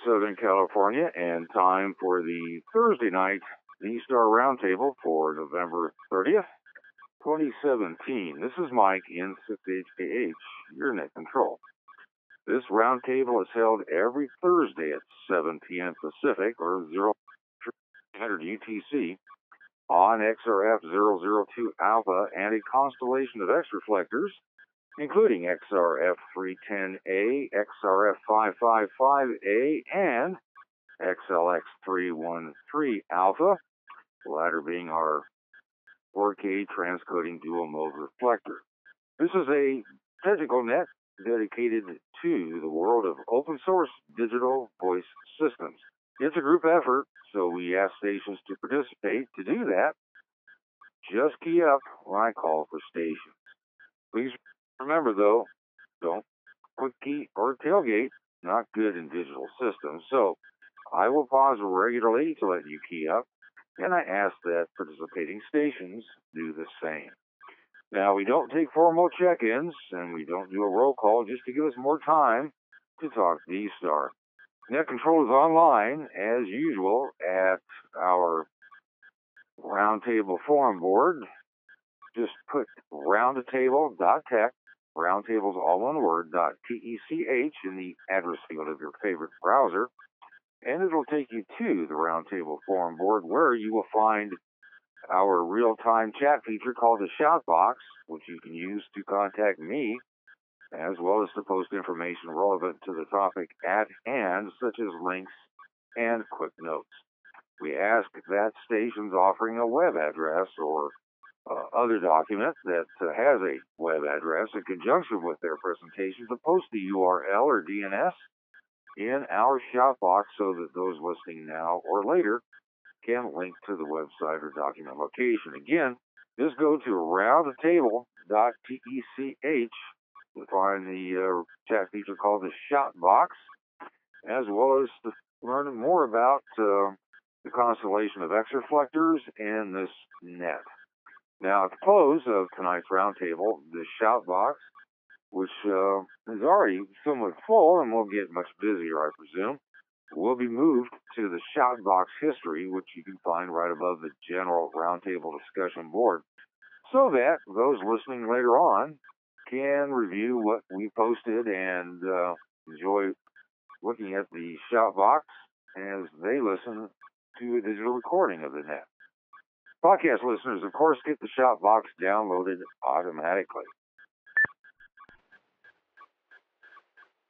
Southern California, and time for the Thursday night D-Star Roundtable for November 30th, 2017. This is Mike in 6HKH, your net control. This roundtable is held every Thursday at 7 p.m. Pacific or 0300 UTC on XRF-002 Alpha and a constellation of X reflectors, including XRF-310A, XRF-555A, and XLX-313 Alpha, the latter being our 4K transcoding dual mode reflector. This is a technical net dedicated to the world of open source digital voice systems. It's a group effort, so we ask stations to participate. To do that, just key up when I call for stations. Please remember, though, don't quick key or tailgate, not good in digital systems. So I will pause regularly to let you key up, and I ask that participating stations do the same. Now, we don't take formal check-ins, and we don't do a roll call just to give us more time to talk D-Star. Net Control is online, as usual, at our Roundtable forum board. Just put roundtable.tech, roundtables all one word, .tech in the address field of your favorite browser, and it'll take you to the Roundtable forum board where you will find our real-time chat feature called the Shoutbox, which you can use to contact me, as well as to post information relevant to the topic at hand, such as links and quick notes. We ask that stations offering a web address or other document that has a web address in conjunction with their presentation to post the URL or DNS in our Shoutbox so that those listening now or later can link to the website or document location. Again, just go to roundtable.tech to find the chat feature called the Shoutbox, as well as to learn more about the constellation of X reflectors and this net. Now, at the close of tonight's roundtable, the Shoutbox, which is already somewhat full and will get much busier, I presume, will be moved to the Shoutbox history, which you can find right above the general roundtable discussion board, so that those listening later on can review what we posted and enjoy looking at the Shoutbox as they listen to a digital recording of the net. Podcast listeners, of course, get the Shoutbox downloaded automatically.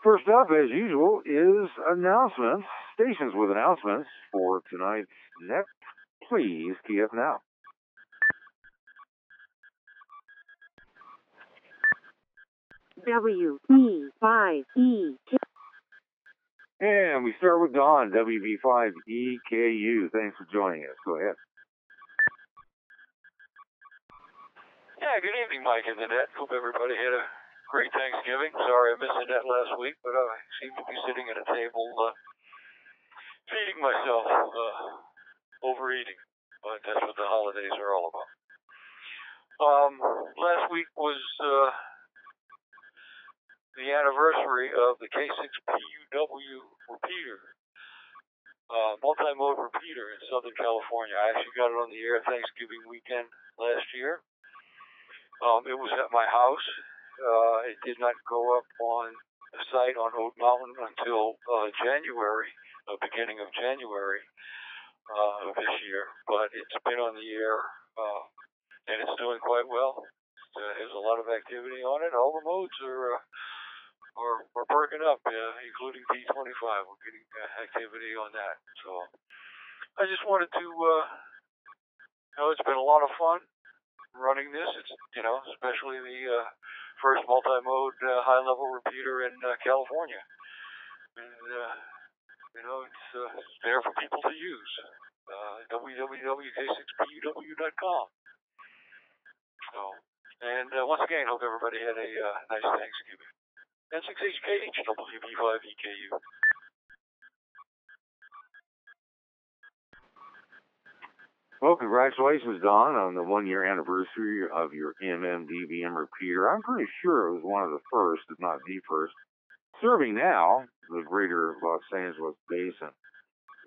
First up, as usual, is announcements. Stations with announcements for tonight's net. Please key up now. WB5EK. And we start with Dawn, WB5EKU. Thanks for joining us. Go ahead. Yeah, good evening, Mike and the net. Hope everybody had a great Thanksgiving. Sorry I missed the net last week, but I seem to be sitting at a table feeding myself, overeating. But that's what the holidays are all about. Last week was the anniversary of the K6PUW repeater, multi-mode repeater in Southern California. I actually got it on the air Thanksgiving weekend last year. It was at my house. It did not go up on the site on Oat Mountain until beginning of January of this year. But it's been on the air, and it's doing quite well. There's a lot of activity on it. All the modes are perking up, including P25. We're getting activity on that. So I just wanted to, it's been a lot of fun running this. It's, especially the first multi-mode high-level repeater in California. And, it's there for people to use. www.k6puw.com. So, and once again, hope everybody had a nice Thanksgiving. N6HKH, WB5EKU. Well, congratulations, Don, on the one-year anniversary of your MMDVM repeater. I'm pretty sure it was one of the first, if not the first, serving now the greater Los Angeles basin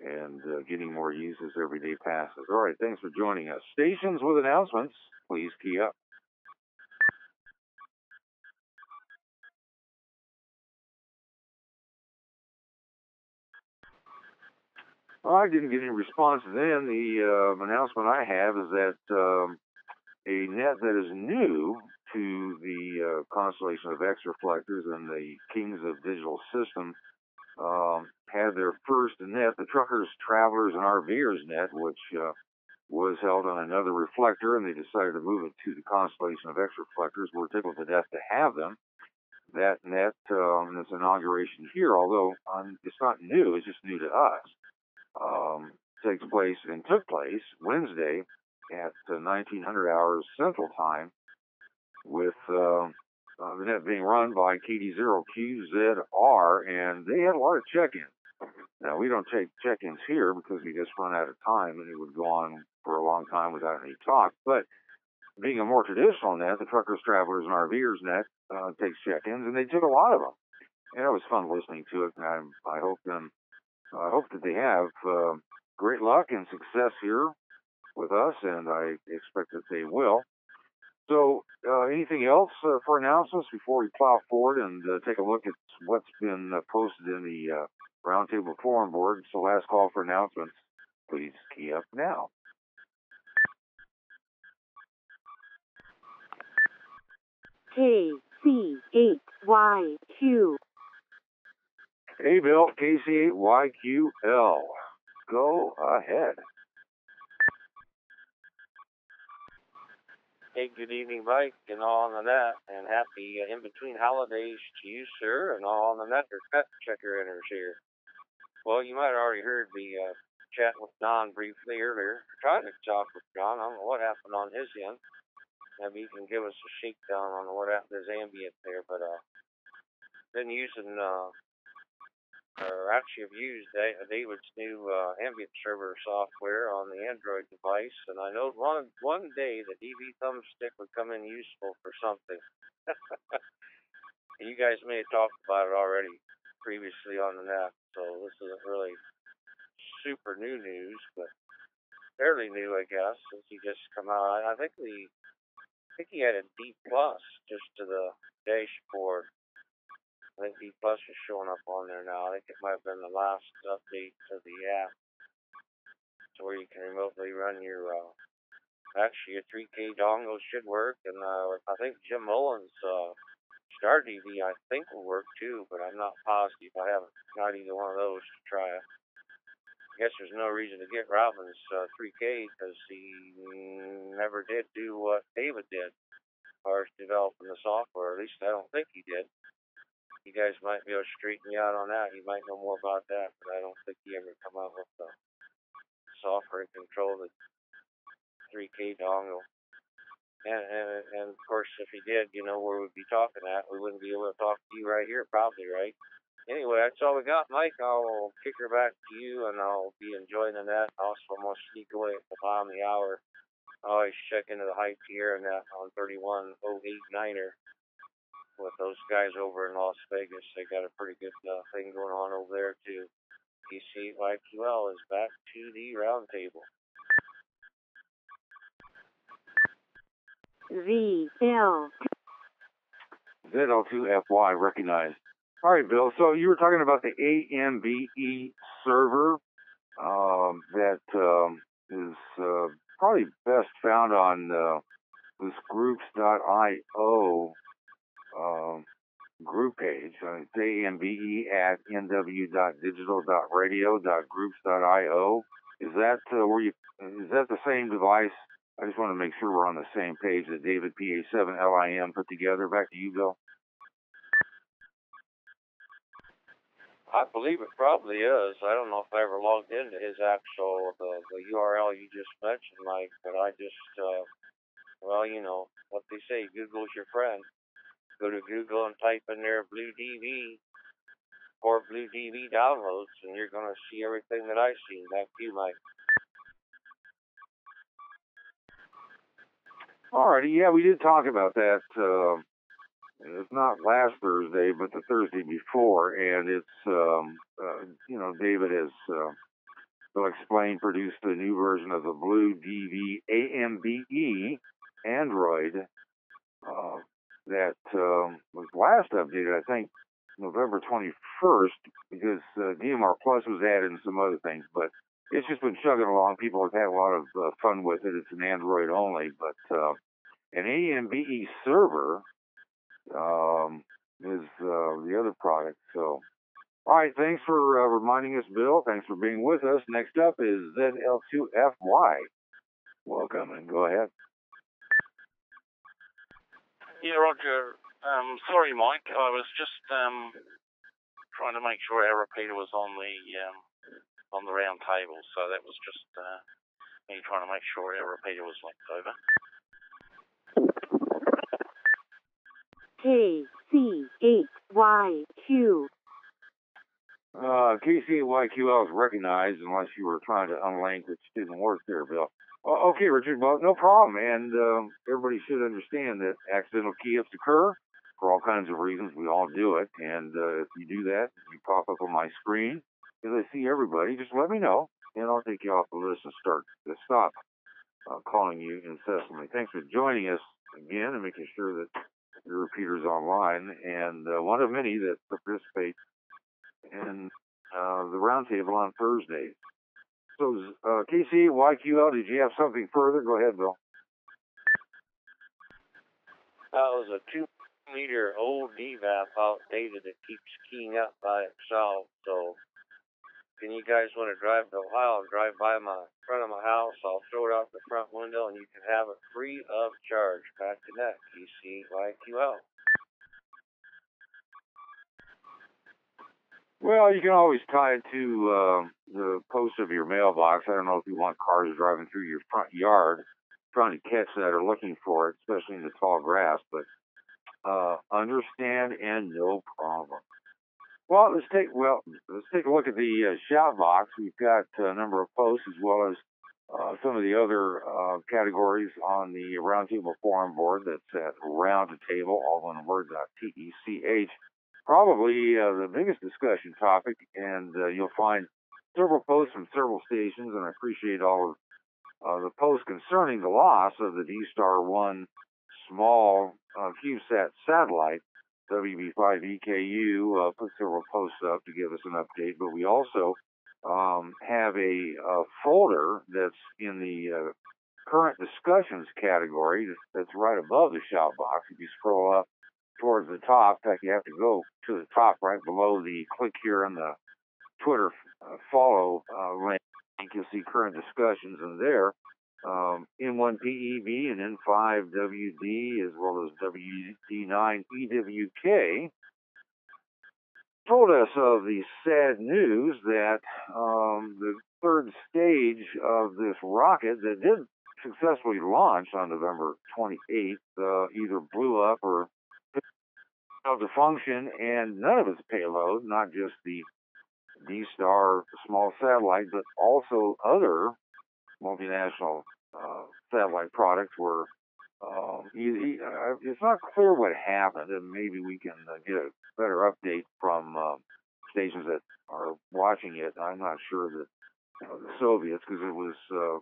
and getting more use as every day passes. All right, thanks for joining us. Stations with announcements, please key up. Well, I didn't get any response then. The announcement I have is that a net that is new to the constellation of X reflectors and the Kings of Digital System had their first net, the Truckers, Travelers, and RVers net, which was held on another reflector, and they decided to move it to the constellation of X reflectors. We're tickled to death to have them. That net, this inauguration here, although it's not new, it's just new to us, took place Wednesday at 1900 hours Central Time, with the net being run by KD0QZR, and they had a lot of check-ins. Now, we don't take check-ins here because we just run out of time, and it would go on for a long time without any talk. But being a more traditional net, the Truckers, Travelers, and RVers net takes check-ins, and they took a lot of them. And it was fun listening to it, and I hope that they have great luck and success here with us, and I expect that they will. So, anything else for announcements before we plow forward and take a look at what's been posted in the Roundtable Forum board? It's the last call for announcements. Please key up now. KC8YQ. Hey, Bill, KC8YQL. Go ahead. Hey, good evening, Mike, and all on the net, and happy in-between holidays to you, sir, and all on the net, or pet checker enters here. Well, you might have already heard me chat with Don briefly earlier. Tried to talk with Don. I don't know what happened on his end. Maybe he can give us a shakedown on what happened to his ambient there, but been using, or actually have used David's new ambient server software on the Android device, and I know one day the DV thumbstick would come in useful for something. You guys may have talked about it already previously on the net, so this isn't really super new news, but fairly new, I guess, since he just come out. I think he added D+ just to the dashboard. I think D+ is showing up on there now. I think it might have been the last update to the app, to where you can remotely run your, actually your 3K dongle should work, and I think Jim Mullins' Star DV I think will work too, but I'm not positive. I haven't got either one of those to try it. I guess there's no reason to get Robin's 3K because he never did do what David did as far as developing the software. At least I don't think he did. You guys might be able to straighten me out on that. You might know more about that, but I don't think he ever come up with the software to control the 3K dongle. And of course, if he did, you know where we'd be talking at. We wouldn't be able to talk to you right here, probably, right? Anyway, that's all we got, Mike. I'll kick her back to you, and I'll be enjoying the net. Also, I'm going to sneak away at the bottom of the hour. I always check into the High Tierra net on 31089er. With those guys over in Las Vegas. They got a pretty good thing going on over there too. KC8YQL is back to the roundtable. ZL2FY recognized. All right, Bill. So you were talking about the AMBE server that is probably best found on this groups.io group page. It's AMBE at nw.digital.radio.groups.io. Is that is that the same device? I just want to make sure we're on the same page that David PA7LIM put together. Back to you, Bill. I believe it probably is. I don't know if I ever logged into his actual the URL you just mentioned, Mike, but I just well, you know what they say, Google's your friend. Go to Google and type in there Blue DV or Blue DV downloads, and you're going to see everything that I've seen. Back to you, Mike. Alrighty, yeah, we did talk about that It's not last Thursday, but the Thursday before, and it's David has will explain produced a new version of the Blue DV AMBE Android that was last updated, I think, November 21st, because DMR Plus was added and some other things, but it's just been chugging along. People have had a lot of fun with it. It's an Android only, but an AMBE server is the other product. So, all right, thanks for reminding us, Bill. Thanks for being with us. Next up is ZL2FY. Welcome, and go ahead. Yeah, Roger. Sorry, Mike. I was just trying to make sure our repeater was on the round table. So that was just me trying to make sure our repeater was linked over. KC8YQ. KC8YQL is recognized unless you were trying to unlink, which didn't work there, Bill. Okay, Richard, well, no problem. And everybody should understand that accidental key-ups occur for all kinds of reasons. We all do it. And if you do that, you pop up on my screen, because I see everybody, just let me know, and I'll take you off the list and stop calling you incessantly. Thanks for joining us again and making sure that your repeater's online, and one of many that participate in the roundtable on Thursdays. So, KC8YQL, did you have something further? Go ahead, Bill. That was a 2-meter old DVAP outdated that keeps keying up by itself. So, can you guys want to drive to Ohio and drive by my front of my house? I'll throw it out the front window and you can have it free of charge. Back to that, KC8YQL. Well, you can always tie it to the post of your mailbox. I don't know if you want cars driving through your front yard trying to catch that or looking for it, especially in the tall grass, but understand and no problem. Well, let's take a look at the shout box. We've got a number of posts as well as some of the other categories on the Roundtable forum board. That's at roundtable, all one word, .tech. Probably the biggest discussion topic, and you'll find several posts from several stations, and I appreciate all of the posts concerning the loss of the D-Star 1 small CubeSat satellite. WB5EKU put several posts up to give us an update, but we also have a folder that's in the current discussions category that's right above the shout box. If you scroll up towards the top, in fact, you have to go to the top right below the click here on the Twitter follow link. You'll see current discussions, and there, N1PEB and N5WD, as well as WD9EWK, told us of the sad news that the third stage of this rocket that did successfully launch on November 28th either blew up or failed to function, and none of its payload, not just the D-Star small satellite, but also other multinational satellite products were. It's not clear what happened, and maybe we can get a better update from stations that are watching it. I'm not sure that the Soviets, because it was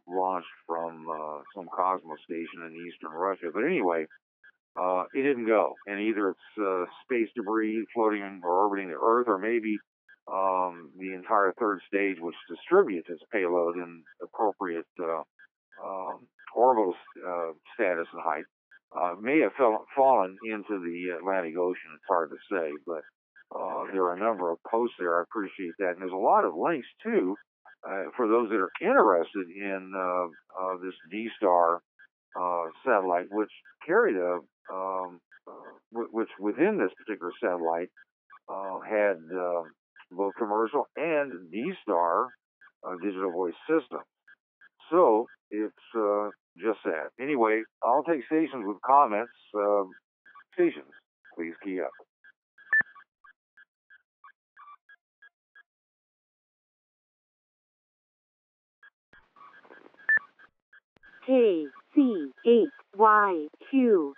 launched from some Cosmos station in eastern Russia. But anyway, it didn't go, and either it's space debris floating or orbiting the Earth, or maybe the entire third stage, which distributes its payload in appropriate orbital status and height, may have fallen into the Atlantic Ocean. It's hard to say, but there are a number of posts there. I appreciate that. And there's a lot of links, too, for those that are interested in this D-Star satellite, which carried which within this particular satellite had both commercial and D-Star digital voice system. So it's just that. Anyway, I'll take stations with comments. Stations, please key up. KC8YQ.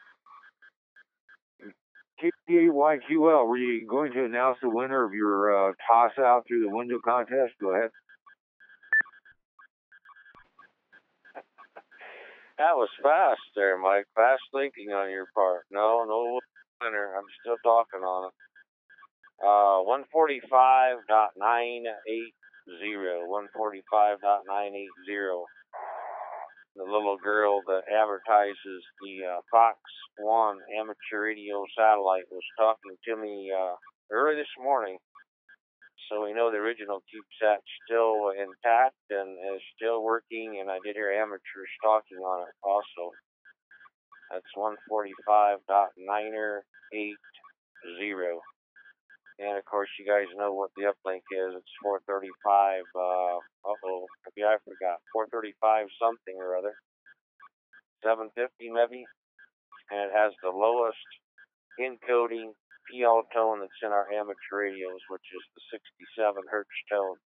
KPAYQL, were you going to announce the winner of your toss out through the window contest? Go ahead. That was fast there, Mike. Fast thinking on your part. No winner. I'm still talking on it. 145.980. 145.980. The little girl that advertises the Fox One amateur radio satellite was talking to me early this morning. So we know the original CubeSat's still intact and is still working, and I did hear amateurs talking on it also. That's 145.980. And of course, you guys know what the uplink is. It's 435. Maybe I forgot. 435 something or other. 750 maybe. And it has the lowest encoding PL tone that's in our amateur radios, which is the 67 hertz tone.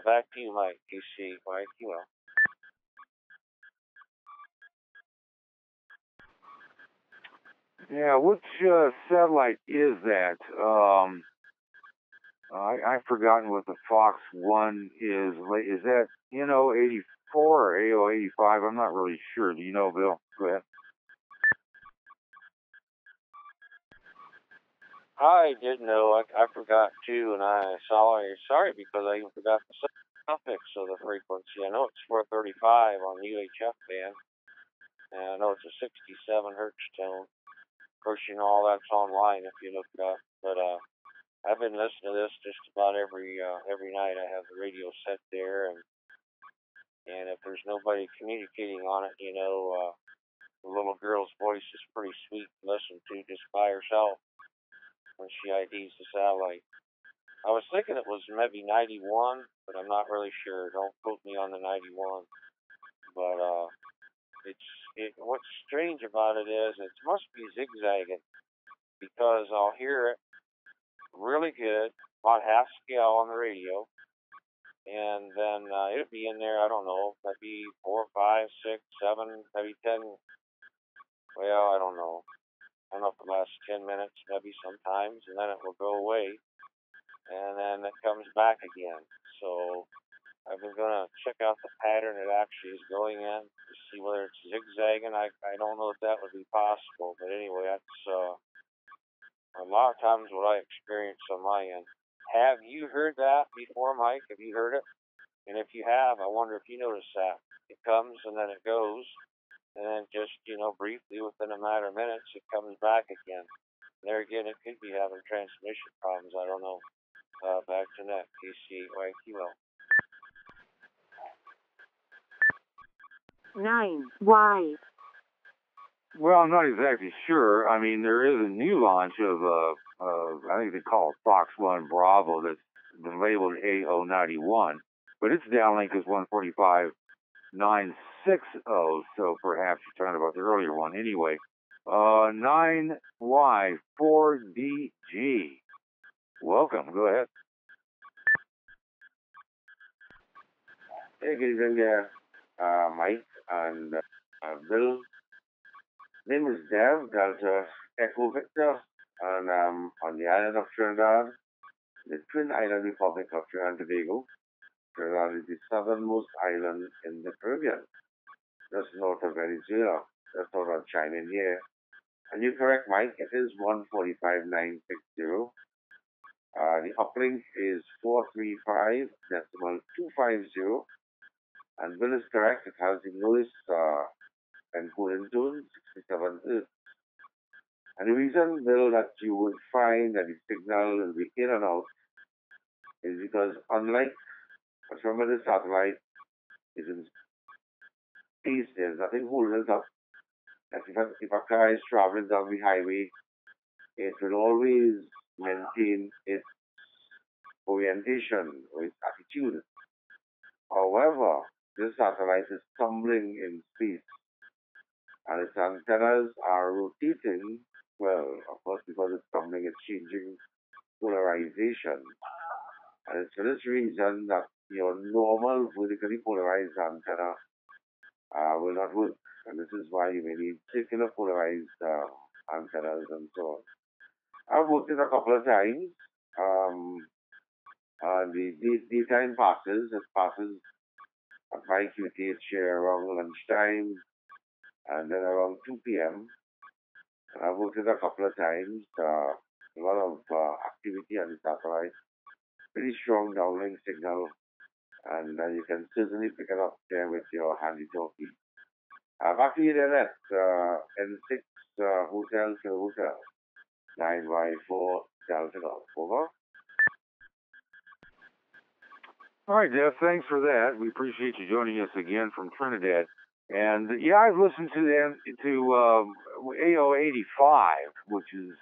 Back to you, Mike. KCYQL. Yeah, which satellite is that? I've forgotten what the Fox One is. Is that NO84 or AO85? I'm not really sure. Do you know, Bill? Go ahead. I did know. I forgot too, and I sorry because I even forgot the suffix of the frequency. I know it's 435 on the UHF band, and I know it's a 67 hertz tone. Of course, you know all that's online if you look it up. But I've been listening to this just about every night. I have the radio set there, and if there's nobody communicating on it, the little girl's voice is pretty sweet to listen to just by herself when she IDs the satellite. I was thinking it was maybe 91, but I'm not really sure. Don't quote me on the 91. But what's strange about it is it must be zigzagging, because I'll hear it really good, about half scale on the radio, and then it'll be in there, I don't know, maybe 4, 5, 6, 7, maybe 10. Well, I don't know. I don't know if it lasts 10 minutes, maybe sometimes, and then it will go away, and then it comes back again. So I've been going to check out the pattern it actually is going in to see whether it's zigzagging. I don't know if that would be possible, but anyway, that's a lot of times what I experience on my end. Have you heard that before, Mike? Have you heard it? And if you have, I wonder if you notice that. It comes and then it goes. And then just, briefly within a matter of minutes, it comes back again. There again, it could be having transmission problems. I don't know. Back to net, KCYQL. 9Y. Well, I'm not exactly sure. I mean, there is a new launch of, I think they call it Fox One Bravo that's been labeled AO91, but its downlink is 145.960, so perhaps you're talking about the earlier one. Anyway, 9Y4DG. Welcome. Go ahead. Hey, good evening there, Mike and Bill. Name is Dev, Delta Echo Victor, and on the island of Trinidad, the Twin Island Republic of Trinidad and Tobago. Trinidad is the southernmost island in the Caribbean, just north of Venezuela, just north of China here. And you're correct, Mike, it is 145.960. The uplink is 435.250. And Bill is correct, it has the lowest encoding tone, 67 Hertz. And the reason, Bill, that you would find that the signal will be in and out is because unlike some of the satellite is in space, there's nothing holding it up. If a car is traveling down the highway, it will always maintain its orientation or its attitude. However, this satellite is tumbling in space, and its antennas are rotating. Well, of course, because it's tumbling, it's changing polarization. And it's for this reason that your normal vertically polarized antenna will not work. And this is why you may need circular polarized antennas and so on. I've worked it a couple of times. The daytime passes, it passes at my QTH around lunchtime and then around 2 p.m. And I've worked it a couple of times. A lot of activity on the satellite, pretty strong downlink signal, and you can certainly pick it up there with your handy talkie. Back to you then at N6 Hotel Kilo Hotel, 9Y4 Delta Golf. Over. All right, Jeff, thanks for that. We appreciate you joining us again from Trinidad. And yeah, I've listened to AO85, which is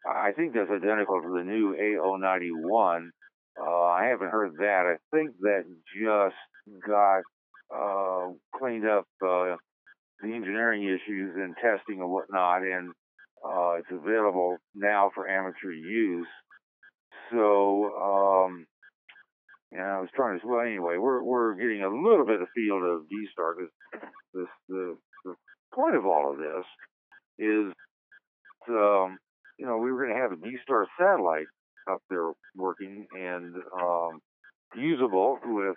I think that's identical to the new AO91. I haven't heard that. I think that just got cleaned up the engineering issues and testing and whatnot, and it's available now for amateur use. So, I was trying to. Well, anyway, we're getting a little bit of field of D-Star because the point of all of this is, we were going to have a D-Star satellite up there working and usable with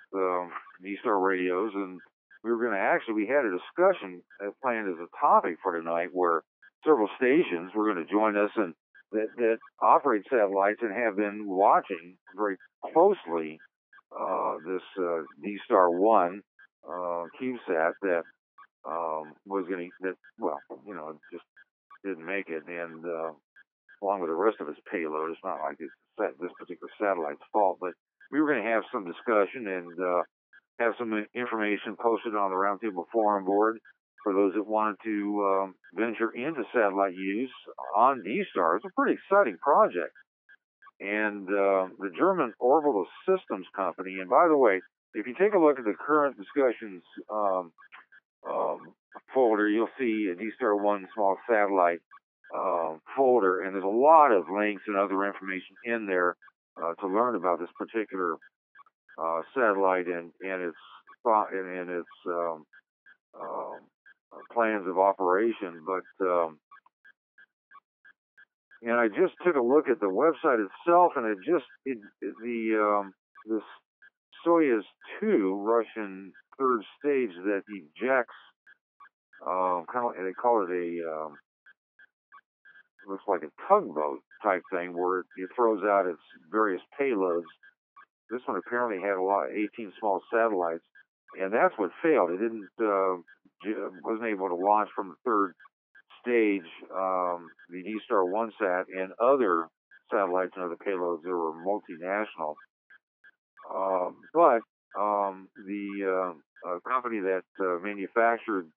D-Star radios, and we had a discussion planned as a topic for tonight where several stations were going to join us and that operate satellites and have been watching very closely this D-Star 1 CubeSat that was going to, just didn't make it, and along with the rest of its payload, it's not like it's this particular satellite's fault, but we were going to have some discussion and have some information posted on the Roundtable Forum board for those that wanted to venture into satellite use on D-Star. It's a pretty exciting project. And the German Orbital Systems Company, and by the way, if you take a look at the current discussions folder, you'll see a D-Star 1 small satellite folder, and there's a lot of links and other information in there to learn about this particular satellite and its plans of operation. But and I just took a look at the website itself, and this Soyuz 2 Russian third stage that ejects, they call it looks like a tugboat type thing where it throws out its various payloads. This one apparently had 18 small satellites, and that's what failed. It wasn't able to launch from the third stage, the D-Star 1 sat and other satellites and other payloads that were multinational. But the company that manufactured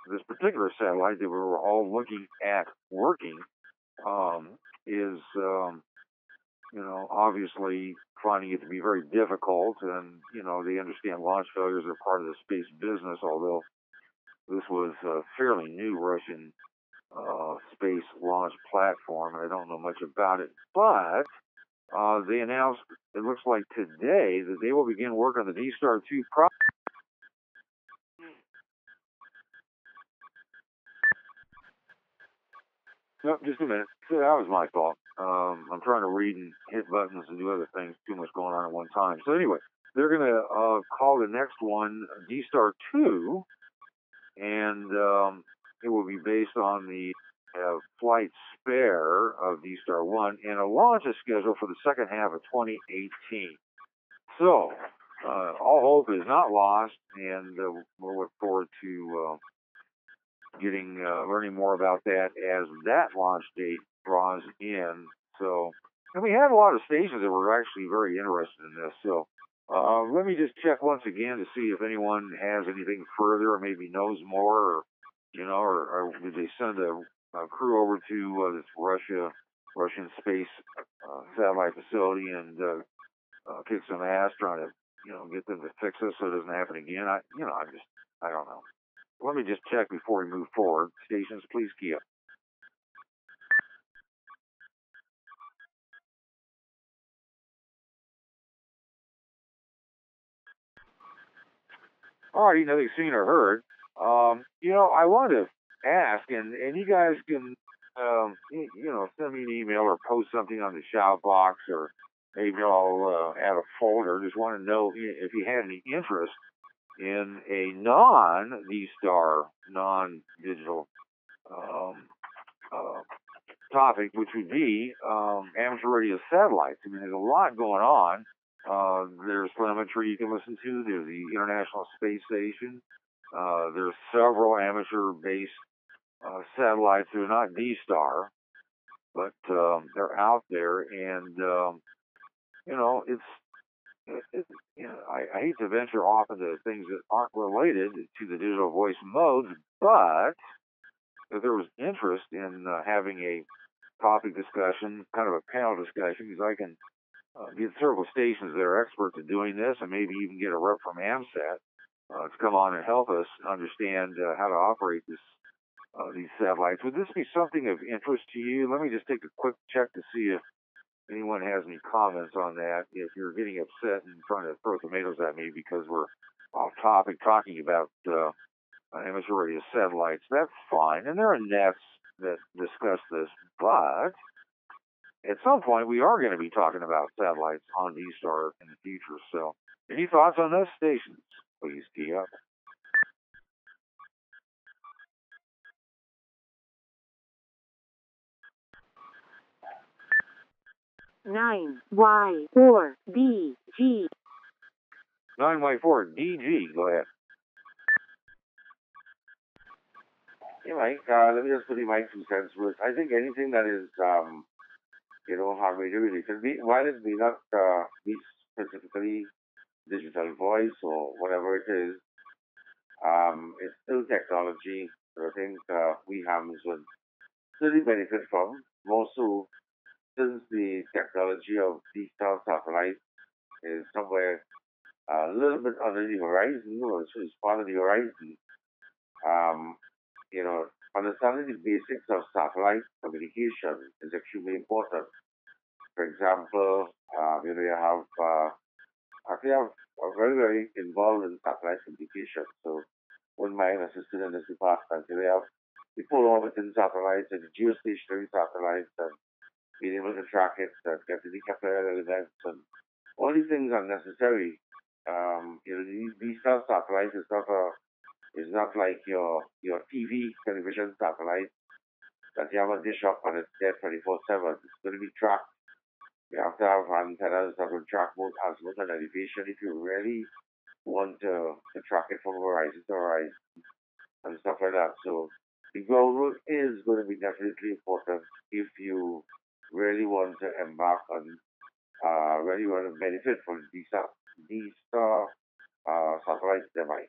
this particular satellite that we were all looking at working is, obviously finding it to be very difficult, and, they understand launch failures are part of the space business, although this was a fairly new Russian space launch platform, and I don't know much about it, but they announced, it looks like today, that they will begin work on the D-Star 2 project. No, just a minute. So that was my fault. I'm trying to read and hit buttons and do other things. Too much going on at one time. So anyway, they're going to call the next one D-Star 2, and it will be based on the flight spare of D-Star 1, and a launch is scheduled for the second half of 2018. So all hope is not lost, and we'll look forward to learning more about that as that launch date draws in. So, and we had a lot of stations that were actually very interested in this. So, let me just check once again to see if anyone has anything further, or maybe knows more, or did they send a crew over to this Russian space satellite facility and kick some ass trying to get them to fix this so it doesn't happen again. I don't know. Let me just check before we move forward. Stations, please key up. Alrighty, nothing seen or heard. I wanted to ask, and you guys can send me an email or post something on the shout box, or maybe I'll add a folder. Just want to know if you had any interest in a non-D-Star, non-digital topic, which would be amateur radio satellites. I mean, there's a lot going on. There's telemetry you can listen to. There's the International Space Station. There's several amateur-based satellites. They're not D-Star, but they're out there, and I hate to venture off into things that aren't related to the digital voice modes, but if there was interest in having a topic discussion, kind of a panel discussion, because I can get several stations that are experts at doing this, and maybe even get a rep from AMSAT to come on and help us understand how to operate these satellites. Would this be something of interest to you? Let me just take a quick check to see if anyone has any comments on that. If you're getting upset and trying to throw tomatoes at me because we're off topic talking about amateur radio satellites, that's fine. And there are nets that discuss this, but at some point we are going to be talking about satellites on D-Star in the future. So any thoughts on those stations? Please key up. Nine Y4DG. 9Y4DG, go ahead. Hey, Mike, let me just put in my 2 cents worth. I think anything that is, heart radio related, while it may not be specifically digital voice or whatever it is, it's still technology that I think we hams would really benefit from, more so since the technology of D-Star satellite is somewhere a little bit under the horizon, or it's part of the horizon. Um, Understanding the basics of satellite communication is extremely important. For example, you have actually I'm very, very involved in satellite communication, so wouldn't mind assisting in this department. We have the full orbiting satellites and the geostationary satellites, and being able to track it, get the decapitated events, and all these things are necessary. These satellites is not like your television satellite that you have a dish up and it's there 24/7. It's going to be tracked. You have to have antennas that will track both azimuth and elevation if you really want to track it from horizon to horizon and stuff like that. So the ground route is going to be definitely important if you really want to embark on, really want to benefit from these satellite device.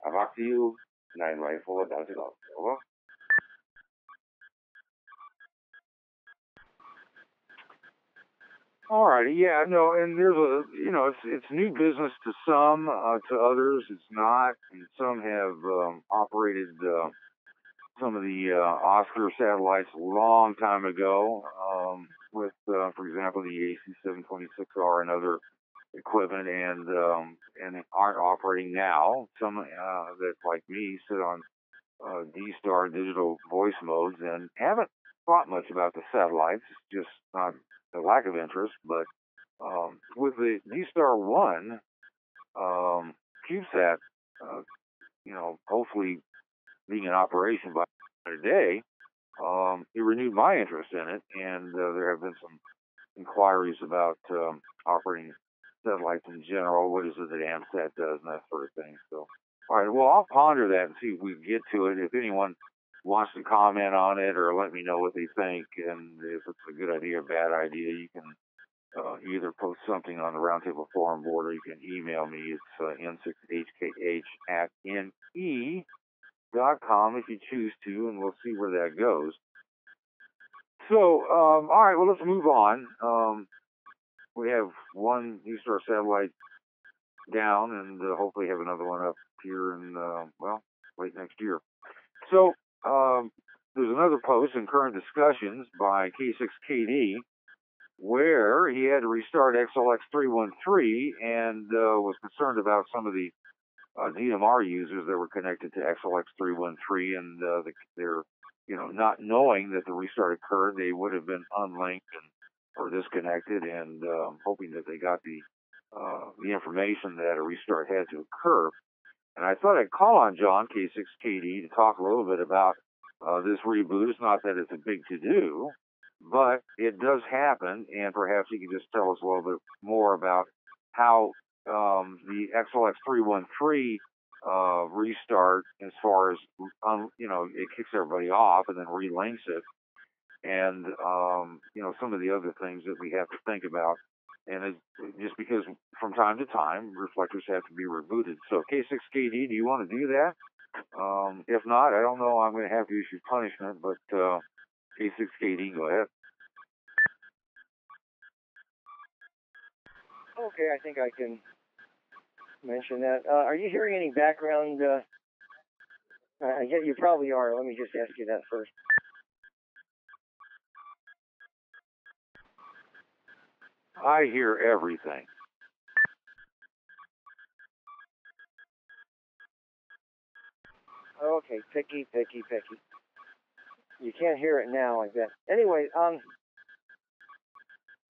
Back to you, 9Y4 Delta Golf. Over. All righty, yeah, no, and there's it's new business to some, to others it's not, and some have operated some of the Oscar satellites a long time ago, with, for example, the AC-726R and other equipment, and aren't operating now. Some that, like me, sit on D-Star digital voice modes and haven't thought much about the satellites. It's just not a lack of interest, but with the D-Star 1 CubeSat, hopefully being in operation by today, it renewed my interest in it, and there have been some inquiries about operating satellites in general. What is it that AMSAT does and that sort of thing. So, all right, well, I'll ponder that and see if we can get to it. If anyone wants to comment on it or let me know what they think, and if it's a good idea or bad idea, you can either post something on the Roundtable Forum board, or you can email me. It's n6hkh@ne.com if you choose to, and we'll see where that goes. So, all right, well, let's move on. We have one D-Star satellite down, and hopefully have another one up here in, late next year. So, there's another post in current discussions by K6KD where he had to restart XLX313 and was concerned about some of the DMR users that were connected to XLX313 and their not knowing that the restart occurred, they would have been unlinked or disconnected, and hoping that they got the information that a restart had to occur. And I thought I'd call on John K6KD to talk a little bit about this reboot. It's not that it's a big to-do, but it does happen, and perhaps you can just tell us a little bit more about how the XLX313 restart, as far as it kicks everybody off and then relinks it, and some of the other things that we have to think about. And just because from time to time reflectors have to be rebooted. So K6KD, do you want to do that? If not, I don't know. I'm going to have to issue punishment, but K6KD, go ahead. Okay, I think I can mention that. Are you hearing any background? I get you probably are. Let me just ask you that first. I hear everything. Okay, picky. You can't hear it now, I bet. Anyway,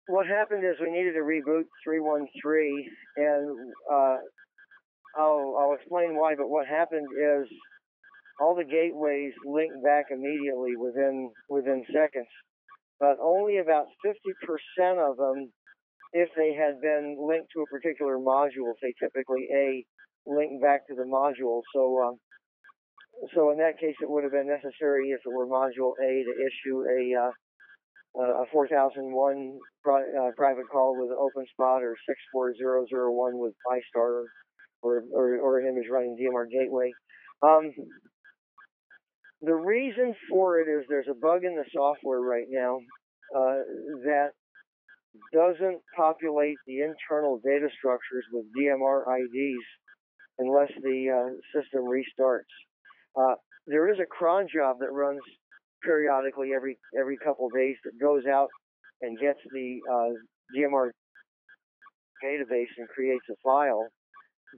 what happened is we needed to reboot 313, and I'll explain why. But what happened is all the gateways linked back immediately within seconds, but only about 50% of them, if they had been linked to a particular module, say typically A, linked back to the module. So in that case, it would have been necessary, if it were module A, to issue a 4001 private call with OpenSpot, or 64001 with PyStar, or an image running DMR gateway. The reason for it is there's a bug in the software right now that doesn't populate the internal data structures with DMR IDs unless the system restarts. There is a cron job that runs periodically every couple of days that goes out and gets the DMR database and creates a file.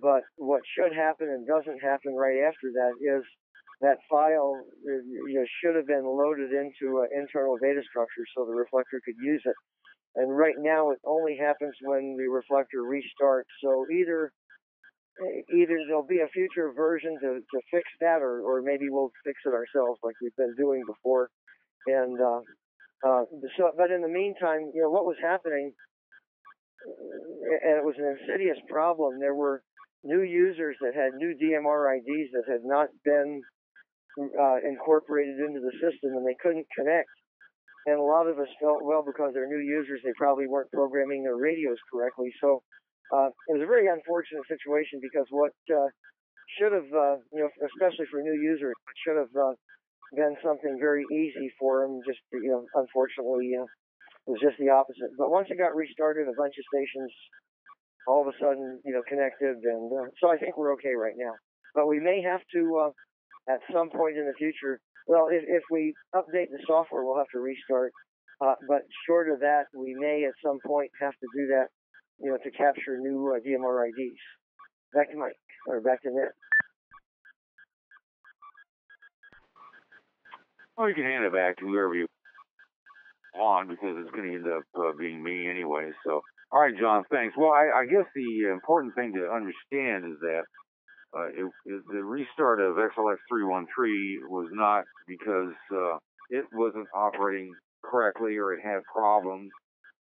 But what should happen and doesn't happen right after that is that file should have been loaded into internal data structure so the reflector could use it. And right now it only happens when the reflector restarts. So either there'll be a future version to fix that, or maybe we'll fix it ourselves like we've been doing before. And but in the meantime, what was happening, and it was an insidious problem. There were new users that had new DMR IDs that had not been incorporated into the system, and they couldn't connect. And a lot of us felt, well, because they're new users, they probably weren't programming their radios correctly. So it was a very unfortunate situation, because what should have, especially for new users, should have been something very easy for them. Just, unfortunately, it was just the opposite. But once it got restarted, a bunch of stations all of a sudden, connected, and so I think we're okay right now. But we may have to, at some point in the future, well, if we update the software, we'll have to restart. But short of that, we may at some point have to do that, to capture new DMR IDs. Back to Mike, or back to Ned. Well, you can hand it back to whoever you want, because it's going to end up being me anyway. So, all right, John, thanks. Well, I guess the important thing to understand is that the restart of XLX313 was not because it wasn't operating correctly or it had problems,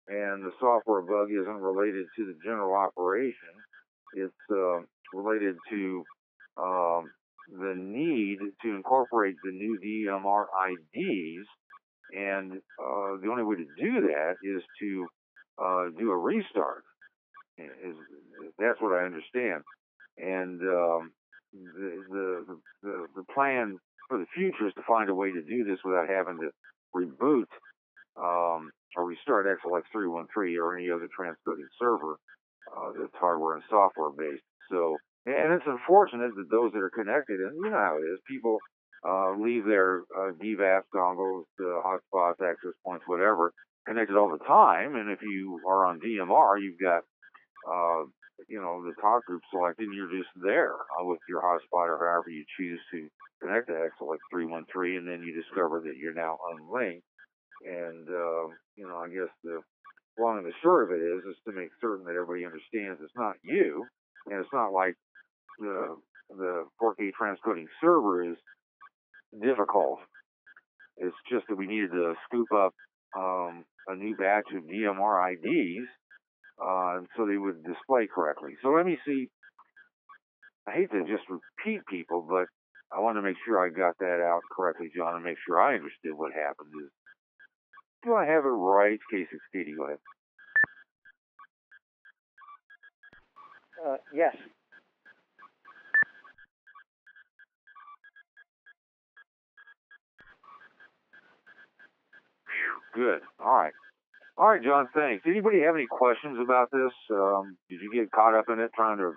and the software bug isn't related to the general operation. It's related to the need to incorporate the new DMR IDs, and the only way to do that is to do a restart. That's what I understand. And the plan for the future is to find a way to do this without having to reboot or restart XLX313 or any other transcoding server that's hardware and software based. So, and it's unfortunate that those that are connected, and you know how it is, people leave their DVAS dongles, hotspots, access points, whatever, connected all the time. And if you are on DMR, you've got the talk group selected, and you're just there with your hotspot or however you choose to connect to Exelec 313, and then you discover that you're now unlinked. And, I guess the long and the short of it is to make certain that everybody understands it's not you, and it's not like the 4K transcoding server is difficult. It's just that we needed to scoop up a new batch of DMR IDs so they would display correctly. So let me see. I hate to just repeat people, but I want to make sure I got that out correctly, John, and make sure I understood what happened. Do I have it right? K680, go ahead. Yes. Good. All right. All right, John, thanks. Anybody have any questions about this? Did you get caught up in it trying to,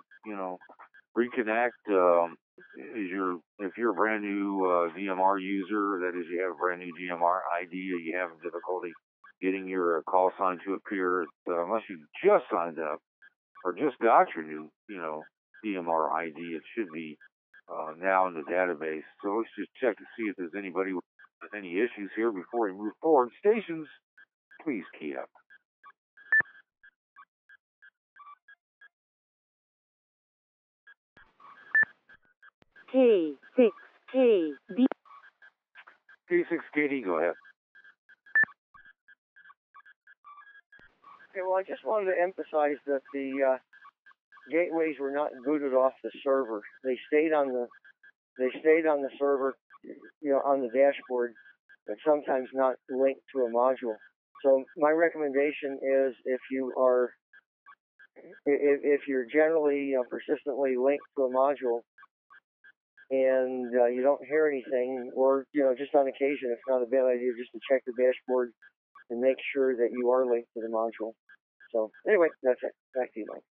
reconnect? If you're a brand new DMR user, that is, you have a brand new DMR ID, or you have difficulty getting your call sign to appear, unless you just signed up or just got your new, DMR ID, it should be now in the database. So let's just check to see if there's anybody with any issues here before we move forward. Stations, please key up. K6KD. K6KD, go ahead. Okay, well, I just wanted to emphasize that the gateways were not booted off the server. They stayed on the server, on the dashboard, but sometimes not linked to a module. So my recommendation is if you're generally persistently linked to a module and you don't hear anything, or just on occasion, it's not a bad idea just to check the dashboard and make sure that you are linked to the module. So anyway, that's it. Back to you, Mike.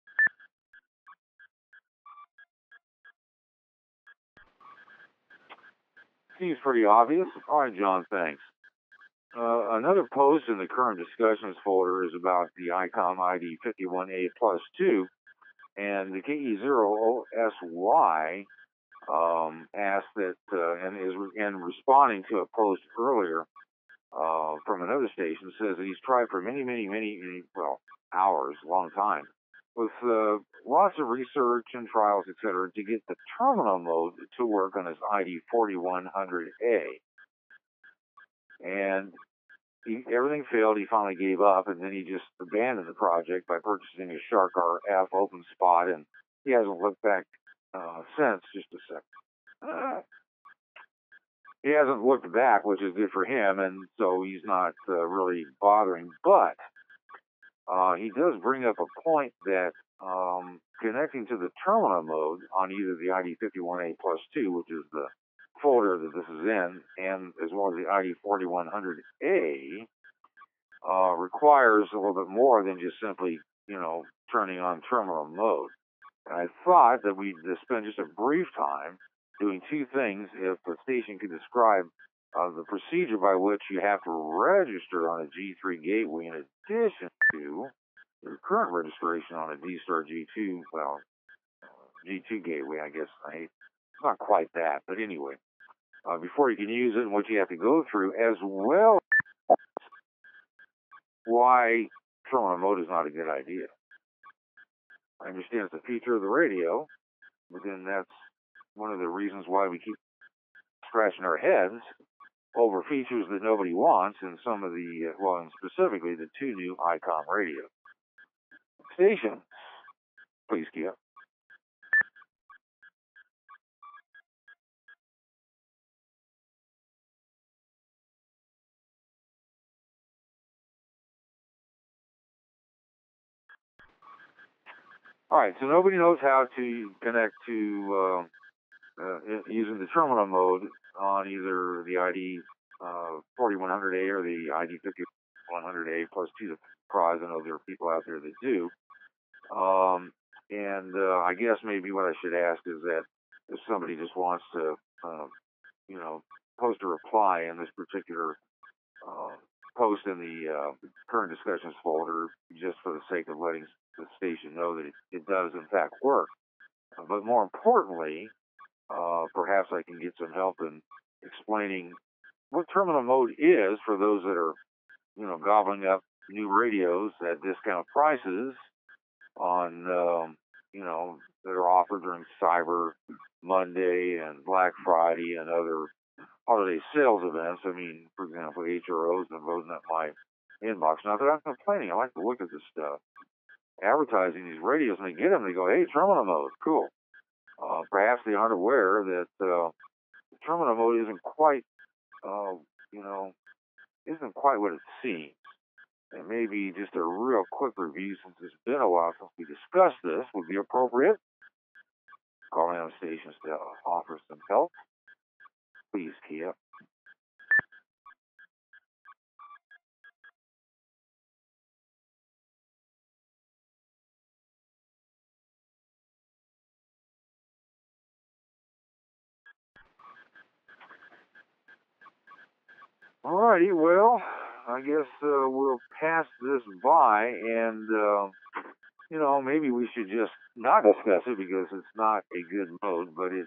Seems pretty obvious. All right, John, thanks. Another post in the current discussions folder is about the ICOM ID 51A plus 2, and the KE0OSY asked that, and is responding to a post earlier from another station, says that he's tried for many, hours, long time, with lots of research and trials, etc., to get the terminal mode to work on his ID 4100A. And everything failed. He finally gave up, and then he just abandoned the project by purchasing a Shark RF open spot, and he hasn't looked back since. Just a sec. He hasn't looked back, which is good for him, and so he's not really bothering. But he does bring up a point that connecting to the terminal mode on either the ID 51A plus 2, which is the folder that this is in, and as well as the ID 4100A, requires a little bit more than just simply, turning on terminal mode. And I thought that we'd spend just a brief time doing two things if the station could describe the procedure by which you have to register on a G3 gateway in addition to your current registration on a D-Star G2, G2 gateway, I guess. It's not quite that, but anyway. Before you can use it and what you have to go through, as well as why terminal mode is not a good idea. I understand it's a feature of the radio, but then that's one of the reasons why we keep scratching our heads over features that nobody wants in some of the, and specifically the two new ICOM radios. Station, please key up. All right, so nobody knows how to connect to using the terminal mode on either the ID 4100A or the ID 5100A plus 2 surprise. I know there are people out there that do. I guess maybe what I should ask is that if somebody just wants to, post a reply in this particular post in the current discussions folder, just for the sake of letting the station know that it does in fact work. But more importantly, perhaps I can get some help in explaining what terminal mode is for those that are, gobbling up new radios at discount prices on, that are offered during Cyber Monday and Black Friday and other holiday sales events. I mean, for example, HROs have been loading up my inbox. Not that I'm complaining. I like to look at this stuff. Advertising these radios, and they get them, they go, hey, terminal mode, cool. Perhaps they aren't aware that terminal mode isn't quite, isn't quite what it seems. And maybe just a real quick review, since it's been a while since we discussed this, would be appropriate. Calling on stations to offer some help. Please key up. Alrighty, well, I guess we'll pass this by, and maybe we should just not discuss it because it's not a good mode, but it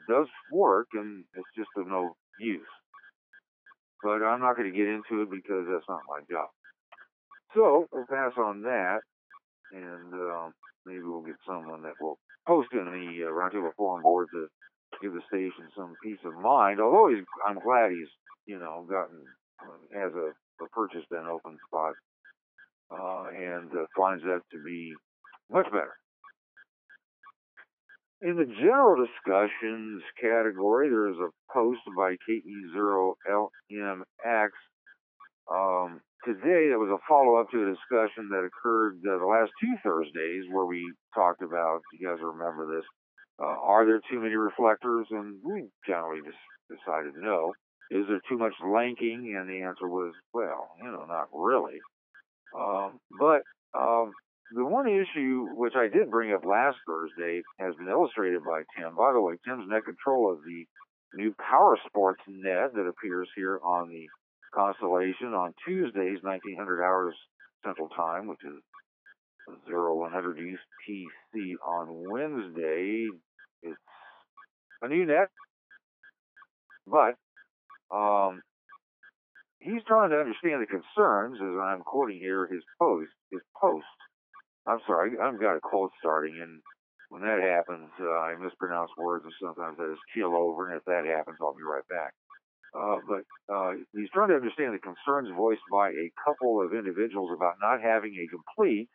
does work, and it's just of no use. But I'm not going to get into it because that's not my job. So we'll pass on that, and maybe we'll get someone that will post in the Roundtable Forum board to give the station some peace of mind. Although I'm glad he's has a purchased an open spot and finds that to be much better. In the general discussions category, there is a post by KE0LMX today that was a follow-up to a discussion that occurred the last 2 Thursdays where we talked about, you guys remember this, are there too many reflectors? And we generally just decided no. Is there too much linking? And the answer was, well, not really. But the one issue which I did bring up last Thursday has been illustrated by Tim. By the way, Tim's net control of the new Power Sports net that appears here on the Constellation on Tuesdays, 1900 hours Central Time, which is 0100 UTC on Wednesday. It's a new net, but he's trying to understand the concerns, as I'm quoting here his post. I'm sorry, I've got a cold starting, and when that happens, I mispronounce words, and sometimes I just keel over, and if that happens, I'll be right back. But he's trying to understand the concerns voiced by a couple of individuals about not having a complete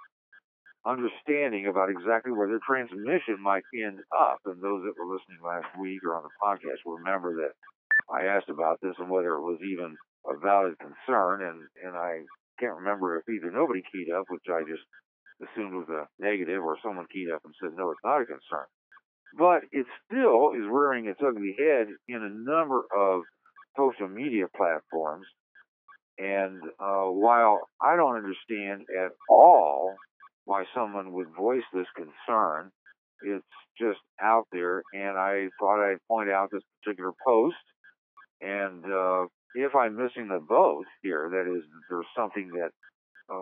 understanding about exactly where their transmission might end up. And those that were listening last week or on the podcast will remember that I asked about this and whether it was even a valid concern, and I can't remember if either nobody keyed up, which I just assumed was a negative, or someone keyed up and said, no, it's not a concern. But it still is rearing its ugly head in a number of social media platforms. And while I don't understand at all why someone would voice this concern, it's just out there, and I thought I'd point out this particular post. And if I'm missing the boat here, that is, there's something that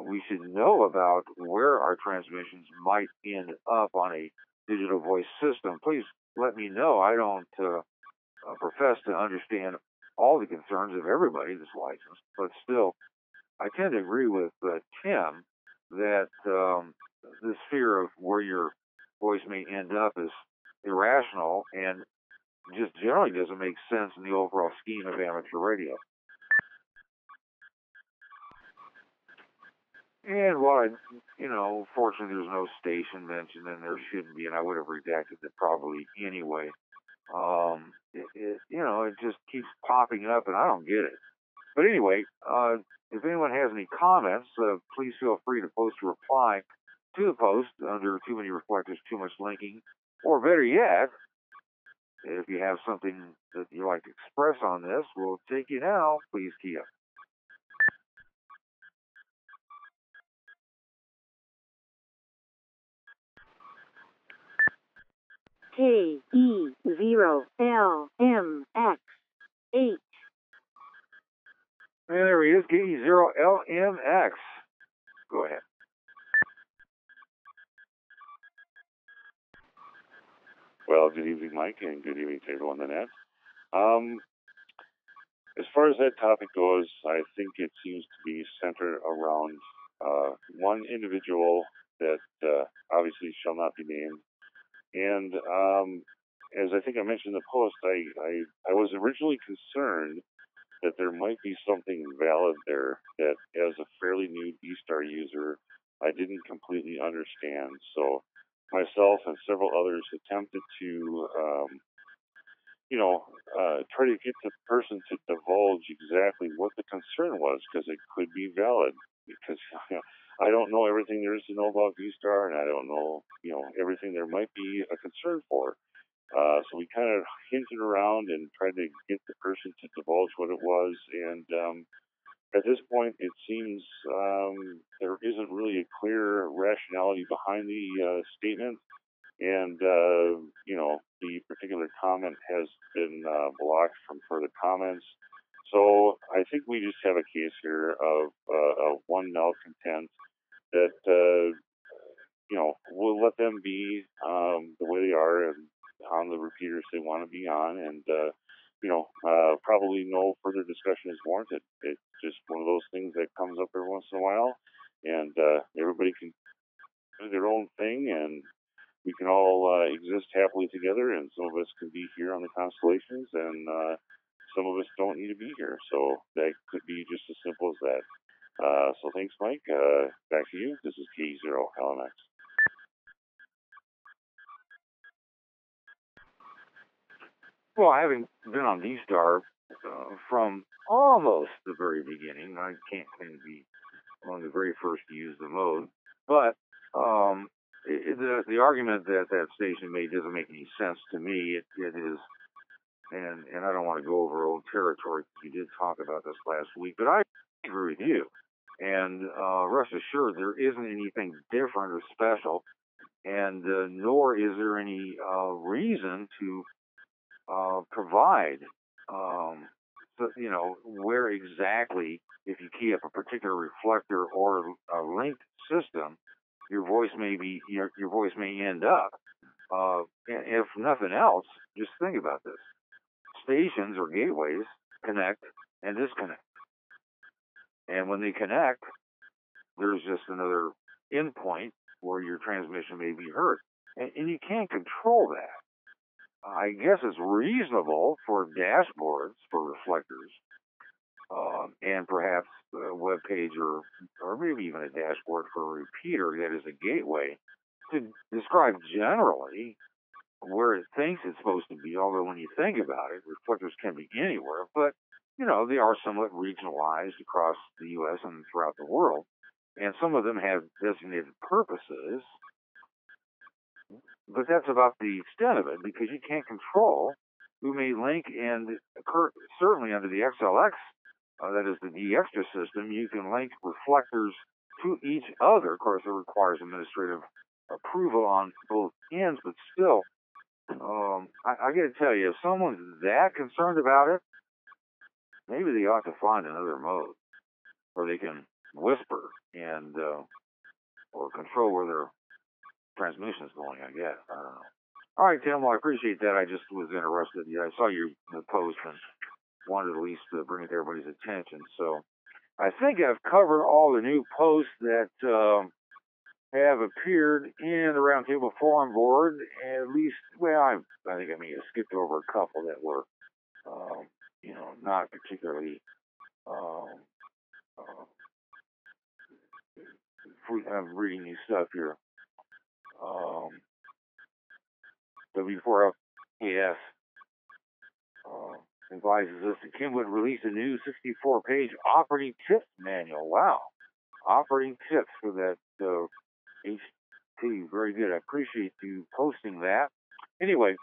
we should know about where our transmissions might end up on a digital voice system, please let me know. I don't profess to understand all the concerns of everybody that's licensed, but still, I tend to agree with Tim that this fear of where your voice may end up is irrational and just generally doesn't make sense in the overall scheme of amateur radio. And while fortunately there's no station mentioned, and there shouldn't be, and I would have redacted it probably anyway. It just keeps popping up, and I don't get it. But anyway, if anyone has any comments, please feel free to post a reply to the post under Too Many Reflectors, Too Much Linking, or better yet, if you have something that you'd like to express on this, we'll take you now. Please key up. KE0LMX8. And there he is, KE0LMX. Go ahead. Well, good evening, Mike, and good evening to everyone on the net. As far as that topic goes, I think it seems to be centered around one individual that obviously shall not be named. And as I think I mentioned in the post, I was originally concerned that there might be something valid there that, as a fairly new D-Star user, I didn't completely understand. So myself and several others attempted to try to get the person to divulge exactly what the concern was, because it could be valid. Because I don't know everything there is to know about V-Star, and I don't know, everything there might be a concern for. So we kind of hinted around and tried to get the person to divulge what it was, and at this point, it seems there isn't really a clear rationality behind the statement. And, the particular comment has been blocked from further comments. So I think we just have a case here of one malcontent that, we'll let them be the way they are and on the repeaters they want to be on. And, probably no further discussion is warranted. It's just one of those things that comes up every once in a while. And everybody can do their own thing, and we can all exist happily together, and some of us can be here on the constellations, and some of us don't need to be here. So that could be just as simple as that. So thanks, Mike. Back to you. This is K0LMX. Well, having been on D-Star from almost the very beginning, I can't claim to be one of the very first to use the mode, but the argument that that station made doesn't make any sense to me. It is, and I don't want to go over old territory. We did talk about this last week, but I agree with you. And rest assured, there isn't anything different or special, and nor is there any reason to provide, where exactly, if you key up a particular reflector or a linked system, your voice may end up. If nothing else, just think about this: stations or gateways connect and disconnect, and when they connect, there's just another endpoint where your transmission may be heard, and you can't control that. I guess it's reasonable for dashboards for reflectors, and perhaps a web page or maybe even a dashboard for a repeater that is a gateway to describe generally where it thinks it's supposed to be. Although when you think about it, reflectors can be anywhere, but they are somewhat regionalized across the U.S. and throughout the world, and some of them have designated purposes. But that's about the extent of it, because you can't control who may link, and certainly under the XLX, that is the D-Extra system, you can link reflectors to each other. Of course, it requires administrative approval on both ends, but still, I got to tell you, if someone's that concerned about it, maybe they ought to find another mode where they can whisper and or control where their transmission is going, I guess. I don't know. All right, Tim, well, I appreciate that. I just was interested. Yeah, I saw your post and wanted at least to bring it to everybody's attention. So I think I've covered all the new posts that have appeared in the Roundtable Forum board. At least, well, I think I may have skipped over a couple that were, not particularly. I'm reading new stuff here. W4LKS advises us that Kenwood released a new 64-page operating tips manual. Wow. Operating tips for that HT. Very good. I appreciate you posting that. Anyway,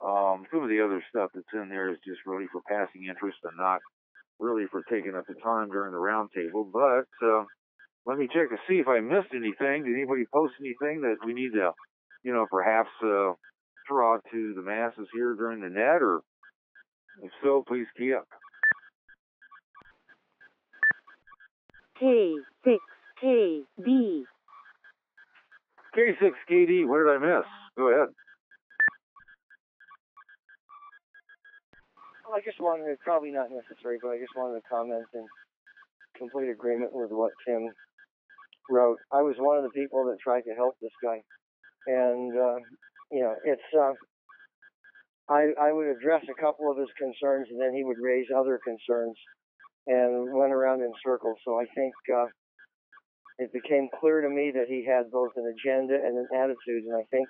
some of the other stuff that's in there is just really for passing interest and not really for taking up the time during the roundtable. But let me check to see if I missed anything. Did anybody post anything that we need to, perhaps throw out to the masses here during the net? Or if so, please key up. K6KD. K6KD, what did I miss? Go ahead. I just wanted to, probably not necessary, but I just wanted to comment in complete agreement with what Tim wrote. I was one of the people that tried to help this guy. And, it's, I would address a couple of his concerns, and then he would raise other concerns and went around in circles. So I think it became clear to me that he had both an agenda and an attitude, and I think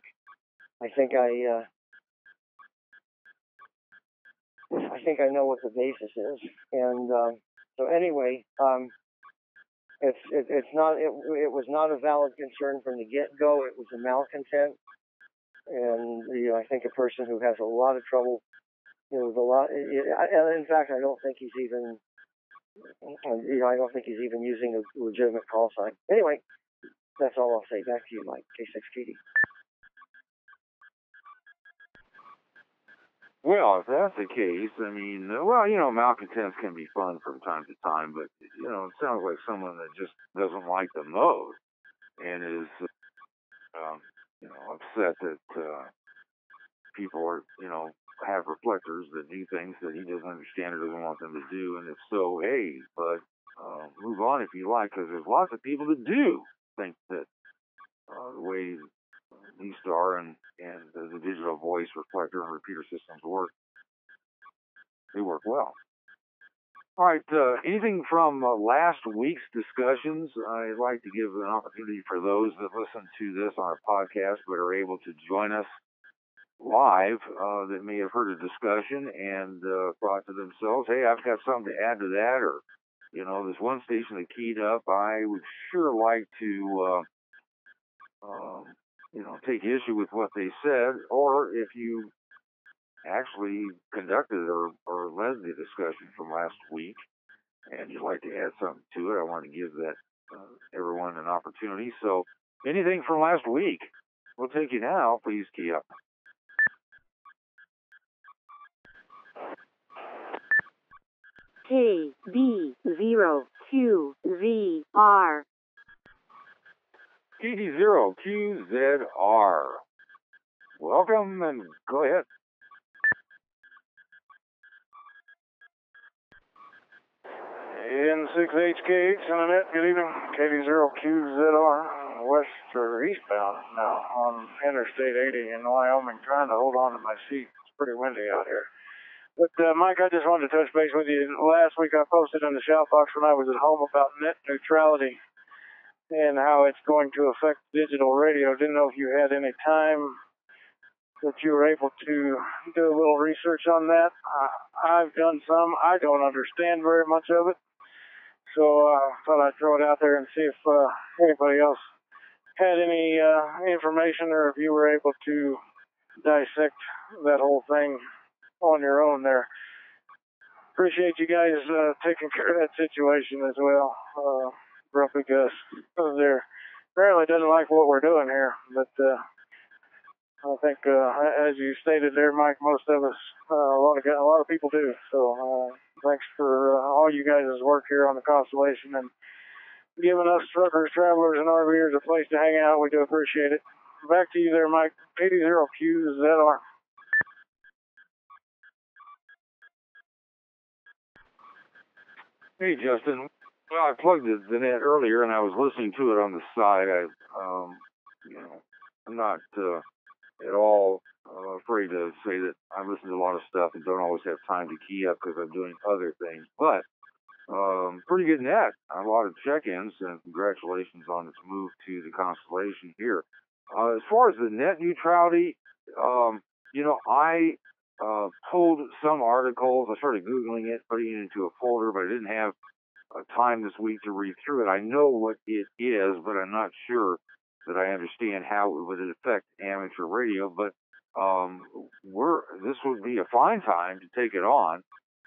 I know what the basis is. And so anyway, it was not a valid concern from the get-go. It was a malcontent, and I think a person who has a lot of trouble, with a lot. And in fact, I don't think he's even using a legitimate call sign. Anyway, that's all I'll say. Back to you, Mike. K6PD. Well, if that's the case, I mean, malcontents can be fun from time to time, but, it sounds like someone that just doesn't like the mode and is, upset that people are, have reflectors that do things that he doesn't understand or doesn't want them to do. And if so, hey, but move on if you like, because there's lots of people that do think that the way D-Star and the digital voice reflector and repeater systems work, they work well. All right, anything from last week's discussions? I'd like to give an opportunity for those that listen to this on a podcast but are able to join us live that may have heard a discussion and thought to themselves, hey, I've got something to add to that, or, this one station that keyed up, I would sure like to, take issue with what they said, or if you actually conducted or led the discussion from last week and you'd like to add something to it, I want to give that everyone an opportunity. So anything from last week, we'll take you now. Please key up. KB0QZR. PD0QZR. Welcome, and go ahead. N6HKH Internet, good evening. KD0QZR, west or eastbound now on Interstate 80 in Wyoming, trying to hold on to my seat. It's pretty windy out here. But, Mike, I just wanted to touch base with you. Last week I posted in the shout box when I was at home about net neutrality and how it's going to affect digital radio. Didn't know if you had any time that you were able to do a little research on that. I've done some. I don't understand very much of it. So I thought I'd throw it out there and see if anybody else had any information, or if you were able to dissect that whole thing on your own there. Appreciate you guys taking care of that situation as well. Grumpy Gus over there apparently doesn't like what we're doing here, but I think, as you stated there, Mike, most of us, a lot of people do. So thanks for all you guys' work here on the Constellation and giving us truckers, travelers, and RVers a place to hang out. We do appreciate it. Back to you there, Mike. PD0QZR. Hey, Justin. Well, I plugged the net earlier, and I was listening to it on the side. I'm not at all afraid to say that I listen to a lot of stuff and don't always have time to key up because I'm doing other things. But pretty good net. A lot of check-ins, and congratulations on its move to the Constellation here. As far as the net neutrality, I pulled some articles. I started Googling it, putting it into a folder, but I didn't have time this week to read through it. I know what it is, but I'm not sure that I understand how it would affect amateur radio. But this would be a fine time to take it on,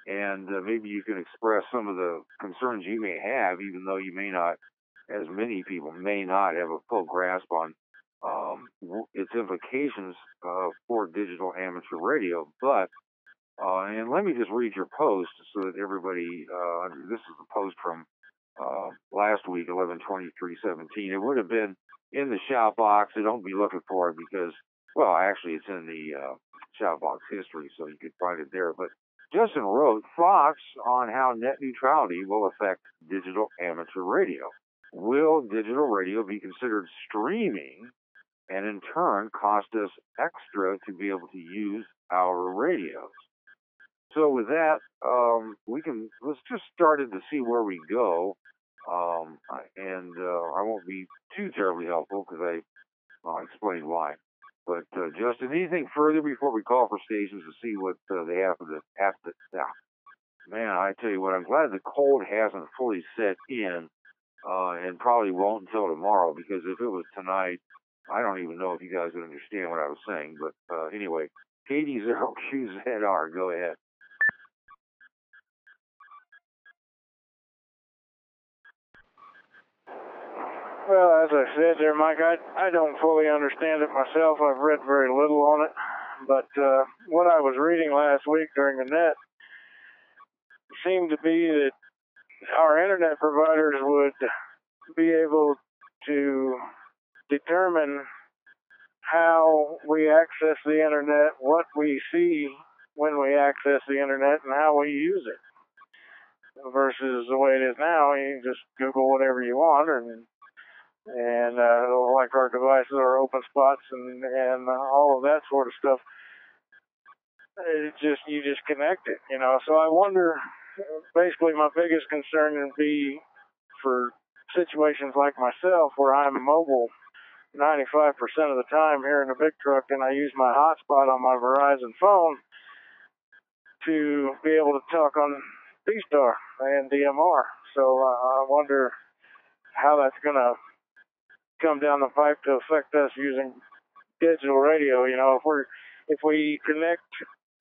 and maybe you can express some of the concerns you may have, even though you may not, as many people may not have a full grasp on its implications for digital amateur radio. But and let me just read your post so that everybody, this is a post from last week, 11/23/17. It would have been in the shout box, so don't be looking for it because, well, actually it's in the shout box history, so you could find it there. But Justin wrote Thoughts on how net neutrality will affect digital amateur radio. Will digital radio be considered streaming and in turn cost us extra to be able to use our radios? So with that, let's just start it to see where we go. I won't be too terribly helpful because I'll explain why. But Justin, anything further before we call for stations to see what they have to man, I tell you what, I'm glad the cold hasn't fully set in, and probably won't until tomorrow, because if it was tonight, I don't even know if you guys would understand what I was saying. But anyway, KD0QZR, go ahead. Well, as I said there, Mike, I don't fully understand it myself. I've read very little on it. But what I was reading last week during the net seemed to be that our internet providers would be able to determine how we access the internet, what we see when we access the internet, and how we use it. Versus the way it is now, you just Google whatever you want, and like our devices, our open spots, and all of that sort of stuff. You just connect it, you know. So I wonder. Basically, my biggest concern would be for situations like myself, where I'm mobile 95% of the time here in the big truck, and I use my hotspot on my Verizon phone to be able to talk on D-Star and DMR. So I wonder how that's going to come down the pipe to affect us using digital radio. You know, if we connect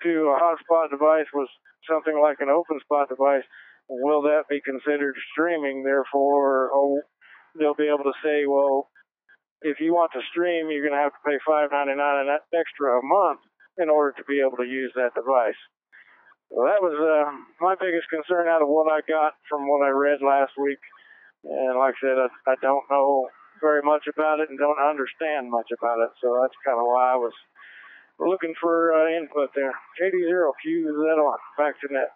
to a hotspot device with something like an open spot device, will that be considered streaming? Therefore, they'll be able to say, well, if you want to stream, you're going to have to pay $5.99 an extra a month in order to be able to use that device. Well, that was my biggest concern out of what I got from what I read last week. And like I said, I don't know very much about it and don't understand much about it. So that's kind of why I was looking for input there. KD0QZR, back to net.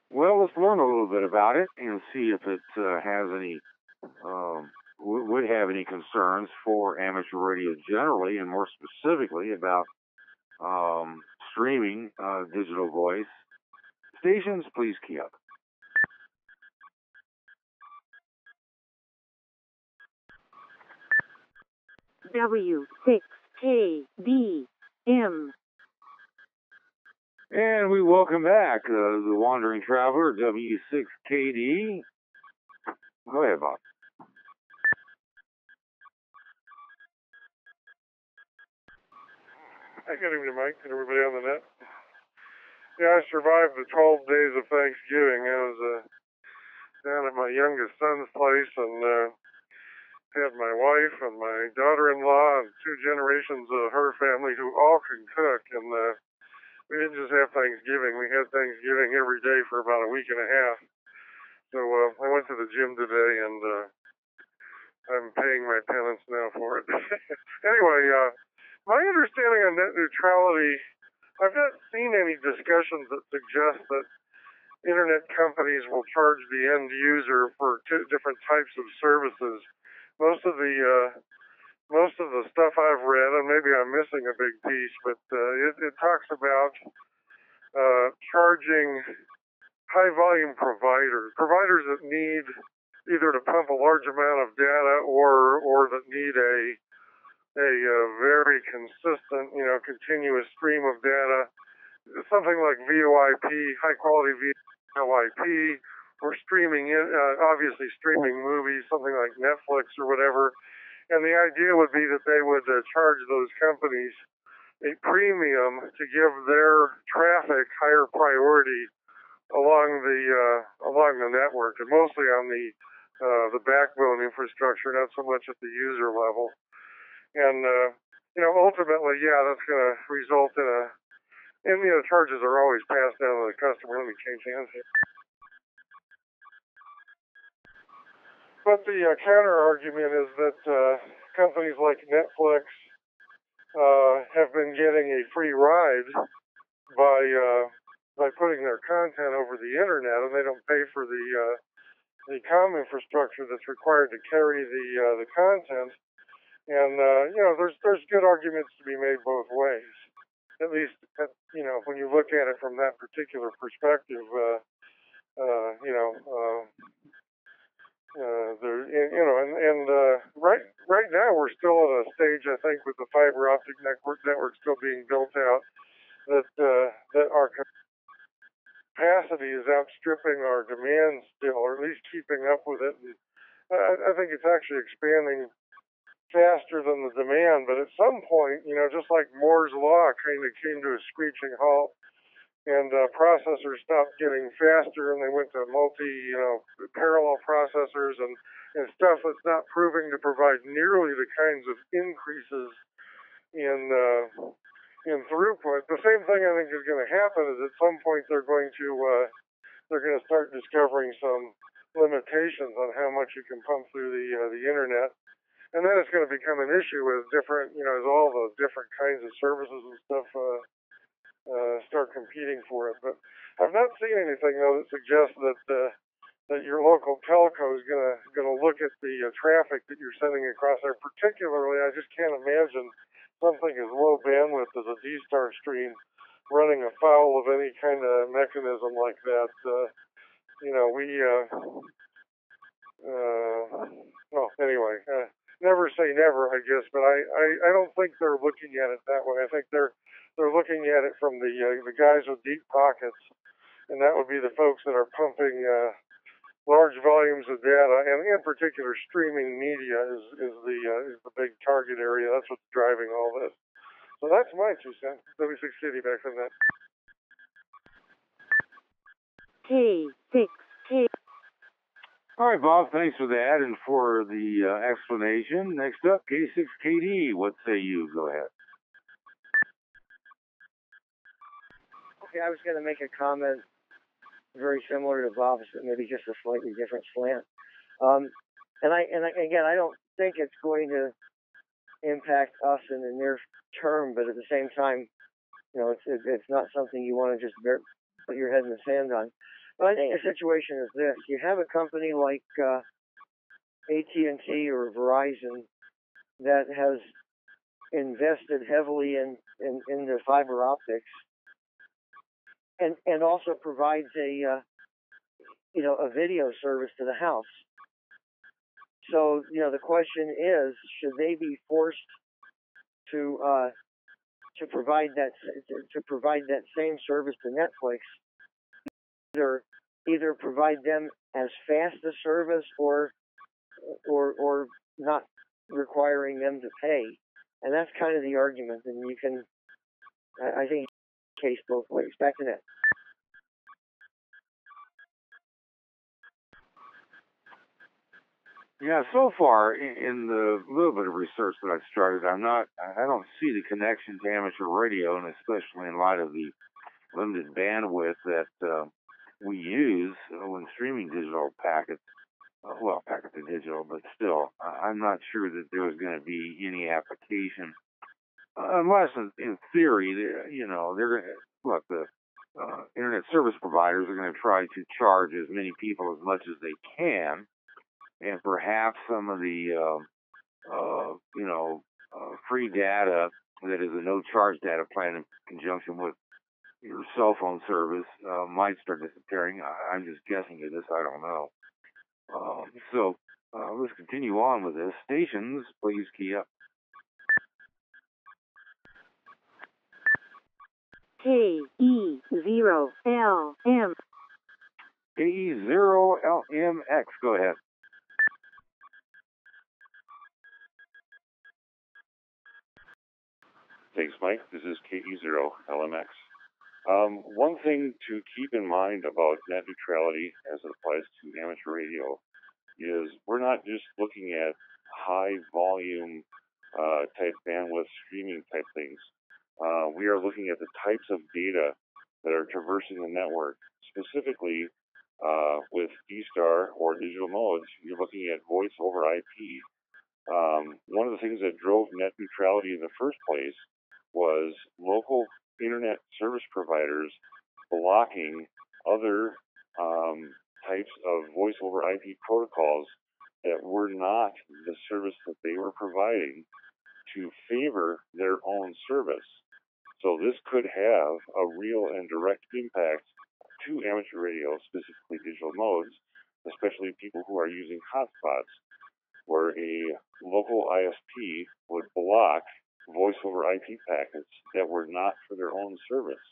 Well, let's learn a little bit about it and see if it has any, would have any concerns for amateur radio generally, and more specifically about streaming digital voice. Stations, please key up. W6KBM. And we welcome back the Wandering Traveler, W6KD. Go ahead, Bob. Hi, good evening, Mike, and everybody on the net. Yeah, I survived the 12 days of Thanksgiving. I was down at my youngest son's place, and had my wife and my daughter-in-law and 2 generations of her family who all can cook. And we didn't just have Thanksgiving. We had Thanksgiving every day for about a week and a half. So I went to the gym today, and I'm paying my penance now for it. Anyway, my understanding on net neutrality, I've not seen any discussions that suggest that internet companies will charge the end user for 2 different types of services. Most of the stuff I've read, and maybe I'm missing a big piece, but it talks about charging high volume providers that need either to pump a large amount of data or that need a very consistent, continuous stream of data, something like VoIP, high quality VoIP, or streaming, obviously streaming movies, something like Netflix or whatever. And the idea would be that they would charge those companies a premium to give their traffic higher priority along the network, and mostly on the backbone infrastructure, not so much at the user level. And ultimately, that's going to result in charges are always passed down to the customer. Let me change hands here. But the counter argument is that companies like Netflix been getting a free ride by putting their content over the internet, and they don't pay for the comm infrastructure that's required to carry the content. And there's good arguments to be made both ways. At least, when you look at it from that particular perspective, right now we're still at a stage, I think, with the fiber optic network still being built out, that our capacity is outstripping our demand still, or at least keeping up with it. And I think it's actually expanding faster than the demand, but at some point, just like Moore's Law kind of came to a screeching halt, and processors stopped getting faster, and they went to parallel processors and stuff that's not proving to provide nearly the kinds of increases in throughput. The same thing I think is going to happen is at some point they're going to start discovering some limitations on how much you can pump through the internet. And then it's going to become an issue as as all the different kinds of services and stuff start competing for it. But I've not seen anything though that suggests that your local telco is going to look at the traffic that you're sending across there. Particularly, I just can't imagine something as low bandwidth as a D-Star stream running afoul of any kind of mechanism like that. Anyway. Never say never, I guess, but I don't think they're looking at it that way. I think they're looking at it from the guys with deep pockets, and that would be the folks that are pumping large volumes of data, and in particular, streaming media is the big target area. That's what's driving all this. So that's my 2 cents. W6 City back on that. K6K. All right, Bob, thanks for that and for the explanation. Next up, K6KD. What say you? Go ahead. Okay, I was going to make a comment very similar to Bob's, but maybe just a slightly different slant. And again, I don't think it's going to impact us in the near term, but at the same time, it's not something you want to just put your head in the sand on. But I think the situation is this. You have a company like AT&T or Verizon that has invested heavily in the fiber optics and also provides a video service to the house. So, the question is, should they be forced to provide that same service to Netflix? Either provide them as fast a service or not requiring them to pay. And that's kind of the argument. And you can, I think, case both ways. Back to that. Yeah, so far in the little bit of research that I've started, I don't see the connection to amateur radio, and especially in light of the limited bandwidth that we use when streaming digital packets. Packets are digital, but still, I'm not sure that there's going to be any application, unless in theory, they're going to look. The internet service providers are going to try to charge as many people as much as they can, and perhaps some of the free data that is a no-charge data plan in conjunction with your cell phone service might start disappearing. I'm just guessing at this. I don't know. So let's continue on with this. Stations, please key up. KE0LM. KE0LMX. Go ahead. Thanks, Mike. This is KE0LMX. One thing to keep in mind about net neutrality as it applies to amateur radio is we're not just looking at high volume type bandwidth streaming type things. We are looking at the types of data that are traversing the network. Specifically, with D-Star or digital modes, you're looking at voice over IP. One of the things that drove net neutrality in the first place was local internet service providers blocking other types of voice over IP protocols that were not the service that they were providing to favor their own service. So this could have a real and direct impact to amateur radio, specifically digital modes, especially people who are using hotspots, where a local ISP would block voice over IP packets that were not for their own service.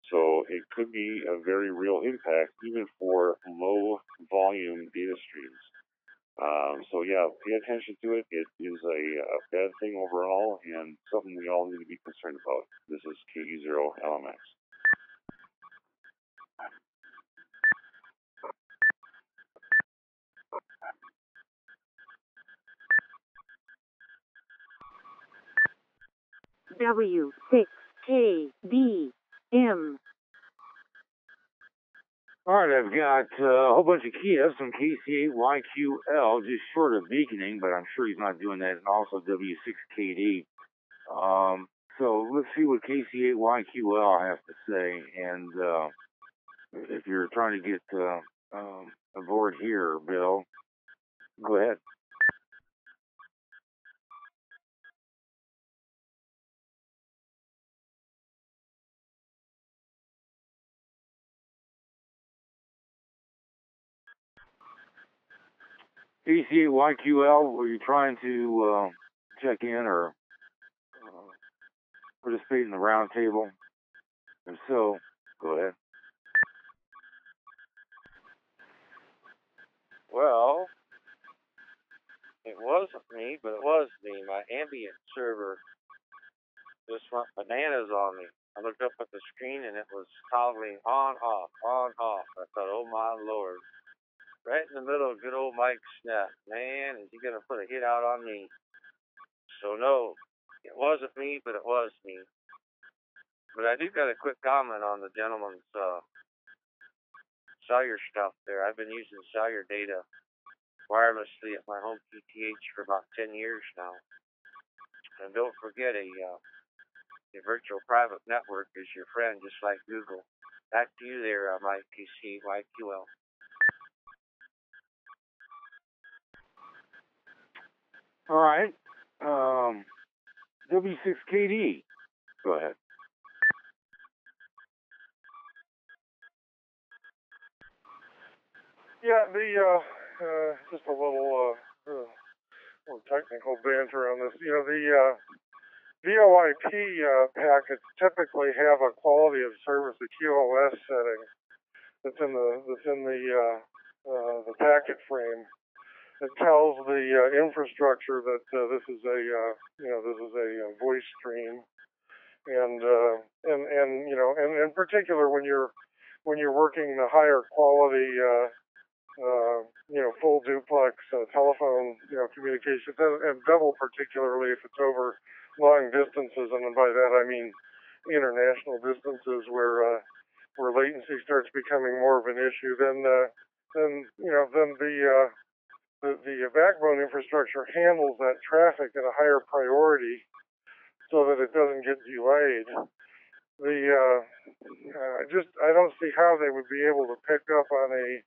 So it could be a very real impact even for low volume data streams. So yeah, pay attention to it. It is a bad thing overall and something we all need to be concerned about. This is KE0LMX. W6KBM. All right, I've got a whole bunch of Kievs from KC8YQL, just short of beaconing, but I'm sure he's not doing that, and also W6KD. So let's see what KC8YQL has to say, and if you're trying to get aboard here, Bill, go ahead. KC8YQL, were you trying to check in or participate in the roundtable? If so, go ahead. Well, it wasn't me, but it was me. My ambient server just went bananas on me. I looked up at the screen and it was toggling on, off, on, off. I thought, oh my Lord. Right in the middle of good old Mike Snap. Man, is he going to put a hit out on me? So no, it wasn't me, but it was me. But I do got a quick comment on the gentleman's cellular stuff there. I've been using cellular data wirelessly at my home PTH for about 10 years now. And don't forget, a virtual private network is your friend, just like Google. Back to you there, Mike KC8YQL. All right. W6KD. Go ahead. Yeah, just a little technical banter on this. You know, the VoIP packets typically have a quality of service, a QoS setting that's in the packet frame. It tells the infrastructure that this is a voice stream, and in particular when you're working the higher quality full duplex telephone communications, and double particularly if it's over long distances, and by that I mean international distances where latency starts becoming more of an issue, then the backbone infrastructure handles that traffic at a higher priority so that it doesn't get delayed. I don't see how they would be able to pick up on a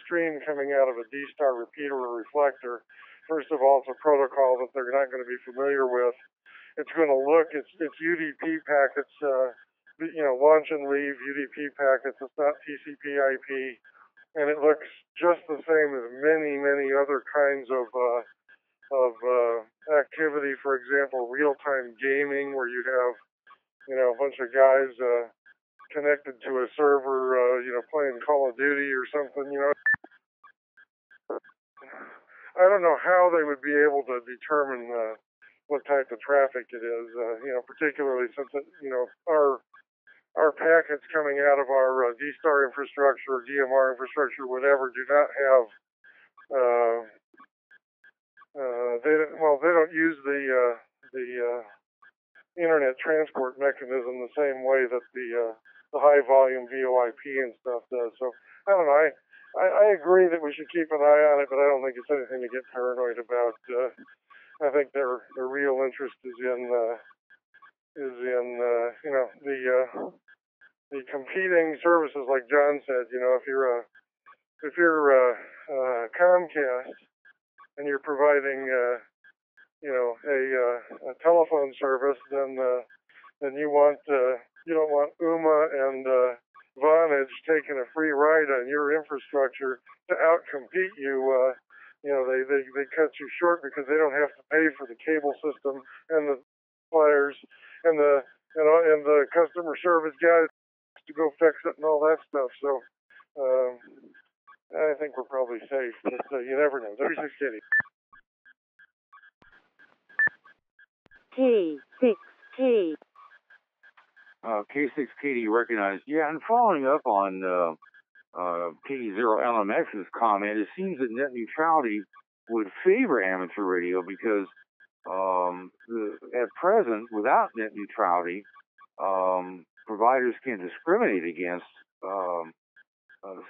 stream coming out of a D-Star repeater or reflector. First of all, it's a protocol that they're not going to be familiar with. It's going to look, it's UDP packets, launch and leave UDP packets. It's not TCP/IP. And it looks just the same as many, many other kinds of activity. For example, real-time gaming, where you have, a bunch of guys connected to a server, playing Call of Duty or something. I don't know how they would be able to determine what type of traffic it is. Particularly since our packets coming out of our D-Star infrastructure, DMR infrastructure, whatever, do not have. They don't use the internet transport mechanism the same way that the high volume VoIP and stuff does. So I don't know. I agree that we should keep an eye on it, but I don't think it's anything to get paranoid about. I think their real interest is in the competing services, like John said. If you're Comcast and you're providing a telephone service, then you don't want UMA and Vonage taking a free ride on your infrastructure to outcompete you. They cut you short because they don't have to pay for the cable system and the suppliers and the customer service guys to go fix it and all that stuff. So I think we're probably safe, but you never know. 36 Kitty. K6K. K6KD recognized. Yeah, and following up on KD0LMX's comment, it seems that net neutrality would favor amateur radio because at present, without net neutrality, providers can discriminate against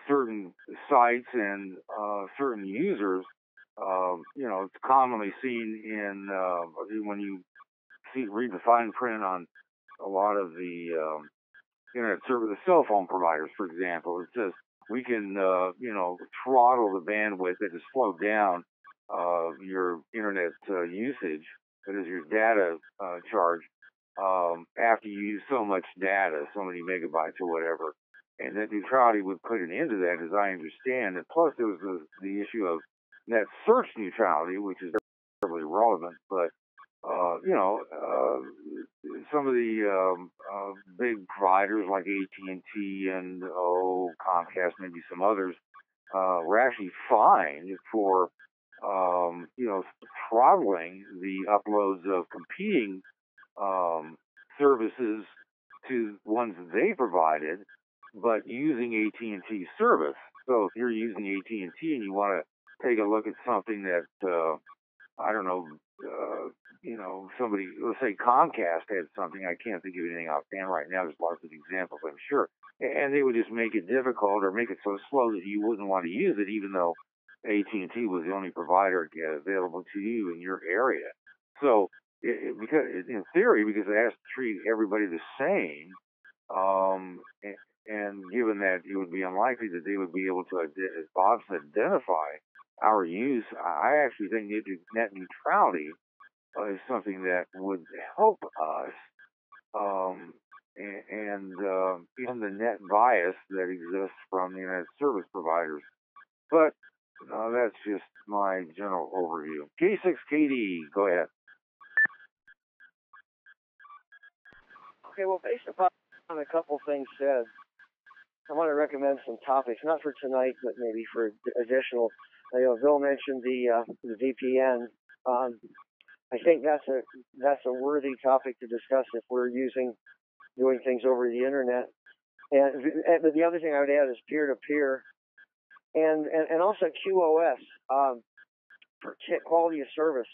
certain sites and certain users. It's commonly seen in when you read the fine print on a lot of the internet service, the cell phone providers, for example. It says we can, throttle the bandwidth that is slowed down your internet usage, that is your data charge, after you use so much data, so many megabytes or whatever. And net neutrality would put an end to that, as I understand. And plus, there was the issue of net search neutrality, which is terribly relevant, but some of the big providers like AT&T and Comcast, maybe some others, were actually fined for throttling the uploads of competing services to ones that they provided, but using AT&T service. So if you're using AT&T and you want to take a look at something that I don't know, somebody, let's say Comcast had something, I can't think of anything offhand right now, there's lots of examples, I'm sure, and they would just make it difficult or make it so slow that you wouldn't want to use it, even though AT&T was the only provider available to you in your area. So, because in theory, because it has to treat everybody the same, and given that it would be unlikely that they would be able to, as Bob said, identify our use, I actually think net neutrality is something that would help us, and even the net bias that exists from the internet service providers. But that's just my general overview. K6KD, go ahead. Okay, well, based upon a couple things said, I want to recommend some topics, not for tonight, but maybe for additional. Bill mentioned the VPN. I think that's a worthy topic to discuss if we're doing things over the internet. But the other thing I would add is peer-to-peer, and also QoS, quality of service.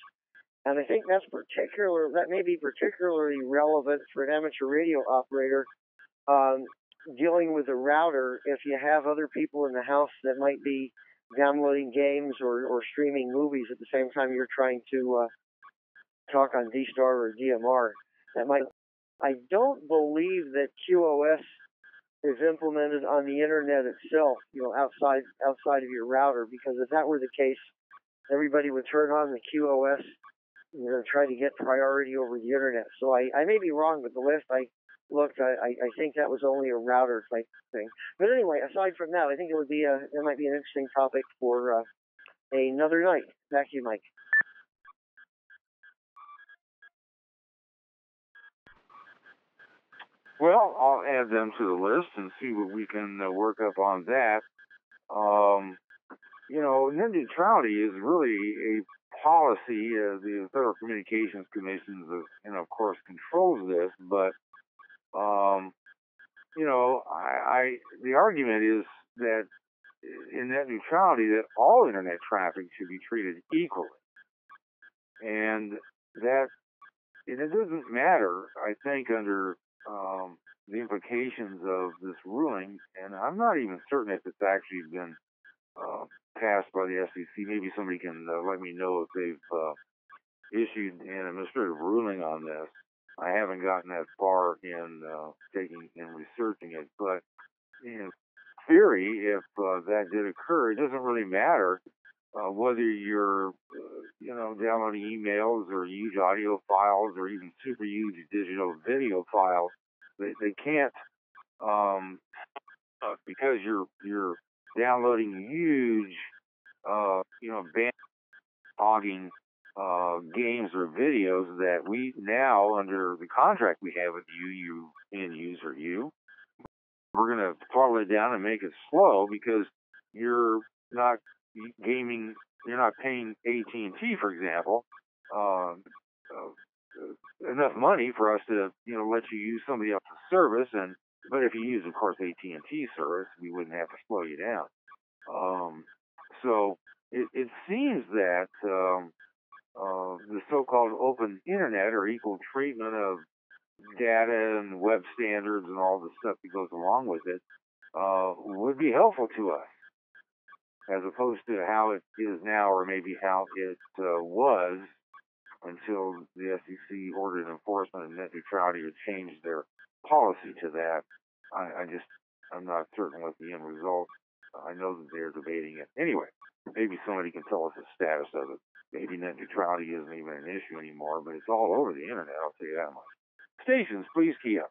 And I think that may be particularly relevant for an amateur radio operator dealing with a router if you have other people in the house that might be downloading games or streaming movies at the same time you're trying to talk on D-Star or DMR. I don't believe that QoS is implemented on the internet itself, outside of your router, because if that were the case, everybody would turn on the QoS, try to get priority over the internet. So I may be wrong, but the last I looked, I think that was only a router type thing. But anyway, aside from that, I think it might be an interesting topic for another night. Back to you, Mike. Well, I'll add them to the list and see what we can work up on that. Net neutrality is really a policy. The Federal Communications Commission, of course, controls this. But, the argument is that in net neutrality, that all internet traffic should be treated equally, and that it doesn't matter. I think under the implications of this ruling, and I'm not even certain if it's actually been passed by the FCC. Maybe somebody can let me know if they've issued an administrative ruling on this. I haven't gotten that far in researching it, but in theory, if that did occur, it doesn't really matter whether you're, downloading emails or huge audio files or even super huge digital video files. They can't, because you're downloading huge, band hogging games or videos that we now, under the contract we have with you end user, we're going to throttle it down and make it slow because you're not gaming, you're not paying AT&T, for example, enough money for us to, let you use somebody else's service. But if you use, of course, AT&T service, we wouldn't have to slow you down. So it seems that the so-called open internet, or equal treatment of data and web standards and all the stuff that goes along with it, would be helpful to us, as opposed to how it is now, or maybe how it was until the SEC ordered enforcement and net neutrality to change their policy to that. I'm not certain what the end result. I know that they're debating it. Anyway, maybe somebody can tell us the status of it. Maybe net neutrality isn't even an issue anymore, but it's all over the internet, I'll tell you that much. Stations, please key up.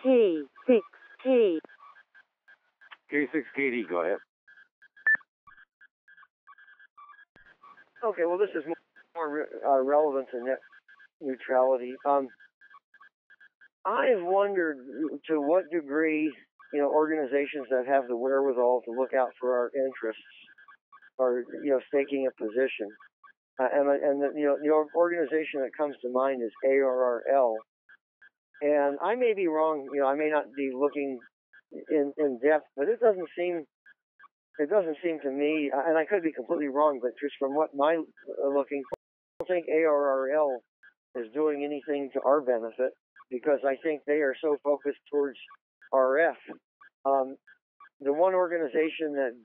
K6K. K6KD, go ahead. Okay, well, this is more relevant to net neutrality. I've wondered to what degree, organizations that have the wherewithal to look out for our interests are, staking a position. The organization that comes to mind is ARRL. And I may be wrong, I may not be looking in depth, but it doesn't seem to me, and I could be completely wrong, but just from what my looking, I don't think ARRL is doing anything to our benefit, because I think they are so focused towards RF. The one organization that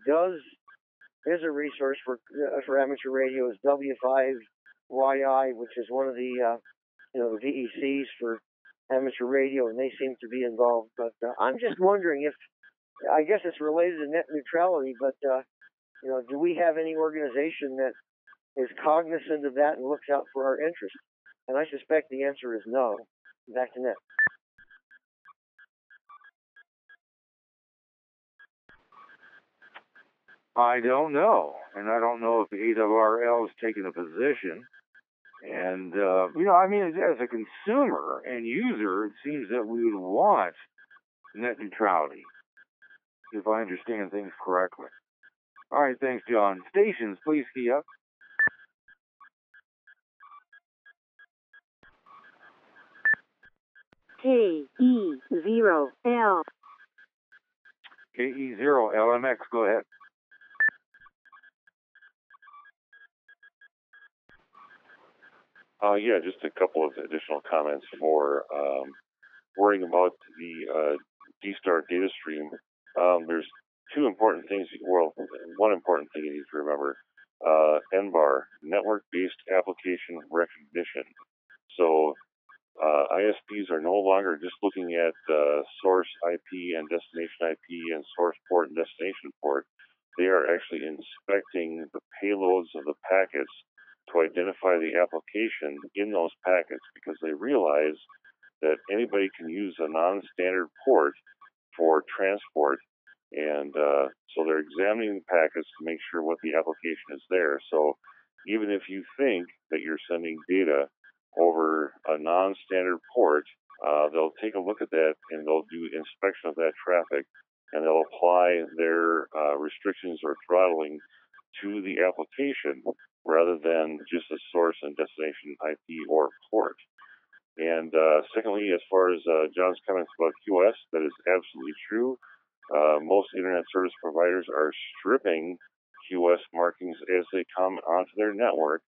is a resource for amateur radio is W5YI, which is one of the the VECs for amateur radio, and they seem to be involved. But I'm just wondering if, I guess it's related to net neutrality, but do we have any organization that is cognizant of that and looks out for our interests? And I suspect the answer is no. Back to net. I don't know, and I don't know if ARRL is taking a position. And as a consumer and user, it seems that we would want net neutrality, if I understand things correctly. All right, thanks, John. Stations, please key up. KE0L. KE0LMX, go ahead. Yeah, just a couple of additional comments for worrying about the D-Star data stream. There's two important things. Well, one important thing you need to remember. NBAR, Network-Based Application Recognition. So ISPs are no longer just looking at source IP and destination IP and source port and destination port. They are actually inspecting the payloads of the packets to identify the application in those packets, because they realize that anybody can use a non-standard port for transport, and so they're examining the packets to make sure what the application is there. So even if you think that you're sending data over a non-standard port, they'll take a look at that and they'll do inspection of that traffic, and they'll apply their restrictions or throttling to the application rather than just a source and destination IP or port. And secondly, as far as John's comments about QoS, that is absolutely true. Most internet service providers are stripping QoS markings as they come onto their network,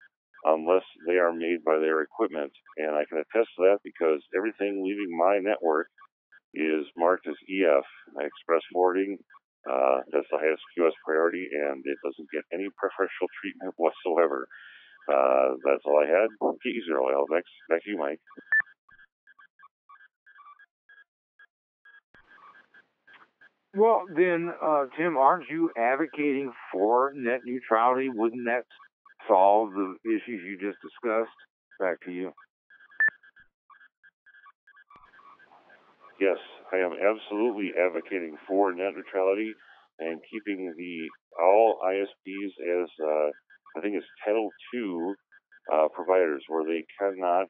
unless they are made by their equipment. And I can attest to that because everything leaving my network is marked as EF, express forwarding, That's the highest QS priority, and it doesn't get any preferential treatment whatsoever. That's all I had. P0L. Back to you, Mike. Well, then, Tim, aren't you advocating for net neutrality? Wouldn't that solve the issues you just discussed? Back to you. Yes, I am absolutely advocating for net neutrality and keeping all ISPs as I think it's Title II providers, where they cannot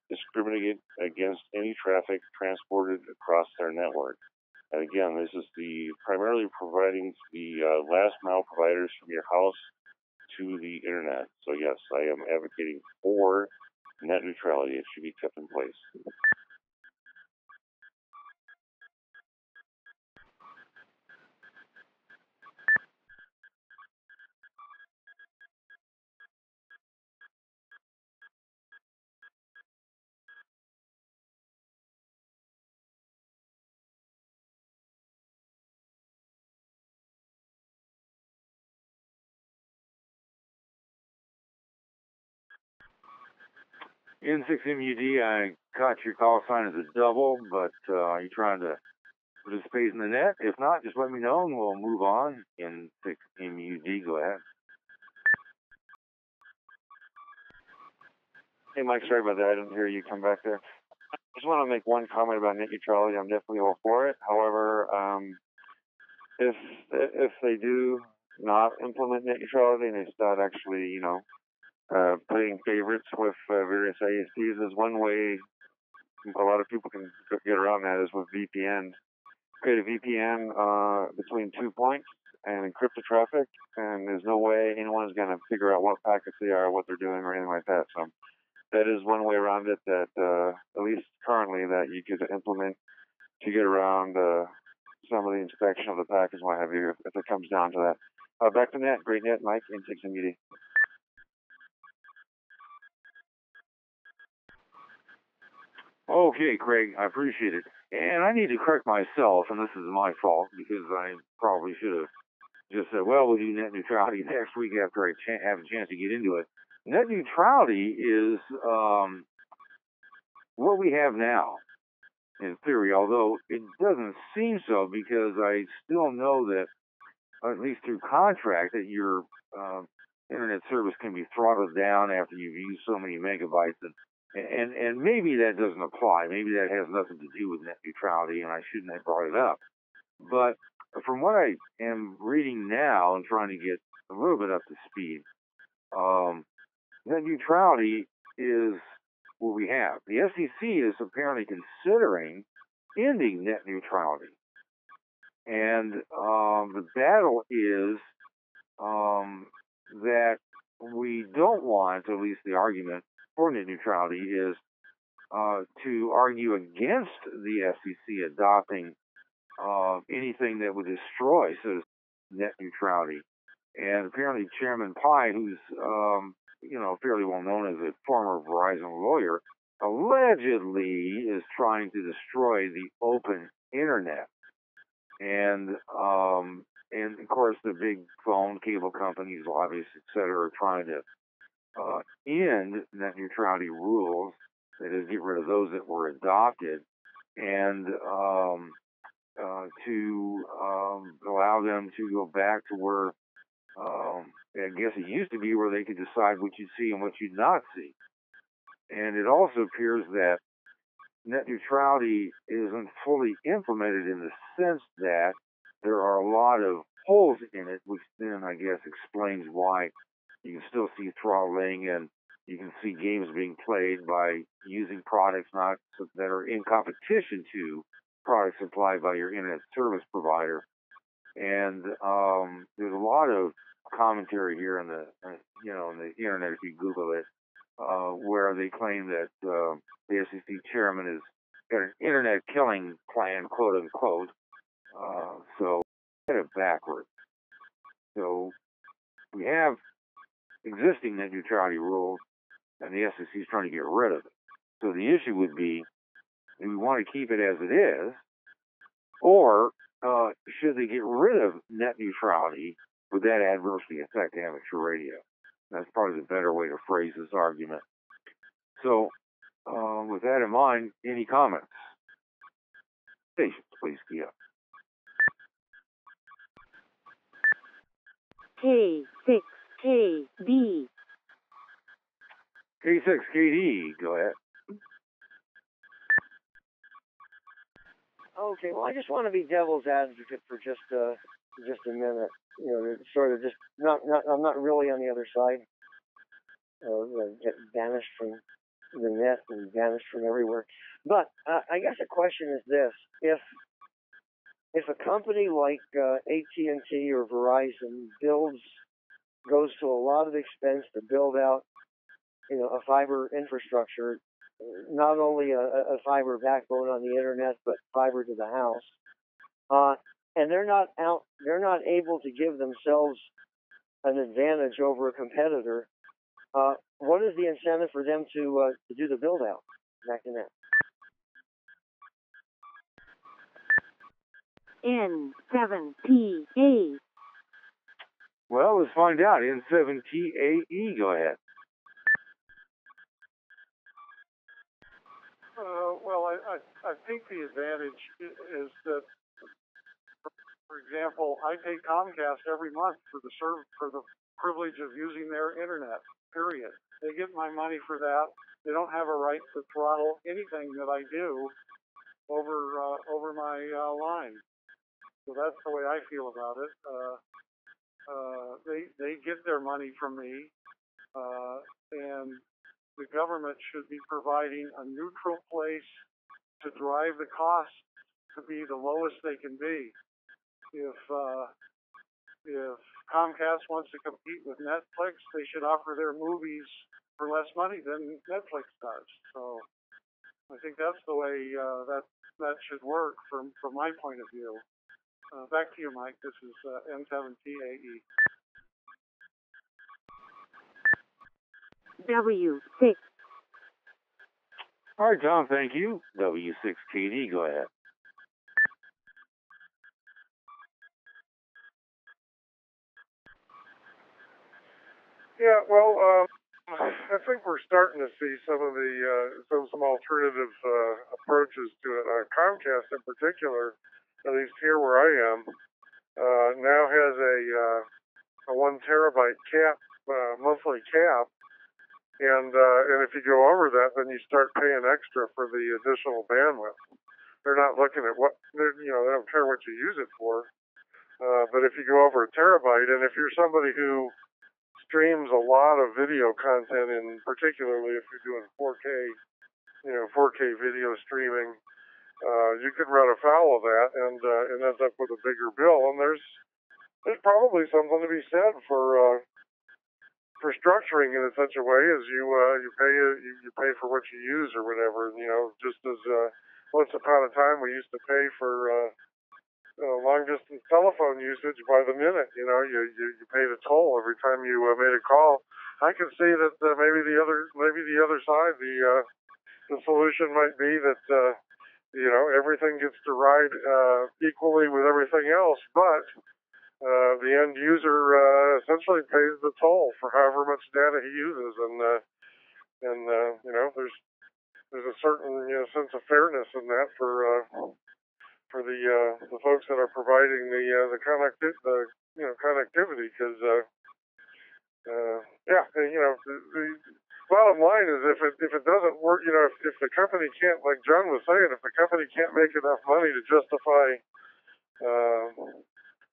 discriminate against any traffic transported across their network. And again, this is primarily providing the last mile providers from your house to the internet. So yes, I am advocating for net neutrality. It should be kept in place. N6MUD, I caught your call sign as a double, but are you trying to participate in the net? If not, just let me know and we'll move on. N6MUD, go ahead. Hey, Mike, sorry about that. I didn't hear you come back there. I just want to make one comment about net neutrality. I'm definitely all for it. However, if they do not implement net neutrality and they start actually, putting favorites with various ISPs, is one way a lot of people can get around that is with VPNs. Create a VPN between 2 points and encrypt the traffic, and there's no way anyone's going to figure out what packets they are, what they're doing, or anything like that. So that is one way around it that, at least currently, that you could implement to get around some of the inspection of the packets and what have you, if it comes down to that. Back to net, great net, Mike, N6MUD. Okay, Craig, I appreciate it. And I need to correct myself, and this is my fault, because I probably should have just said, well, we'll do net neutrality next week after I have a chance to get into it. Net neutrality is what we have now, in theory, although it doesn't seem so, because I still know that, at least through contract, that your internet service can be throttled down after you've used so many megabytes. And maybe that doesn't apply. Maybe that has nothing to do with net neutrality, and I shouldn't have brought it up. But from what I am reading now and trying to get a little bit up to speed, net neutrality is what we have. The FCC is apparently considering ending net neutrality. And the battle is that we don't want, at least the argument for net neutrality is to argue against the FCC adopting anything that would destroy net neutrality. And apparently Chairman Pai, who's fairly well known as a former Verizon lawyer, allegedly is trying to destroy the open internet. And of course the big phone cable companies, lobbyists, etc., are trying to end net neutrality rules, that is, get rid of those that were adopted, and to allow them to go back to where I guess it used to be, where they could decide what you'd see and what you'd not see. And it also appears that net neutrality isn't fully implemented in the sense that there are a lot of holes in it, which then I guess explains why you can still see throttling and you can see games being played by using products that are in competition to products supplied by your internet service provider. And there's a lot of commentary here in the in the internet, if you Google it, where they claim that the FCC chairman has got an internet killing plan, quote unquote. So get it backwards. So we have existing net neutrality rules, and the FCC is trying to get rid of it. So the issue would be, do we want to keep it as it is, or should they get rid of net neutrality, would that adversely affect amateur radio? That's probably the better way to phrase this argument. So, with that in mind, any comments? Stations, please, Kia. K6KD. K6KD, go ahead. Okay, well, I just want to be devil's advocate for just a minute. You know, sort of just I'm not really on the other side. Get banished from the net and banished from everywhere. But I guess the question is this: if a company like AT&T or Verizon goes to a lot of expense to build out, you know, a fiber infrastructure, not only a fiber backbone on the internet, but fiber to the house, and they're not able to give themselves an advantage over a competitor. What is the incentive for them to do the build out back to net? N7TA. Well, let's find out. N7TAE, go ahead. Well, I think the advantage is that, for example, I pay Comcast every month for the privilege of using their internet. Period. They get my money for that. They don't have a right to throttle anything that I do over my line. So that's the way I feel about it. They get their money from me, and the government should be providing a neutral place to drive the cost to be the lowest they can be. If Comcast wants to compete with Netflix, they should offer their movies for less money than Netflix does. So I think that's the way that should work from my point of view. Back to you, Mike. This is N7TAE. W6. All right, Tom, thank you. W6KD, go ahead. Yeah, well, I think we're starting to see some of some alternative approaches to it. Comcast, in particular, at least here where I am, now has a 1 terabyte cap, monthly cap, and if you go over that, then you start paying extra for the additional bandwidth. They're not looking at they don't care what you use it for. But if you go over a terabyte, and if you're somebody who streams a lot of video content, and particularly if you're doing 4K video streaming, you could run afoul of that and end up with a bigger bill. And there's probably something to be said for structuring it in such a way as you pay for what you use or whatever. You know, just as once upon a time we used to pay for long distance telephone usage by the minute. You know, you paid a toll every time you made a call. I can see that maybe the other side, the solution might be that everything gets to ride equally with everything else, but the end user essentially pays the toll for however much data he uses, and there's a certain sense of fairness in that for the folks that are providing the connectivity, because the bottom line is if it doesn't work, if the company can't, like John was saying, if the company can't make enough money to justify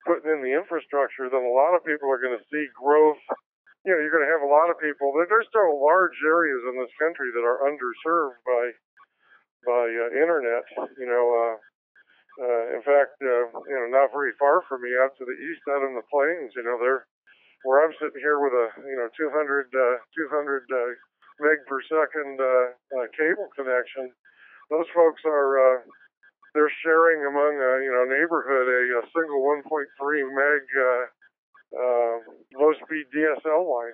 putting in the infrastructure, then a lot of people are going to see growth. You're going to have a lot of people. There's still large areas in this country that are underserved by internet. In fact, not very far from me, out to the east, out in the plains, they're where I'm sitting here with a 200 meg per second cable connection. Those folks are they're sharing among a neighborhood a single 1.3 meg low speed DSL line,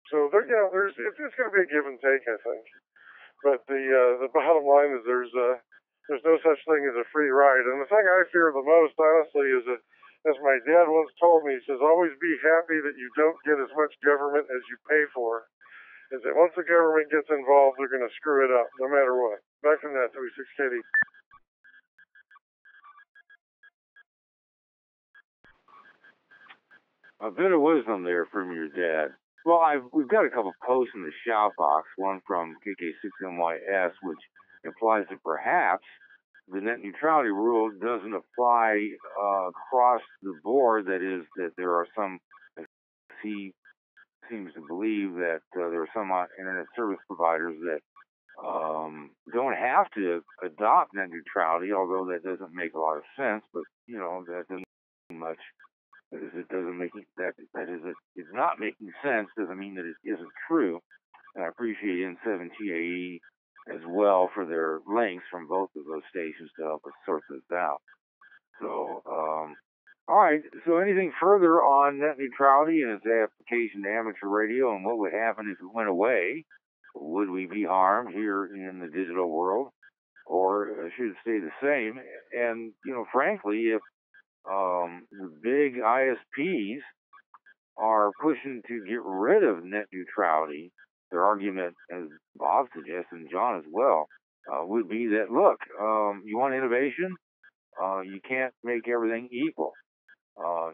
so there's it's going to be a give and take, I think. But the bottom line is there's there's no such thing as a free ride. And the thing I fear the most, honestly, is that, as my dad once told me, he says, always be happy that you don't get as much government as you pay for. Is that once the government gets involved, they're going to screw it up, no matter what. Back from that, 36KD. A bit of wisdom there from your dad. Well, we've got a couple posts in the shout box, one from KK6MYS, which implies that perhaps the net neutrality rule doesn't apply across the board. That is, that there are some, he seems to believe that there are some internet service providers that don't have to adopt net neutrality, although that doesn't make a lot of sense, but, you know, that doesn't mean much. That is, it doesn't make it, that is, it's not making sense doesn't mean that it isn't true. And I appreciate N7TAE as well for their links from both of those stations to help us sort this out. So, all right. So, anything further on net neutrality and its application to amateur radio, and what would happen if it went away? Would we be harmed here in the digital world, or should it stay the same? And you know, frankly, if the big ISPs are pushing to get rid of net neutrality, their argument, as Bob suggests and John as well, would be that, look, you want innovation? You can't make everything equal.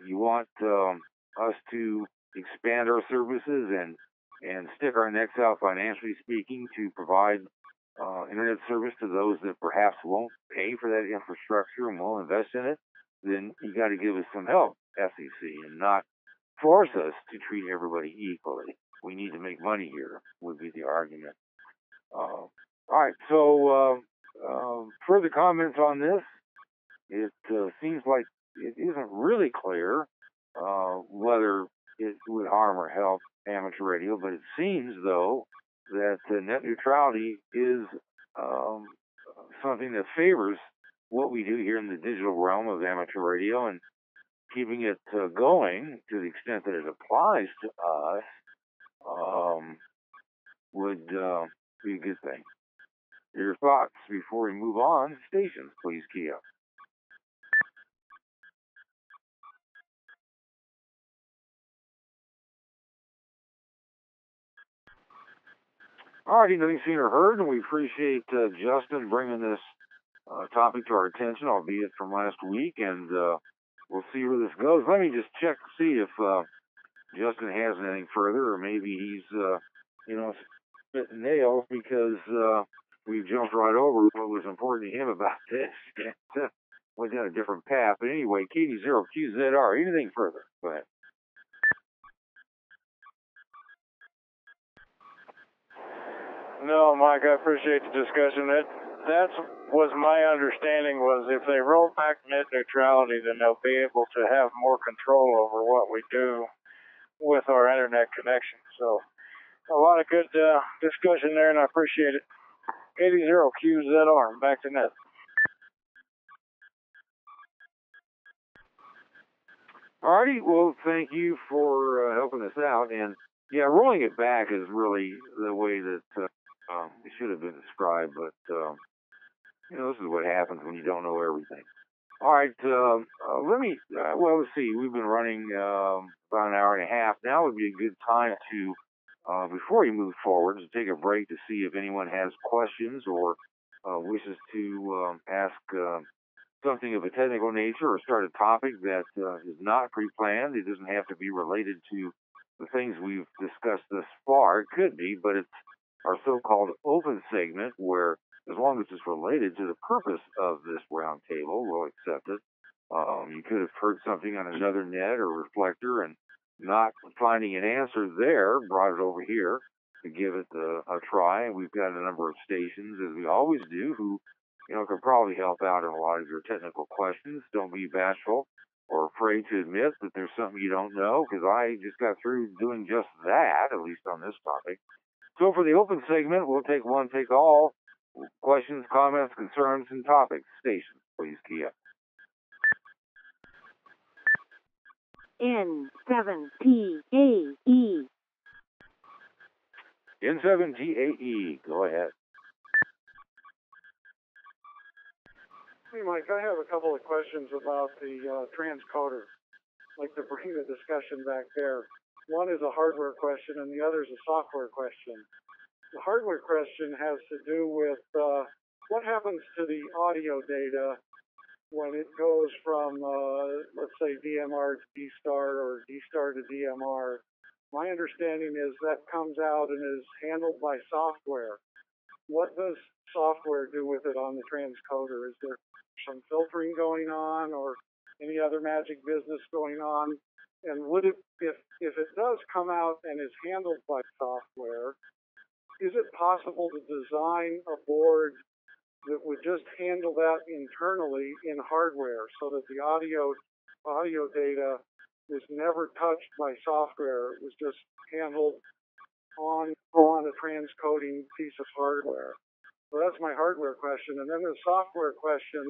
You want us to expand our services and stick our necks out, financially speaking, to provide internet service to those that perhaps won't pay for that infrastructure and won't invest in it, then you got to give us some help, FCC, and not force us to treat everybody equally. We need to make money here, would be the argument. All right, so further comments on this? It seems like it isn't really clear whether it would harm or help amateur radio, but it seems, though, that net neutrality is something that favors what we do here in the digital realm of amateur radio, and keeping it going to the extent that it applies to us would be a good thing. Your thoughts before we move on? Stations, please, Kia. Alrighty, nothing seen or heard, and we appreciate Justin bringing this topic to our attention, albeit from last week, and we'll see where this goes. Let me just check to see if Justin has anything further, or maybe he's, spitting nails because we jumped right over what was important to him about this. Went down a different path. But anyway, KD0QZR, anything further? Go ahead. No, Mike, I appreciate the discussion. That was my understanding, was if they roll back net neutrality, then they'll be able to have more control over what we do with our internet connection. So a lot of good discussion there, and I appreciate it. 80QZR, back to net. Alrighty, well, thank you for helping us out. And yeah, rolling it back is really the way that it should have been described, but this is what happens when you don't know everything. All right, let's see. We've been running about an hour and a half. Now would be a good time to, before we move forward, to take a break to see if anyone has questions or wishes to ask something of a technical nature or start a topic that is not pre-planned. It doesn't have to be related to the things we've discussed thus far. It could be, but it's our so-called open segment where, as long as it's related to the purpose of this roundtable, we'll accept it. You could have heard something on another net or reflector and not finding an answer there, brought it over here to give it a try. We've got a number of stations, as we always do, who could probably help out in a lot of your technical questions. Don't be bashful or afraid to admit that there's something you don't know, because I just got through doing just that, at least on this topic. So for the open segment, we'll take one, take all. Questions, comments, concerns, and topics. Stations, please, Kia. N7TAE. N7TAE, go ahead. Hey, Mike, I have a couple of questions about the transcoder. I'd like to bring the discussion back there. One is a hardware question, and the other is a software question. The hardware question has to do with what happens to the audio data when it goes from, let's say, DMR to D-Star or D-Star to DMR. My understanding is that comes out and is handled by software. What does software do with it on the transcoder? Is there some filtering going on or any other magic business going on? And would it, if it does come out and is handled by software, is it possible to design a board that would just handle that internally in hardware so that the audio data was never touched by software? It was just handled on a transcoding piece of hardware. So that's my hardware question. And then the software question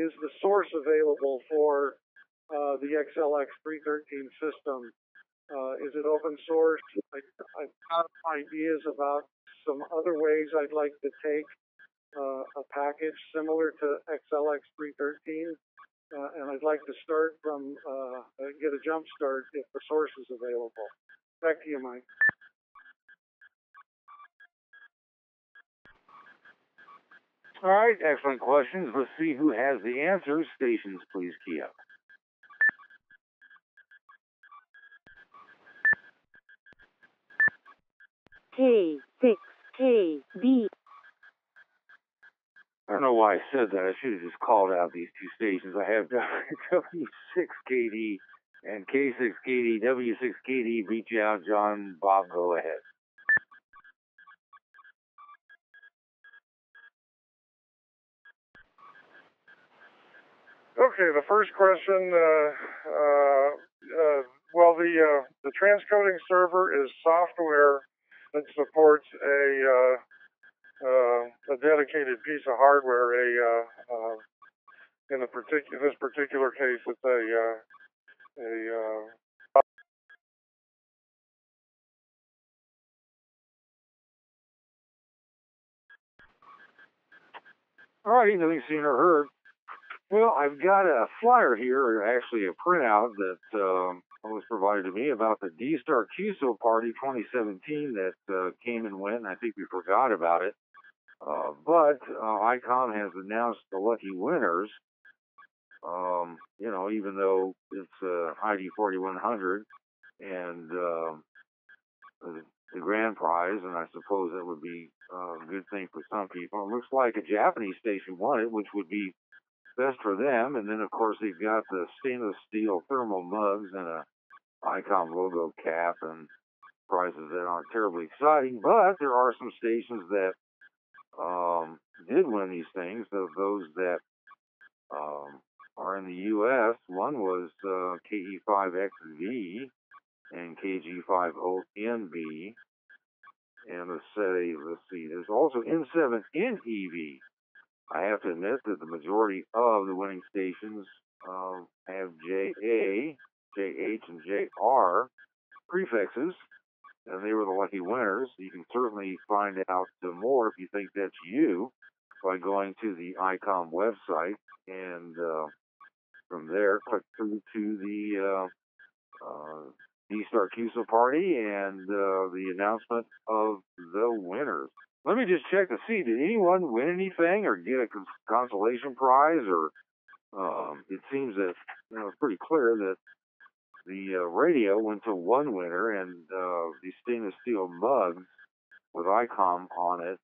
is the source available for the XLX 313 system? Is it open source? I've got ideas about some other ways I'd like to take a package similar to XLX 313, and I'd like to start from, get a jump start if the source is available. Back to you, Mike. All right, excellent questions. Let's see who has the answers. Stations, please key up. K6KB. I don't know why I said that. I should have just called out these two stations. I have W6KD and K6KD. W6KD, reach out. John, Bob, go ahead. Okay, the first question, well, the transcoding server is software that supports a dedicated piece of hardware. In this particular case, it's All righty, nothing seen or heard. Well, I've got a flyer here, or actually a printout that was provided to me about the D-Star QSO Party 2017 that came and went, and I think we forgot about it. But ICOM has announced the lucky winners. You know, even though it's ID 4100 and the grand prize, and I suppose that would be a good thing for some people. It looks like a Japanese station won it, which would be best for them. And then, of course, they've got the stainless steel thermal mugs and a ICOM logo cap and prizes that aren't terribly exciting. But there are some stations that did win these things. Those that are in the U.S. One was KE5XV and KG50NB. And let's see, there's also N7NEV. I have to admit that the majority of the winning stations have JA, JH, and JR prefixes, and they were the lucky winners. You can certainly find out more if you think that's you by going to the ICOM website, and from there, click through to the D-Star QSO Party and the announcement of the winners. Let me just check to see, did anyone win anything or get a consolation prize? Or it seems that it's pretty clear that the radio went to one winner, and the stainless steel mugs with ICOM on it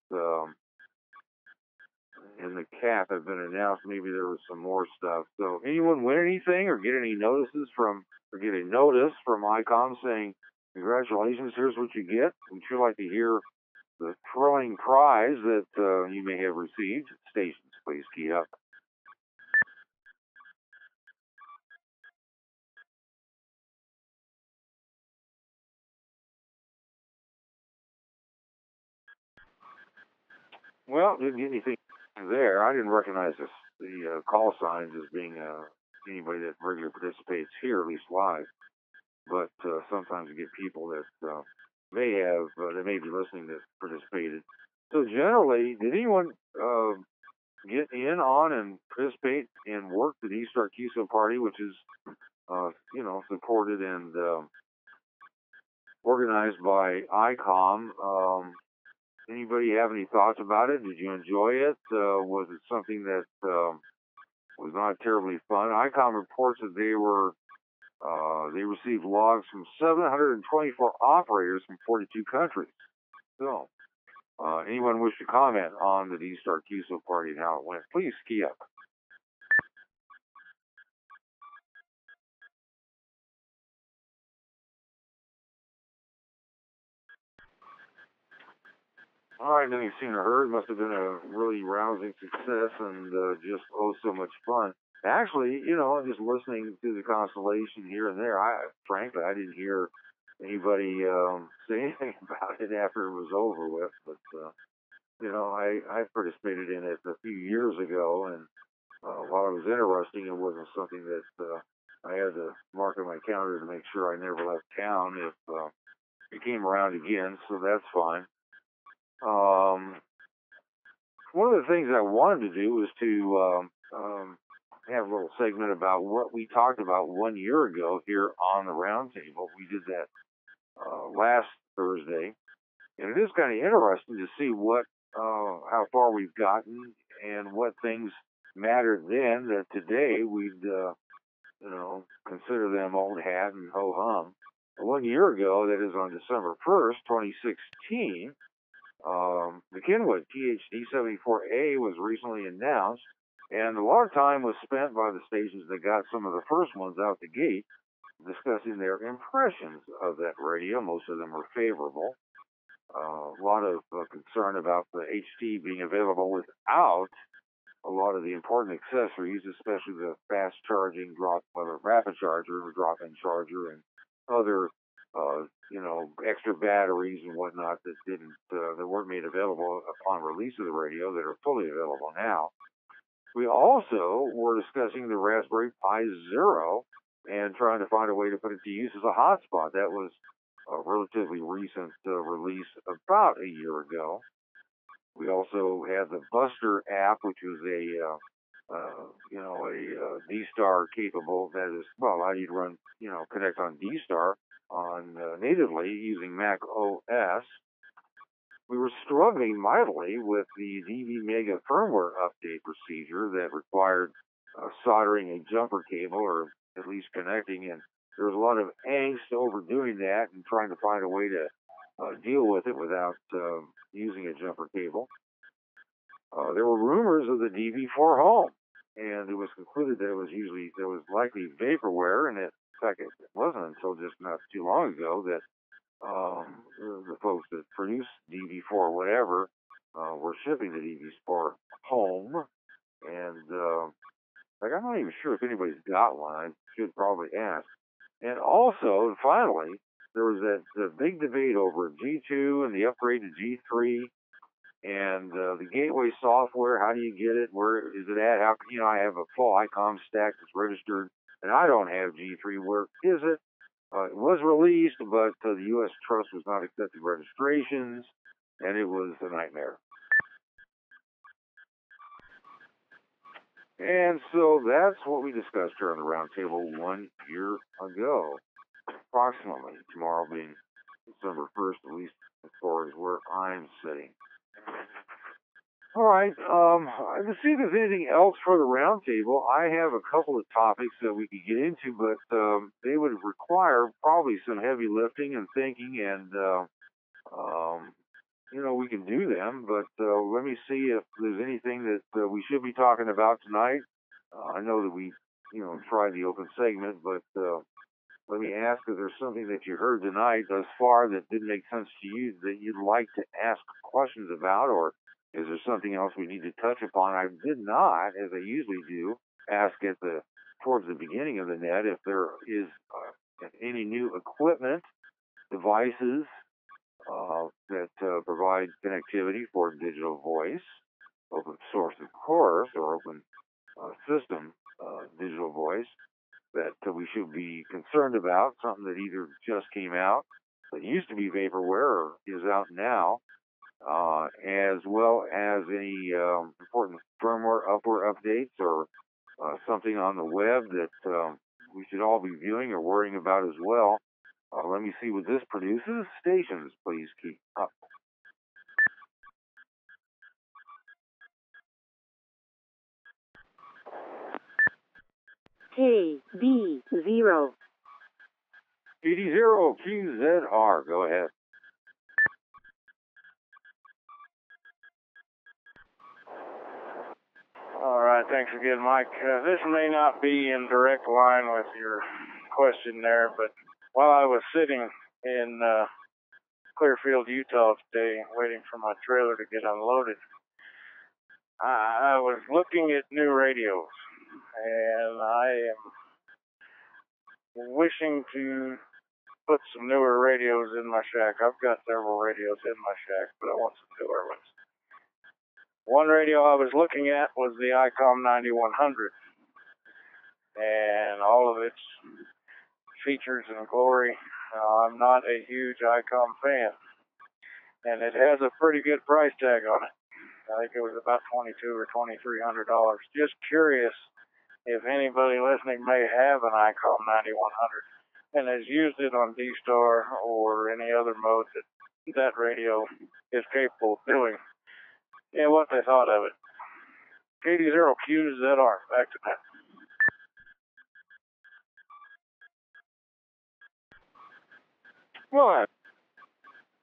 and the cap have been announced. Maybe there was some more stuff. So anyone win anything or get any notices from, or get a notice from ICOM saying, congratulations, here's what you get? Would you like to hear the thrilling prize that you may have received? Stations, please key up. Well, didn't get anything there. I didn't recognize the call signs as being anybody that regularly participates here, at least live. But sometimes you get people that that may be listening that participated. So generally, did anyone get in on and participate and work the D-Star QSO party, which is, supported and organized by ICOM. Anybody have any thoughts about it? Did you enjoy it? Was it something that was not terribly fun? ICOM reports that they received logs from 724 operators from 42 countries. So, anyone wish to comment on the D-Star QSO party and how it went? Please key up. All right, nothing seen or heard. Must have been a really rousing success and just so much fun. Actually, just listening to the constellation here and there, frankly, I didn't hear anybody say anything about it after it was over with. But I participated in it a few years ago, and while it was interesting, it wasn't something that I had to mark on my calendar to make sure I never left town if it came around again. So that's fine. One of the things I wanted to do was to have a little segment about what we talked about 1 year ago here on the roundtable. We did that last Thursday, and it is kind of interesting to see how far we've gotten and what things mattered then that today we'd consider them old hat and ho hum. 1 year ago, that is on December 1st, 2016. The Kenwood THD-74A was recently announced, and a lot of time was spent by the stations that got some of the first ones out the gate discussing their impressions of that radio. Most of them were favorable. A lot of concern about the HT being available without a lot of the important accessories, especially the fast charging rapid charger, drop-in charger, and other extra batteries and whatnot that weren't made available upon release of the radio that are fully available now. We also were discussing the Raspberry Pi Zero and trying to find a way to put it to use as a hotspot. That was a relatively recent release about a year ago. We also had the Buster app, which was a D-Star capable, that is, allow you to run, connect on D-Star natively using Mac OS. We were struggling mightily with the DV Mega firmware update procedure that required soldering a jumper cable, or at least connecting, and there was a lot of angst over doing that and trying to find a way to deal with it without using a jumper cable. There were rumors of the DV4 Home, and it was concluded that it was likely vaporware, and in fact it wasn't until just not too long ago that the folks that produce DV4 whatever were shipping the DV4 Home, and I'm not even sure if anybody's got one. I should probably ask. And also, finally, there was that big debate over G2 and the upgrade to G3 and the gateway software. How do you get it? Where is it at? How I have a full ICOM stack that's registered, and I don't have G3. Where is it? It was released, but the U.S. Trust was not accepting registrations, and it was a nightmare. And so that's what we discussed here on the roundtable 1 year ago, approximately. Tomorrow being December 1st, at least as far as where I'm sitting. All right. Let's see if there's anything else for the roundtable. I have a couple of topics that we could get into, but they would require probably some heavy lifting and thinking, and we can do them. But let me see if there's anything that we should be talking about tonight. I know that we, tried the open segment, but let me ask if there's something that you heard tonight thus far that didn't make sense to you that you'd like to ask questions about, or is there something else we need to touch upon? I did not, as I usually do, ask towards the beginning of the net if there is any new equipment, devices that provide connectivity for digital voice, open source, of course, or open system digital voice that we should be concerned about, something that either just came out, that used to be vaporware, or is out now, as well as any important firmware updates or something on the web that we should all be viewing or worrying about as well. Let me see what this produces. Stations, please keep up. KB0. PD0 QZR, go ahead. All right, thanks again, Mike. This may not be in direct line with your question there, but while I was sitting in Clearfield, Utah today, waiting for my trailer to get unloaded, I was looking at new radios, and I am wishing to put some newer radios in my shack. I've got several radios in my shack, but I want some newer ones. One radio I was looking at was the ICOM 9100, and all of its features and glory. I'm not a huge ICOM fan, and it has a pretty good price tag on it. I think it was about $2,200 or $2,300. Just curious if anybody listening may have an ICOM 9100 and has used it on D-Star or any other mode that radio is capable of doing, and what they thought of it. KD0QZR, back to that. Well,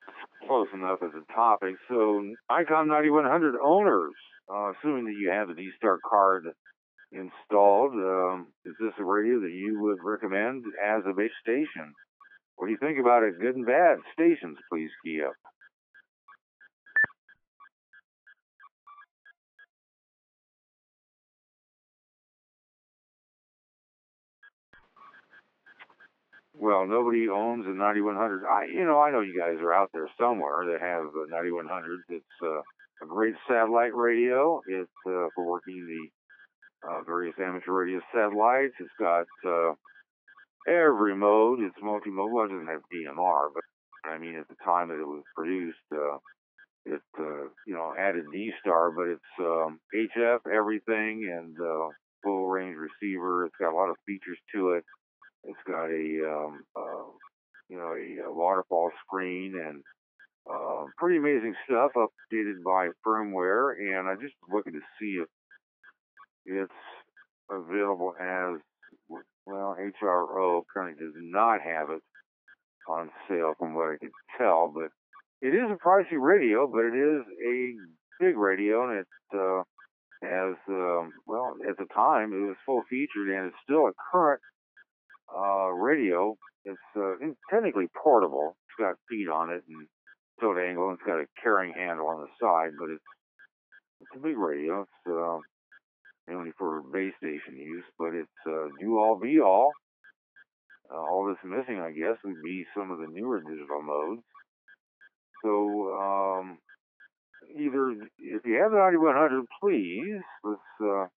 that's close enough as a topic. So, ICOM 9100 owners, assuming that you have a D-Star card installed, is this a radio that you would recommend as a base station? What do you think about it? Good and bad stations, please key up. Well, nobody owns a 9100. I know you guys are out there somewhere that have a 9100. It's a great satellite radio. It's for working the various amateur radio satellites. It's got every mode. It's multi-mode. Well, it doesn't have DMR, but I mean, at the time that it was produced, it added D-Star, but it's HF everything and full range receiver. It's got a lot of features to it. It's got a waterfall screen and pretty amazing stuff, updated by firmware. And I'm just looking to see if it's available as well. HRO currently does not have it on sale, from what I can tell, but it is a pricey radio, but it is a big radio, and it has at the time it was full featured, and it's still a current radio. It's technically portable. It's got feet on it and tilt angle, and it's got a carrying handle on the side, but it's a big radio. It's only for base station use, but it's do all be all. All that's missing, I guess, would be some of the newer digital modes. So either if you have the 9100, please let's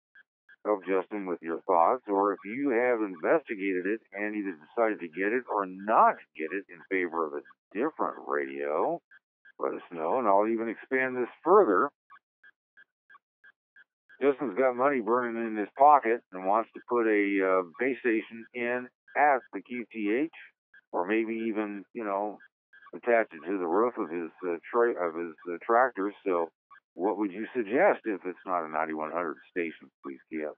help Justin with your thoughts, or if you have investigated it and either decided to get it or not get it in favor of a different radio, let us know, and I'll even expand this further. Justin's got money burning in his pocket and wants to put a base station in at the QTH, or maybe even, attach it to the roof of his tractor. So what would you suggest if it's not a 9100 station? Please key up.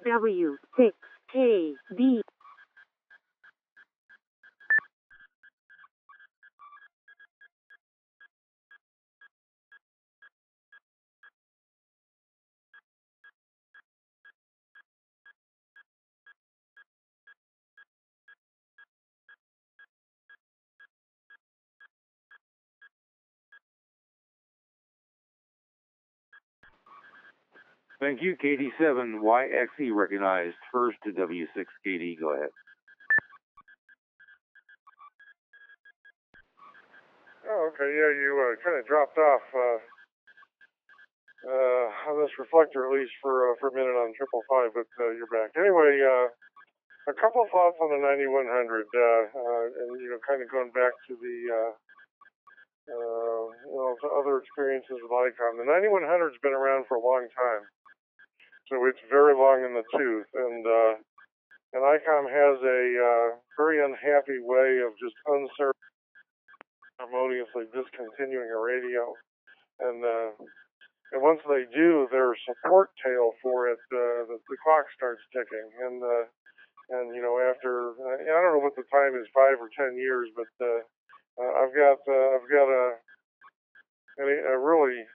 W6KB. Thank you, KD7YXE recognized first to W6KD. Go ahead. Oh, okay. Yeah, you kind of dropped off on this reflector, at least for a minute on 555, but you're back. Anyway, a couple of thoughts on the 9100, and kind of going back to the to other experiences with ICOM. The 9100's been around for a long time, so it's very long in the tooth, and ICOM has a very unhappy way of just unceremoniously discontinuing a radio, and once they do, their support tail for it, the clock starts ticking, and after I don't know what the time is, 5 or 10 years, but I've got a really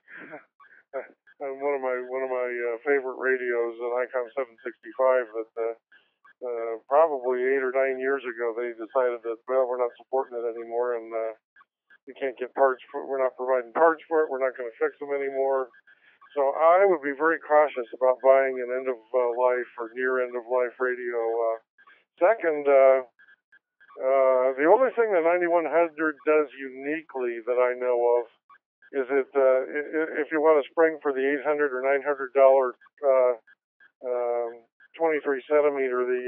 one of my favorite radios, an ICOM 765 that probably 8 or 9 years ago they decided that we're not supporting it anymore, and you can't get parts for it. We're not providing parts for it. We're not going to fix them anymore. So I would be very cautious about buying an end of life or near end of life radio. Second, the only thing the 9100 does uniquely that I know of is that if you want to spring for the $800 or $900 23 centimeter, the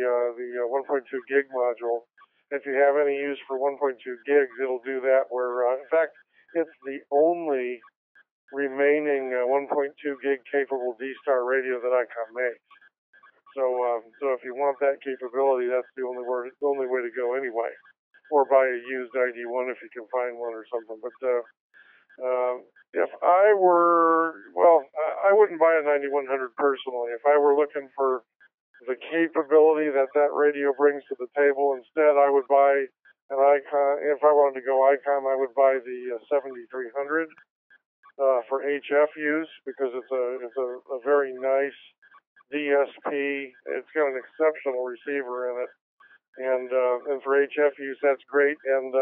1.2 gig module, if you have any use for 1.2 gigs, it'll do that. Where in fact, it's the only remaining 1.2 gig capable D-Star radio that ICOM makes. So if you want that capability, that's the only way to go anyway. Or buy a used ID1 if you can find one or something. But if I were, I wouldn't buy a 9100 personally. If I were looking for the capability that radio brings to the table, instead I would buy an ICOM. If I wanted to go ICOM, I would buy the 7300 for HF use, because it's a very nice DSP. It's got an exceptional receiver in it, and for HF use, that's great. And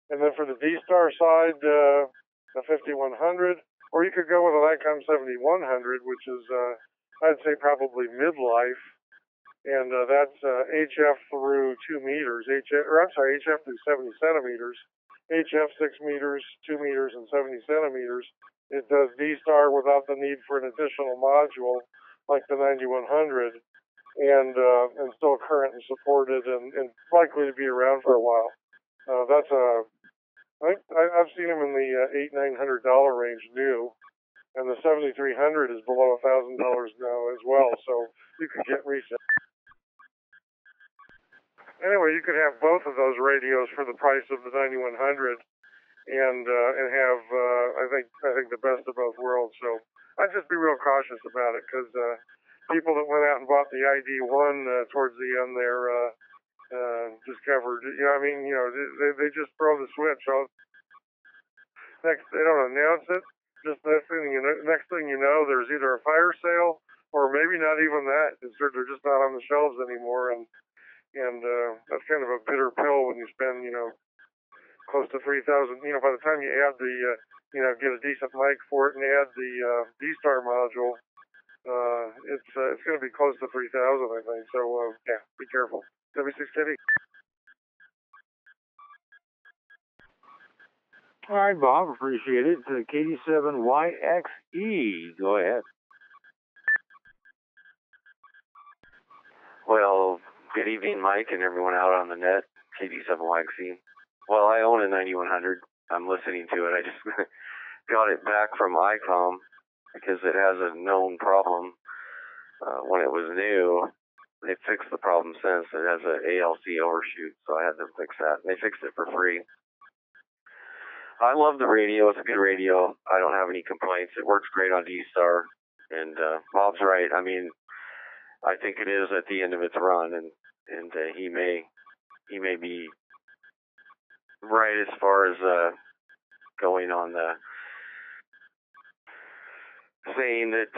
then for the D-Star side, the 5100, or you could go with an ICOM 7100, which is I'd say probably midlife, and that's HF through 2 meters. HF through 70 centimeters. HF 6 meters, 2 meters, and 70 centimeters. It does D-Star without the need for an additional module like the 9100, and still current and supported, and likely to be around for a while. I've seen them in the $800-900 range new, and the 7300 is below $1,000 now as well, so you could get resale. Anyway, you could have both of those radios for the price of the 9100, and have I think the best of both worlds. So I'd just be real cautious about it, because people that went out and bought the ID1 towards the end there discovered, they just throw the switch. They don't announce it. Just next thing you know, there's either a fire sale, or maybe not even that. They're just not on the shelves anymore, and that's kind of a bitter pill when you spend, close to $3,000. By the time you add the, get a decent mic for it and add the D-Star module, it's going to be close to $3,000, I think. So yeah, be careful. W6TV. All right, Bob, appreciate it. KD7YXE, go ahead. Well, good evening, Mike, and everyone out on the net. KD7YXE. Well, I own a 9100. I'm listening to it. I just got it back from ICOM because it has a known problem. When it was new, they fixed the problem since. It has an ALC overshoot, so I had to fix that. They fixed it for free. I love the radio. It's a good radio. I don't have any complaints. It works great on D-Star. And Bob's right. I mean, I think it is at the end of its run, and he may be right as far as going on the saying that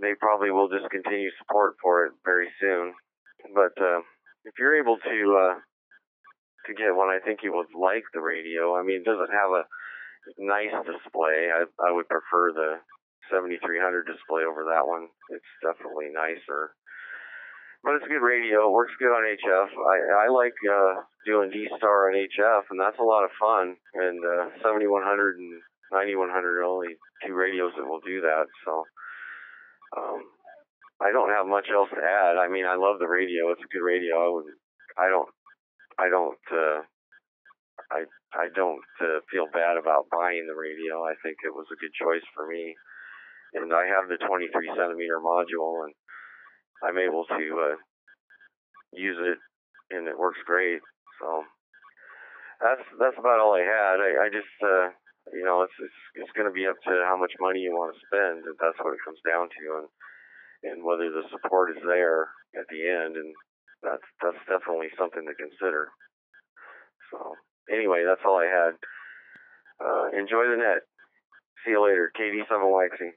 they probably will discontinue support for it very soon. But if you're able to get one, I think you would like the radio. I mean, it doesn't have a nice display. I would prefer the 7300 display over that one. It's definitely nicer. But it's a good radio. It works good on HF. I like doing D-Star on HF, and that's a lot of fun. And 7100 and 9100 are only two radios that will do that. So I I don't have much else to add. I mean, I love the radio. It's a good radio. I don't feel bad about buying the radio. I think it was a good choice for me. And I have the 23 centimeter module, and I'm able to use it, and it works great. So that's about all I had. I just it's going to be up to how much money you want to spend. And that's what it comes down to, and whether the support is there at the end, and that's definitely something to consider. So anyway, that's all I had. Enjoy the net. See you later. KD7YXE.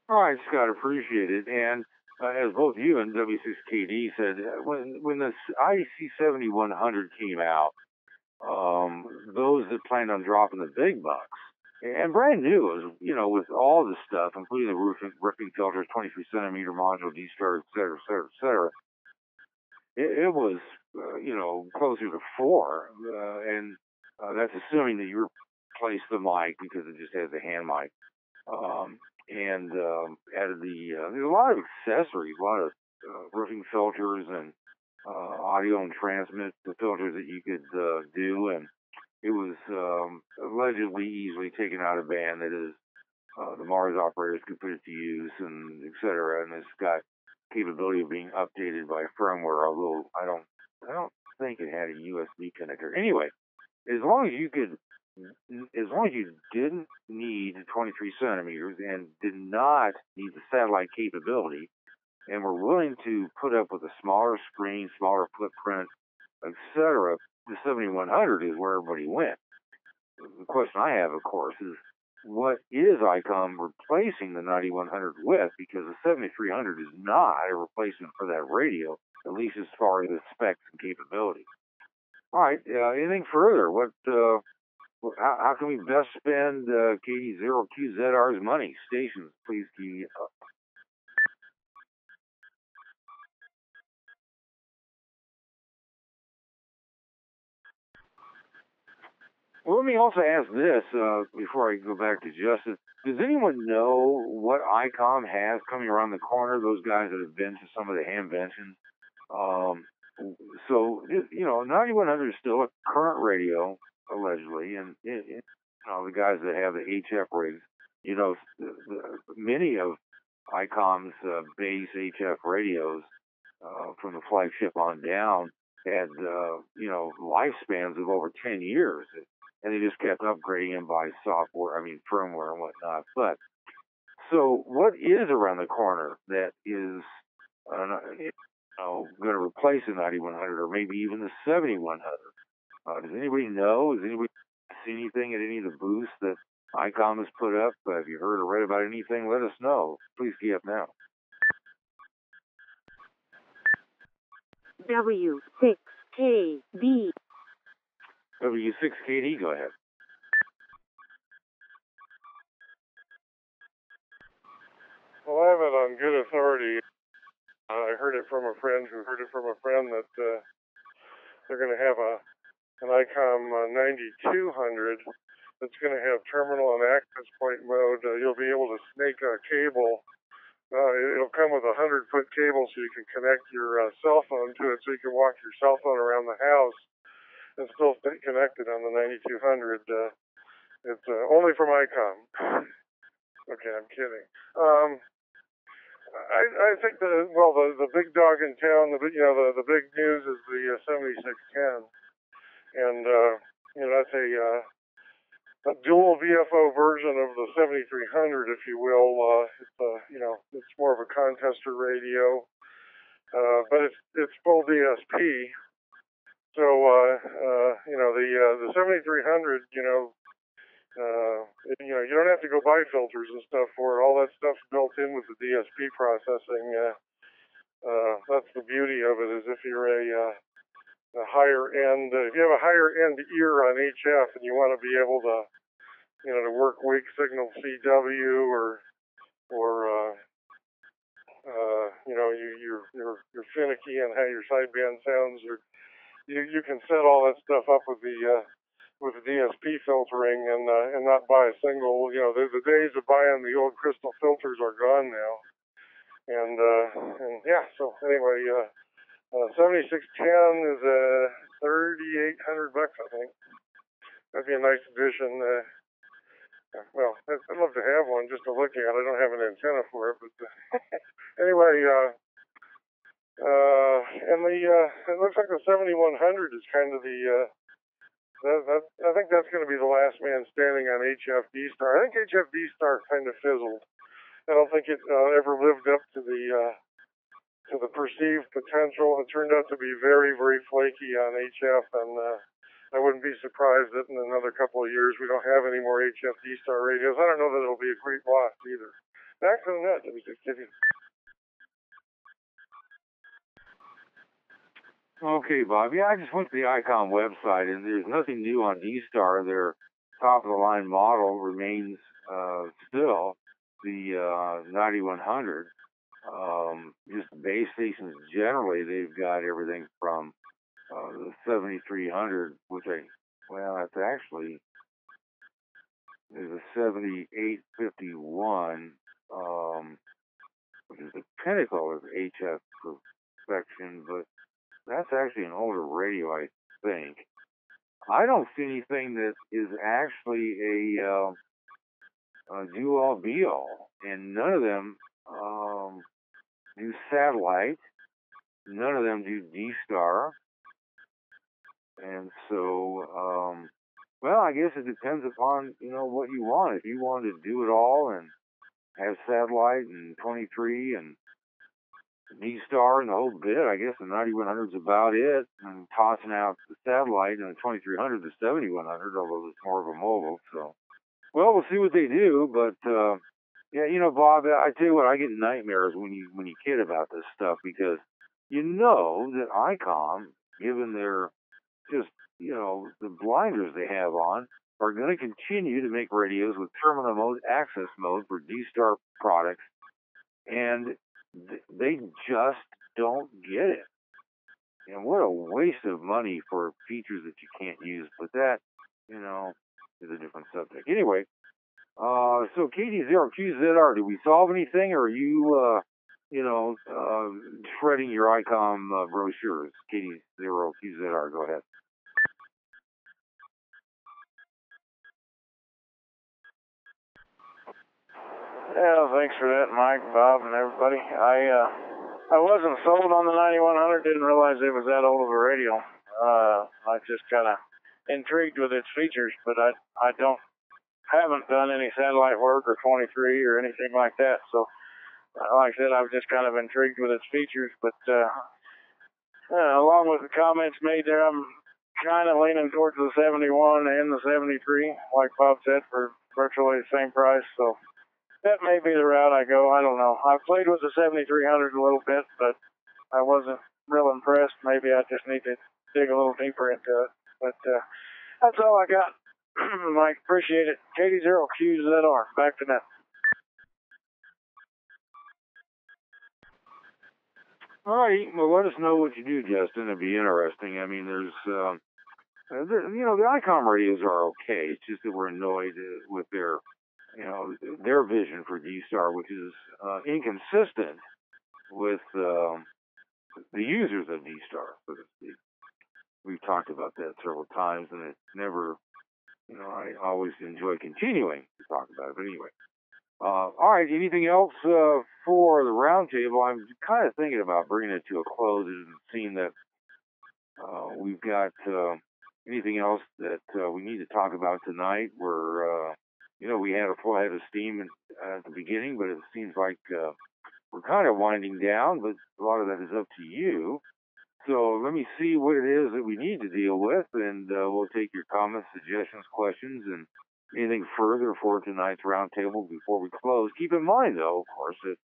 All right, Scott, appreciate it. And as both you and W6KD said, when this IC7100 came out, those that planned on dropping the big bucks, and brand new, with all the stuff, including the ripping filters, 23 centimeter module, D-Star, et cetera, et cetera, et cetera, it was, closer to 4. And that's assuming that you replaced the mic because it just has a hand mic. And added there's a lot of accessories, a lot of roofing filters and audio and transmit the filters that you could do, and it was allegedly easily taken out of band. That is, the Mars operators could put it to use, and etc. And it's got capability of being updated by firmware, although I don't think it had a USB connector. Anyway, as long as you didn't need 23 centimeters and did not need the satellite capability, and were willing to put up with a smaller screen, smaller footprint, etc., the 7100 is where everybody went. The question I have, of course, is what is ICOM replacing the 9100 with? Because the 7300 is not a replacement for that radio, at least as far as the specs and capability. All right, anything further? How can we best spend KD0QZR's money? Stations, please key up. Well, let me also ask this before I go back to Justin. Does anyone know what ICOM has coming around the corner? Those guys that have been to some of the hamventions. So 9100 is still a current radio, allegedly, and the guys that have the HF rigs, many of ICOM's base HF radios from the flagship on down had lifespans of over 10 years. And they just kept upgrading them by firmware and whatnot. But so, what is around the corner that is going to replace the 9100 or maybe even the 7100? Does anybody know? Has anybody seen anything at any of the booths that ICOM has put up? Have you heard or read about anything? Let us know. Please key up now. W6KD. W6KD, go ahead. Well, I have it on good authority. I heard it from a friend who heard it from a friend that they're going to have an ICOM 9200 that's going to have terminal and access point mode. You'll be able to snake a cable. It'll come with a 100-foot cable so you can connect your cell phone to it, so you can walk your cell phone around the house and still stay connected on the 9200. It's only from ICOM. Okay, I'm kidding. I think the big dog in town, the big news is the 7610, and that's a dual VFO version of the 7300, if you will. It's more of a contester radio, but it's full DSP. So, the 7300, you don't have to go buy filters and stuff for it. All that stuff's built in with the DSP processing. That's the beauty of it, is if you're a higher end, if you have a higher end ear on HF and you want to be able to, to work weak signal CW or you're finicky on how your sideband sounds, or you can set all that stuff up with the with the DSP filtering and not buy a single. The days of buying the old crystal filters are gone now. And yeah, so anyway, 7610 is $3,800, I think. That'd be a nice addition. Well, I'd love to have one just to look at. I don't have an antenna for it, but anyway, and it looks like the 7100 is kind of the I think that's going to be the last man standing on HFD Star. I think HFD Star kind of fizzled. I don't think it ever lived up to the perceived potential. It turned out to be very, very flaky on HF, and I wouldn't be surprised that in another couple of years we don't have any more HFD Star radios. I don't know that it'll be a great loss either. Back to the net, WCTV. Okay, Bob. Yeah, I just went to the ICOM website, and there's nothing new on D-Star. Their top-of-the-line model remains still the 9100. Just base stations generally, they've got everything from the 7300, which that's actually there's a 7851, which is the pinnacle of HF perfection, but that's actually an older radio, I think. I don't see anything that is actually a do-all, be-all, and none of them do satellite. None of them do D-Star. And so, well, I guess it depends upon, what you want. If you want to do it all and have satellite and 23 and D-Star and the whole bit, I guess the 9100 is about it. And tossing out the satellite and the 2300, the 7100, although it's more of a mobile. So, well, we'll see what they do. But yeah, Bob, I tell you what, I get nightmares when you kid about this stuff, because that ICOM, given their just the blinders they have on, are going to continue to make radios with terminal mode, access mode for D-Star products, and they just don't get it. And what a waste of money for features that you can't use. But that, is a different subject. Anyway, so KD0QZR, did we solve anything, or are you, shredding your ICOM brochures? KD0QZR, go ahead. Yeah, thanks for that, Mike, Bob, and everybody. I wasn't sold on the 9100. Didn't realize it was that old of a radio. I just kind of intrigued with its features, but I haven't done any satellite work or 23 or anything like that. So, like I said, I was just kind of intrigued with its features. But along with the comments made there, I'm kind of leaning towards the 71 and the 73, like Bob said, for virtually the same price. So that may be the route I go. I don't know. I've played with the 7300 a little bit, but I wasn't real impressed. Maybe I just need to dig a little deeper into it. But that's all I got. Mike, appreciate it. KD0QZR, back to net. All right. Well, let us know what you do, Justin. It'd be interesting. I mean, there's, the ICOM radios are okay. It's just that we're annoyed with their vision for D-Star, which is inconsistent with the users of D-Star, so to speak. We've talked about that several times, and it never, I always enjoy continuing to talk about it. But anyway, all right. Anything else for the roundtable? I'm kind of thinking about bringing it to a close and seeing that we've got anything else that we need to talk about tonight. We had a full head of steam at the beginning, but it seems like we're kind of winding down, but a lot of that is up to you. So let me see what it is that we need to deal with, and we'll take your comments, suggestions, questions, and anything further for tonight's roundtable before we close. Keep in mind, though, of course, that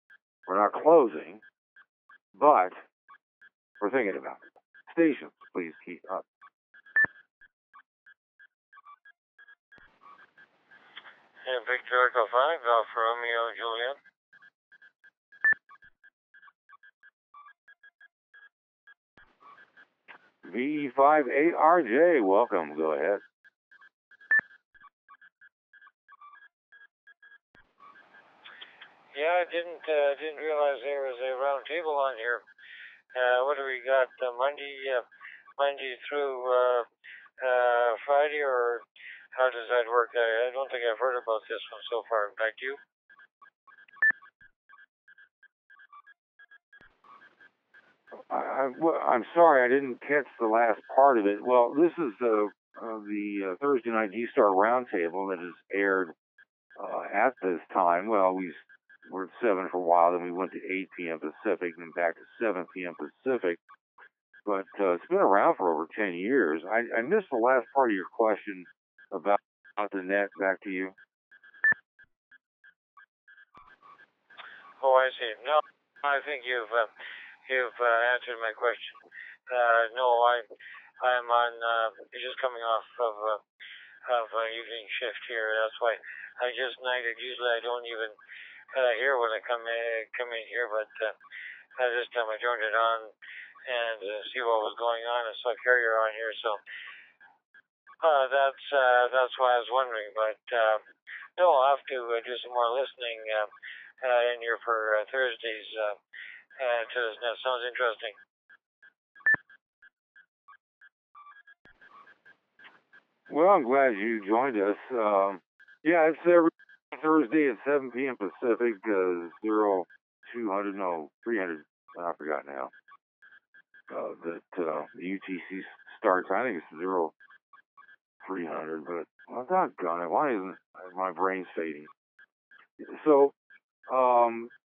we're not closing, but we're thinking about it. Stations, please keep up. Yeah, Victor Echo 5, Alpha Romeo Juliet. VE58RJ, welcome. Go ahead. Yeah, I didn't realize there was a round table on here. What do we got? Monday through Friday, or how does that work? I don't think I've heard about this one so far. In fact, you? I'm sorry, I didn't catch the last part of it. Well, this is the Thursday night D-Star Roundtable that is aired at this time. Well, we were at 7 for a while, then we went to 8 p.m. Pacific, and back to 7 p.m. Pacific. But it's been around for over 10 years. I missed the last part of your question about the net. Back to you. Oh, I see. No, I think you've answered my question. No, I'm on just coming off of evening shift here. That's why I just nighted. Usually I don't even hear when I come in here, but this time I turned it on and see what was going on. I saw Carrier on here, so that's why I was wondering. But no, I'll have to do some more listening in here for Thursdays to this. That sounds interesting. Well, I'm glad you joined us. Yeah, it's every Thursday at 7 p.m. Pacific, 300, I forgot now. That the UTC starts, I think it's 0300, but I'm doggone it. Why isn't my brain's fading? So,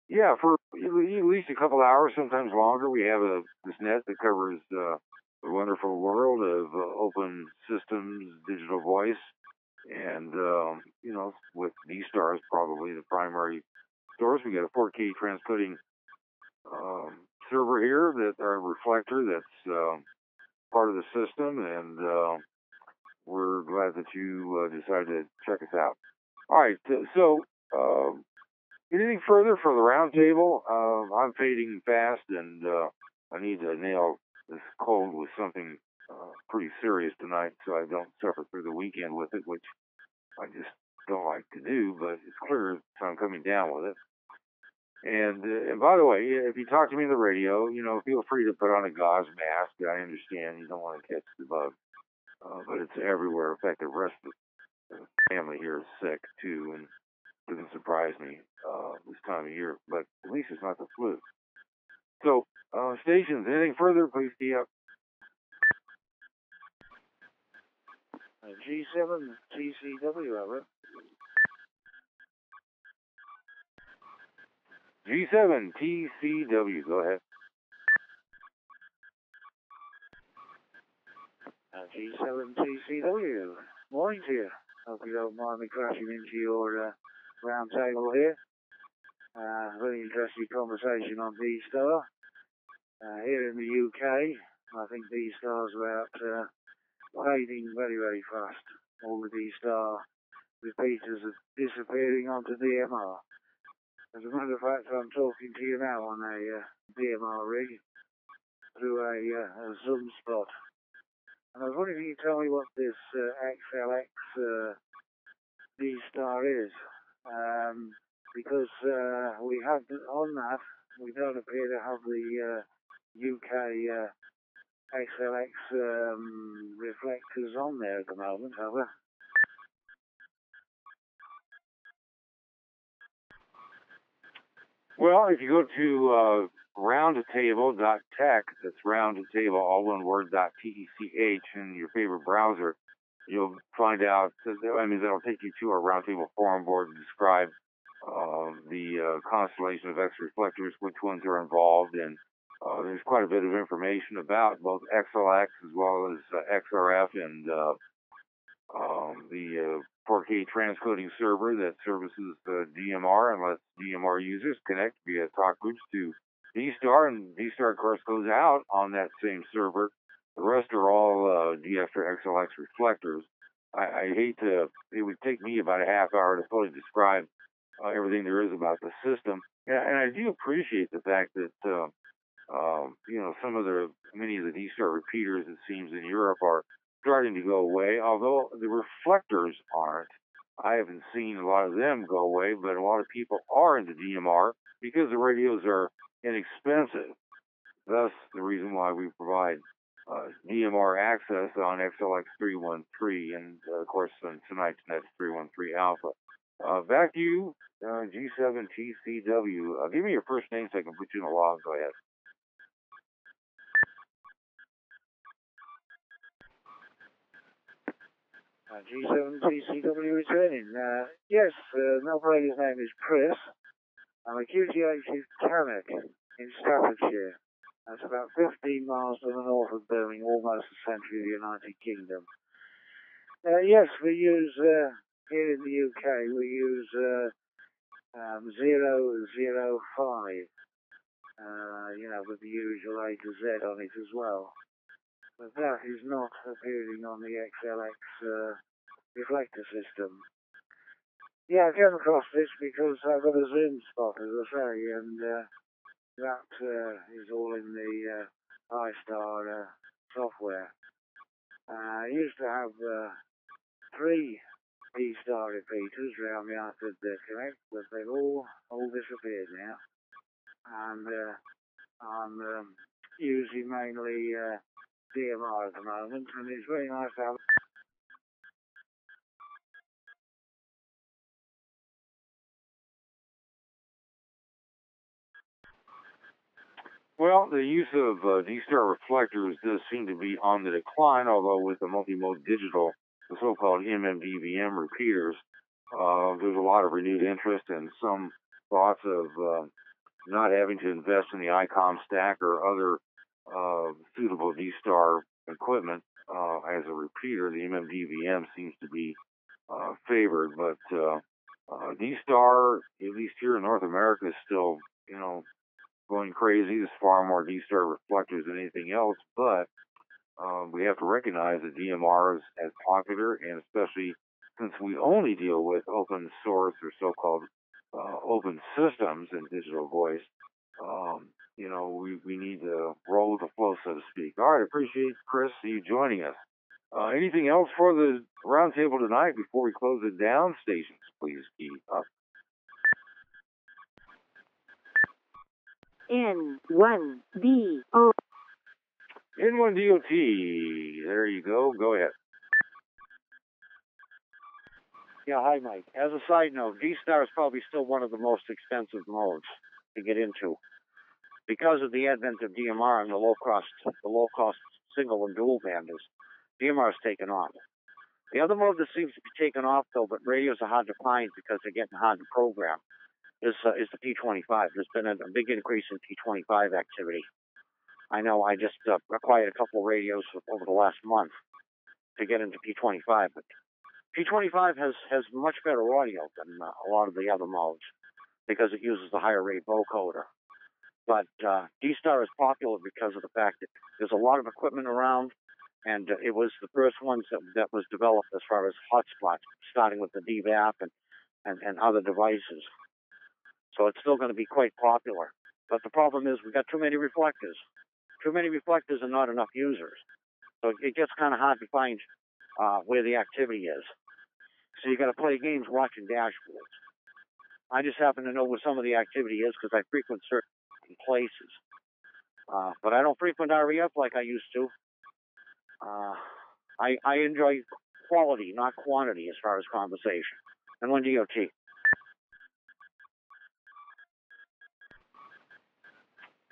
yeah, for at least a couple hours, sometimes longer, we have this net that covers the wonderful world of open systems, digital voice, and, with D-Stars probably the primary source. We got a 4K transcoding server here, our reflector that's part of the system, and we're glad that you decided to check us out. All right, so anything further for the roundtable? I'm fading fast, and I need to nail this cold with something pretty serious tonight, so I don't suffer through the weekend with it, which I just don't like to do. But it's clear so I'm coming down with it. And by the way, if you talk to me on the radio, feel free to put on a gauze mask. I understand you don't want to catch the bug, but it's everywhere. In fact, the rest of the family here is sick too, and it doesn't surprise me this time of year. But at least it's not the flu. So, stations, anything further, please tee up. G7 TCW, Robert. G7 TCW, go ahead. G7 TCW, morning to you. Hope you don't mind me crashing into your round table here. Very interesting conversation on D-Star. Here in the UK, I think D-Star's about fading very, very fast. All the D-Star repeaters are disappearing onto DMR. As a matter of fact, I'm talking to you now on a DMR rig through a Zoom spot. And I was wondering if you could tell me what this XLX D-Star is. Because we have on that, we don't appear to have the UK XLX reflectors on there at the moment, have we? Well, if you go to roundtable.tech, that's roundtable, all one word, .tech in your favorite browser, you'll find out, that'll take you to our roundtable forum board to describe the constellation of X reflectors, which ones are involved, and there's quite a bit of information about both XLX as well as XRF and the 4K transcoding server that services the DMR and lets DMR users connect via talk groups to D-Star, and D-Star, of course, goes out on that same server. The rest are all D-Extra XLX reflectors. I hate to, it would take me about a half hour to fully describe everything there is about the system. And I do appreciate the fact that, many of the D-Star repeaters, it seems, in Europe are starting to go away, although the reflectors aren't. I haven't seen a lot of them go away, but a lot of people are into DMR because the radios are inexpensive. Thus, the reason why we provide DMR access on XLX 313 and, of course, on tonight's Net 313 Alpha. Back to you, G7TCW. Give me your first name so I can put you in the log. Go ahead. G7TCW returning. Yes, the operator's name is Chris. I'm a QTH mechanic in Staffordshire. That's about 15 miles to the north of Birmingham, almost the centre of the United Kingdom. Yes, we use, here in the UK, we use 005, with the usual A to Z on it as well. But that is not appearing on the XLX reflector system. Yeah, I came across this because I've got a Zoom spot, as I say, and that is all in the iStar software. I used to have 3 E-Star repeaters around the Arthur Connect, but they've all disappeared now. And I'm using mainly DMR at the moment, and it's very nice to have. Well, the use of D-Star reflectors does seem to be on the decline, although with the multi-mode digital, the so-called MMDVM repeaters, there's a lot of renewed interest and some thoughts of not having to invest in the ICOM stack or other suitable D-Star equipment as a repeater. The MMDVM seems to be favored, but D-Star, at least here in North America, is still, going crazy. There's far more D-Star reflectors than anything else, but we have to recognize that DMR is as popular, and especially since we only deal with open source or so-called open systems in digital voice, we need to roll with the flow, so to speak. All right, appreciate, Chris, you joining us. Anything else for the roundtable tonight before we close it down? Stations, please keep up. N1DO. N1DOT. There you go. Go ahead. Yeah, hi, Mike. As a side note, D-Star is probably still one of the most expensive modes to get into. Because of the advent of DMR and the low-cost single and dual banders, DMR has taken off. The other mode that seems to be taken off, though, but radios are hard to find because they're getting hard to program, is the P25. There's been a big increase in P25 activity. I know I just acquired a couple of radios over the last month to get into P25, but P25 has much better audio than a lot of the other modes because it uses the higher rate vocoder. But D-Star is popular because of the fact that there's a lot of equipment around, and it was the first ones that was developed as far as hotspots, starting with the DVAP and other devices. So it's still going to be quite popular. But the problem is we've got too many reflectors. Too many reflectors and not enough users. So it gets kind of hard to find where the activity is. So you got to play games watching dashboards. I just happen to know where some of the activity is because I frequent certain places. But I don't frequent REF like I used to. I enjoy quality, not quantity, as far as conversation. And one DOT.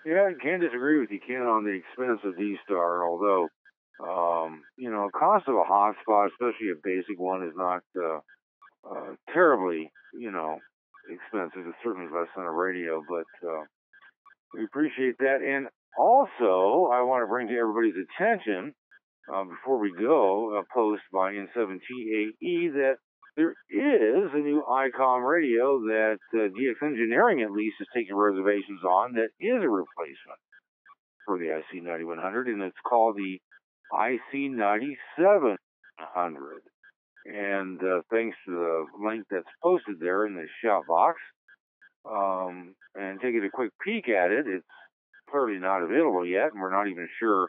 Yeah, I can't disagree with you, Ken, on the expense of D-Star, although, cost of a hotspot, especially a basic one, is not terribly, expensive. It's certainly less than a radio, but we appreciate that. And also, I want to bring to everybody's attention, before we go, a post by N7TAE that there is a new ICOM radio that DX Engineering, at least, is taking reservations on that is a replacement for the IC9100, and it's called the IC9700. And thanks to the link that's posted there in the shout box, and taking a quick peek at it, it's clearly not available yet, and we're not even sure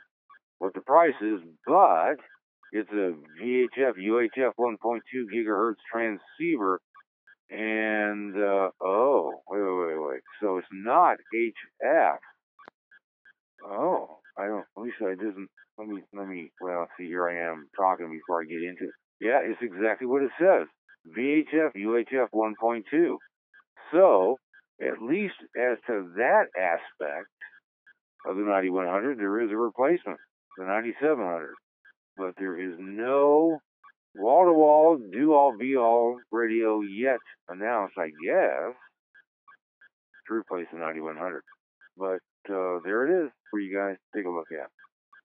what the price is, but It's a VHF UHF 1.2 gigahertz transceiver, and wait. So it's not HF. Oh, I don't. At least I didn't. Let me. Well, see, here I am talking before I get into it. Yeah, it's exactly what it says. VHF UHF 1.2. So, at least as to that aspect of the 9100, there is a replacement, the 9700. But there is no wall-to-wall, do-all, be-all radio yet announced, I guess, to replace the 9100. But there it is for you guys to take a look at.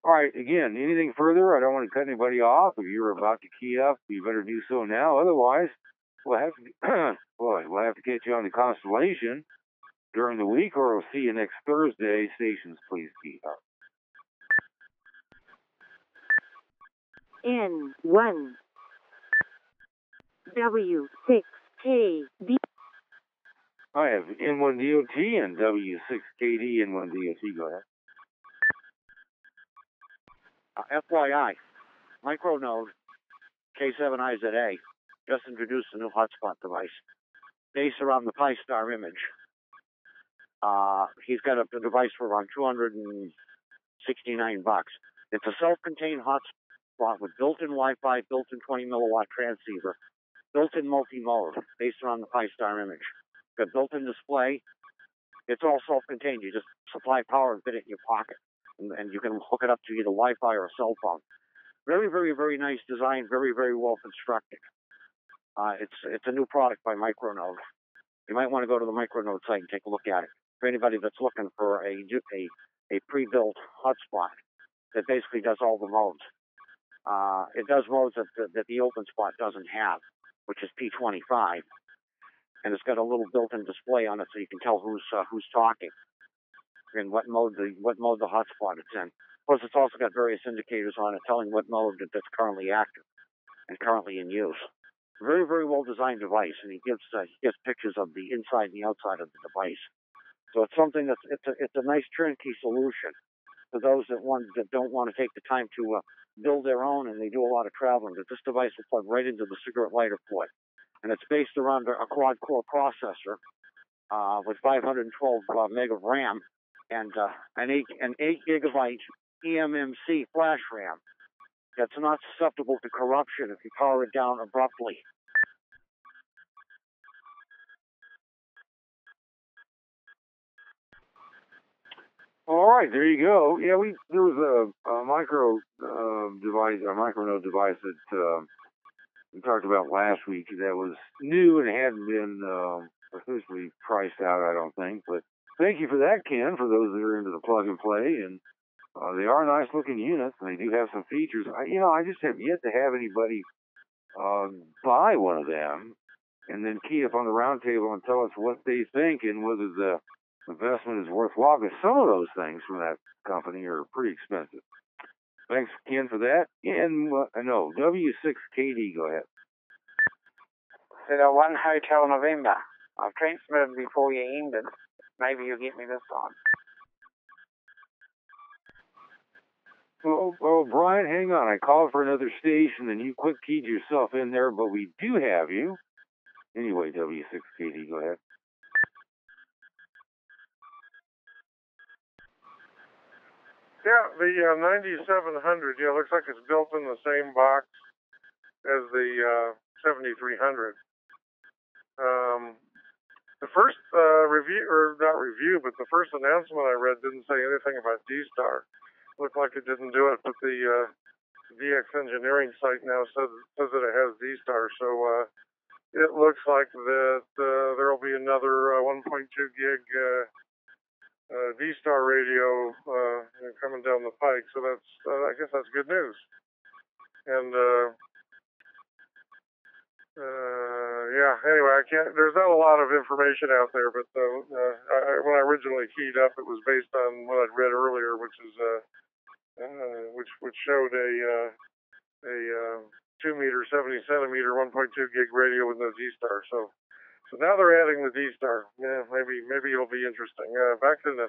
All right, again, anything further? I don't want to cut anybody off. If you're about to key up, you better do so now. Otherwise, we'll have to, we'll have to get you on the Constellation during the week, or we'll see you next Thursday. Stations, please key up. N1 W6KB. I have N1DOT and W6KD N1DOT. Go ahead. FYI, Micronode K7IZA just introduced a new hotspot device based around the Pi-Star image. He's got a device for around $269. It's a self-contained hotspot with built-in Wi-Fi, built-in 20 milliwatt transceiver, built-in multi-mode based around the Pi-Star image. Got built-in display. It's all self-contained. You just supply power and fit it in your pocket, and you can hook it up to either Wi-Fi or a cell phone. Very, very, very nice design. Very, very well constructed. It's a new product by Micronode. You might want to go to the Micronode site and take a look at it. For anybody that's looking for a pre-built hotspot that basically does all the modes. It does modes that the OpenSpot doesn't have, which is P25, and it's got a little built-in display on it so you can tell who's talking and what mode the hotspot it's in. Of course, it's also got various indicators on it telling what mode that's currently active and currently in use. Very, very well designed device, and he gives pictures of the inside and the outside of the device. So it's something it's a nice turnkey solution for those that don't want to take the time to build their own and they do a lot of traveling. That this device will plug right into the cigarette lighter port, and it's based around a quad-core processor with 512 meg of RAM and an 8 gigabyte eMMC flash RAM that's not susceptible to corruption if you power it down abruptly. All right, there you go. Yeah, there was a Micronode device that we talked about last week that was new and hadn't been officially priced out, I don't think. But thank you for that, Ken, for those that are into the plug and play. And they are nice looking units, and they do have some features. I just have yet to have anybody buy one of them and then key up on the round table and tell us what they think and whether the investment is worthwhile, because some of those things from that company are pretty expensive. Thanks, Ken, for that. And no, W6KD, go ahead. So 1 Hotel November. I've transmitted before you ended. Maybe you'll get me this time. Well, Brian, hang on. I called for another station, and you quick keyed yourself in there, but we do have you. Anyway, W6KD, go ahead. Yeah, the 9700, looks like it's built in the same box as the 7300. The first but the first announcement I read didn't say anything about D-Star. Looked like it didn't do it, but the VX Engineering site now says that it has D-Star, so it looks like that there will be another 1.2 gig D-Star radio coming down the pike, so that's I guess that's good news. And anyway, there's not a lot of information out there, but when I originally keyed up, it was based on what I'd read earlier, which showed a 2 meter, 70 centimeter, 1.2 gig radio with no D-Star. So now they're adding the D-Star. Yeah, maybe it'll be interesting. Back to the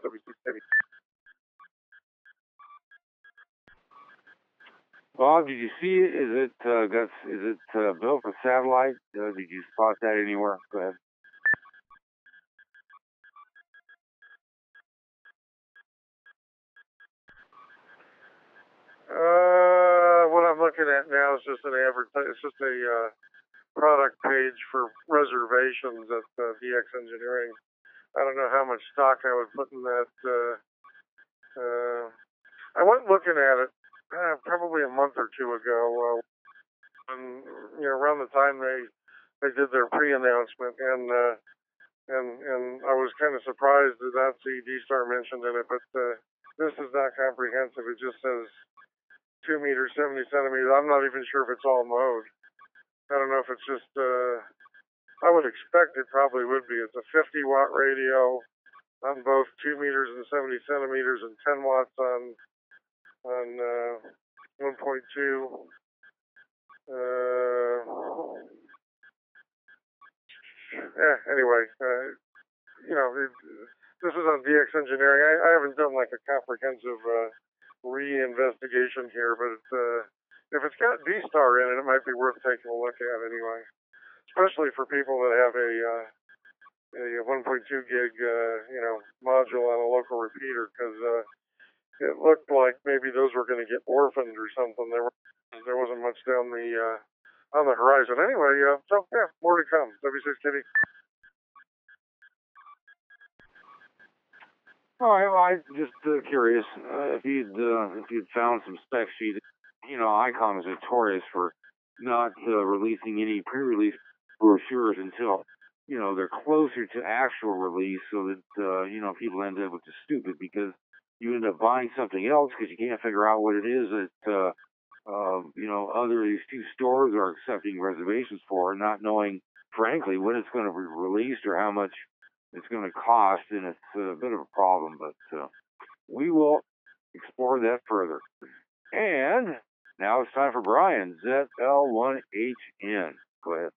Bob, did you see it? Is it built for satellite? Did you spot that anywhere? Go ahead. What I'm looking at now is just it's just a product page for reservations at VX Engineering. I don't know how much stock I would put in that. I went looking at it probably a month or two ago, when, around the time they did their pre-announcement, and I was kind of surprised to not see D-Star mentioned in it, but this is not comprehensive. It just says 2 meters, 70 centimeters. I'm not even sure if it's all mode. I don't know if it's just, I would expect it probably would be. It's a 50-watt radio on both 2 meters and 70 centimeters and 10 watts on 1.2. Anyway, this is on VX Engineering. I haven't done like a comprehensive re-investigation here, but if it's got D-Star in it, it might be worth taking a look at anyway. Especially for people that have a 1.2 gig, module on a local repeater, because it looked like maybe those were going to get orphaned or something. There wasn't much down the on the horizon. Anyway, so yeah, more to come. W6KD. All right, well, I'm just curious if you'd found some spec sheet. ICOM is notorious for not releasing any pre-release brochures until they're closer to actual release, so that people end up with the stupid, because you end up buying something else because you can't figure out what it is that these two stores are accepting reservations for, not knowing, frankly, when it's going to be released or how much it's going to cost, and it's a bit of a problem, but we will explore that further. And now it's time for Brian, ZL1HN. Go ahead.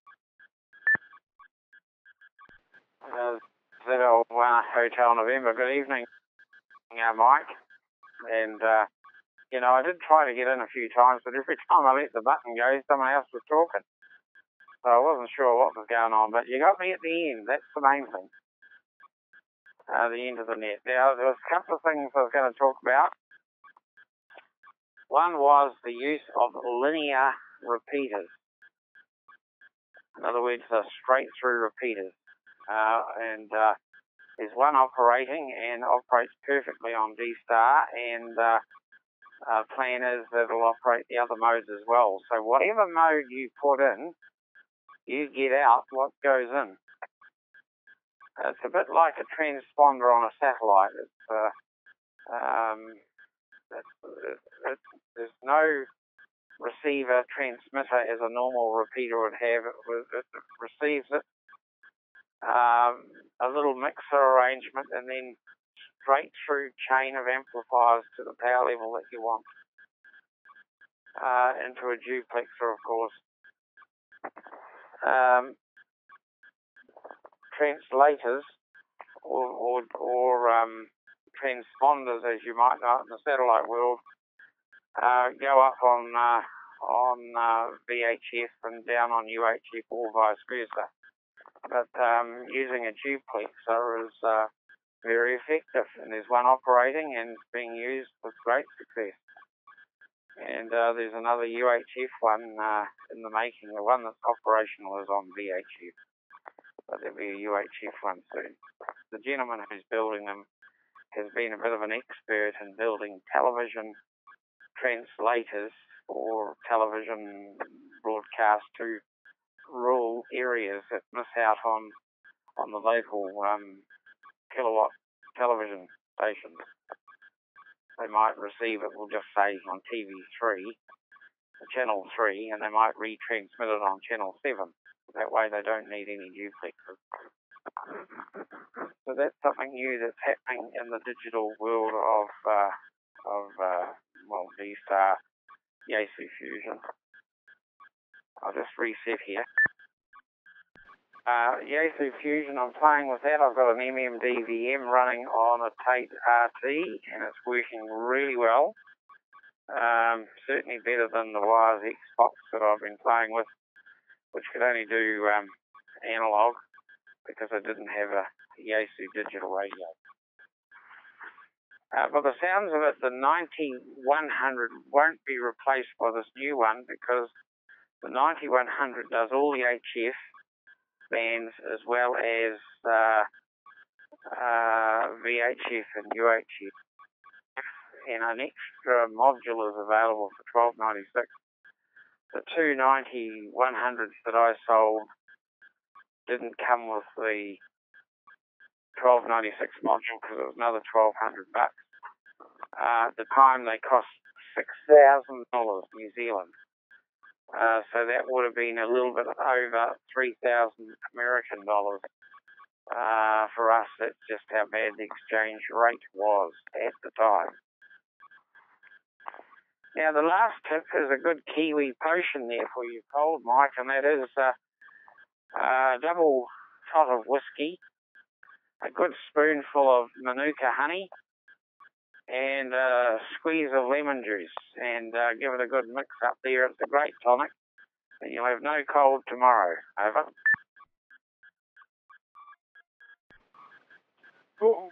ZL1 Hotel November. Good evening, Mike. And, I did try to get in a few times, but every time I let the button go, someone else was talking. So I wasn't sure what was going on, but you got me at the end. That's the main thing. The end of the net. Now, there was a couple of things I was going to talk about. One was the use of linear repeaters. In other words, straight-through repeaters. There's one operating and operates perfectly on D-Star, and plan is that it'll operate the other modes as well. So whatever mode you put in, you get out what goes in. It's a bit like a transponder on a satellite. There's no receiver transmitter as a normal repeater would have. It receives it, a little mixer arrangement, and then straight through chain of amplifiers to the power level that you want, into a duplexer, of course. Translators or transponders, as you might know in the satellite world, go up on VHF and down on UHF, or vice versa. But using a duplexer is very effective, and there's one operating and it's being used with great success. And there's another UHF one in the making. The one that's operational is on VHF, but there'll be a UHF one soon. The gentleman who's building them has been a bit of an expert in building television translators for television broadcast to rural areas that miss out on the local kilowatt television stations. They might receive it, we'll just say, on TV3, Channel 3, and they might retransmit it on Channel 7. That way they don't need any duplexes. So that's something new that's happening in the digital world of D-Star Yaesu Fusion. I'll just reset here. Yaesu Fusion, I'm playing with that. I've got an MMDVM running on a Tate RT, and it's working really well. Certainly better than the Wires Xbox that I've been playing with, which could only do analog because I didn't have a Yaesu digital radio. By the sounds of it, the 9100 won't be replaced by this new one because the 9100 does all the HF bands as well as VHF and UHF. And an extra module is available for $12.96. The two 9100s that I sold didn't come with the $12.96 module because it was another $1,200. At the time they cost $6,000 New Zealand. So that would have been a little bit over 3,000 American dollars. For us, that's just how bad the exchange rate was at the time. Now, the last tip is a good Kiwi potion there for you, cold Mike, and that is a double shot of whiskey, a good spoonful of Manuka honey, and a squeeze of lemon juice, and give it a good mix up there. It's a great tonic, and you'll have no cold tomorrow. Over.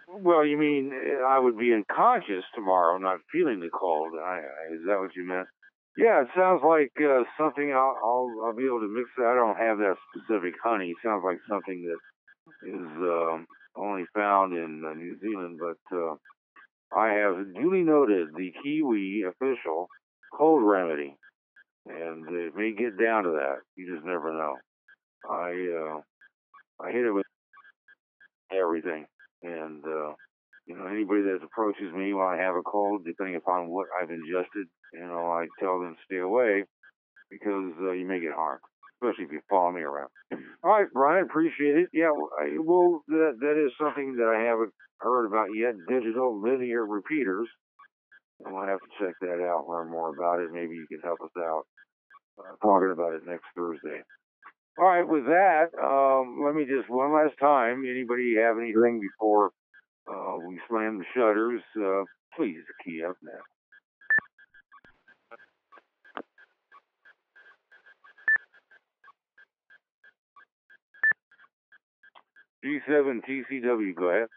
Well, you mean I would be unconscious tomorrow, not feeling the cold? Is that what you meant? Yeah, it sounds like something I'll be able to mix. I don't have that specific honey. It sounds like something that is only found in New Zealand, but I have duly noted the Kiwi official cold remedy, and it may get down to that. You just never know. I hit it with everything. And, anybody that approaches me while I have a cold, depending upon what I've ingested, I tell them to stay away because you may get harmed, especially if you follow me around. All right, Brian, appreciate it. Yeah, that is something that I haven't heard about yet, digital linear repeaters. I'll have to check that out, learn more about it. Maybe you can help us out talking about it next Thursday. All right, with that, let me just one last time, anybody have anything before we slam the shutters, please key up now. G7 TCW, go ahead.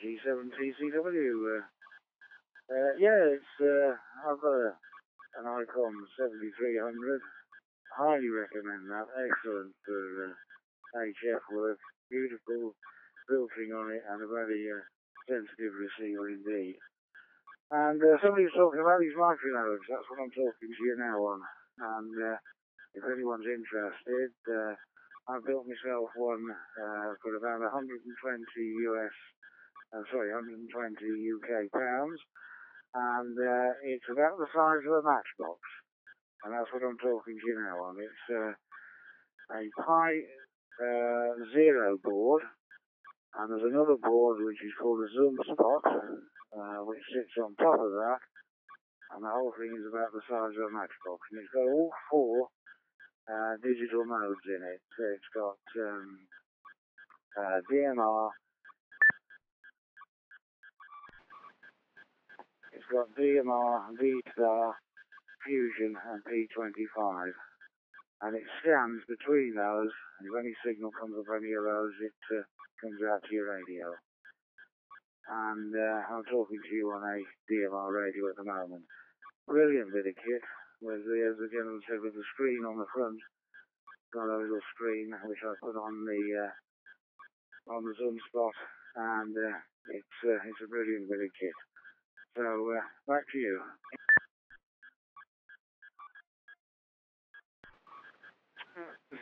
G7 TCW, I've got an Icom 7300. Highly recommend that. Excellent for HF work. Beautiful filtering on it and a very sensitive receiver indeed. And somebody was talking about these micronodes. That's what I'm talking to you now on. And if anyone's interested, I built myself one for about 120 UK pounds. And it's about the size of a matchbox. And that's what I'm talking to you now on. It's a Pi Zero board, and there's another board which is called a Zoom Spot, which sits on top of that, and the whole thing is about the size of a matchbox. And it's got all four digital modes in it. So it's got DMR, V-Star, Fusion, and P25. And it scans between those, and if any signal comes up any of those, it comes out to your radio. And I'm talking to you on a DMR radio at the moment. Brilliant bit of kit, with as the gentleman said, with the screen on the front. Got a little screen which I put on the Zoom Spot, and it's a brilliant bit of kit. So back to you.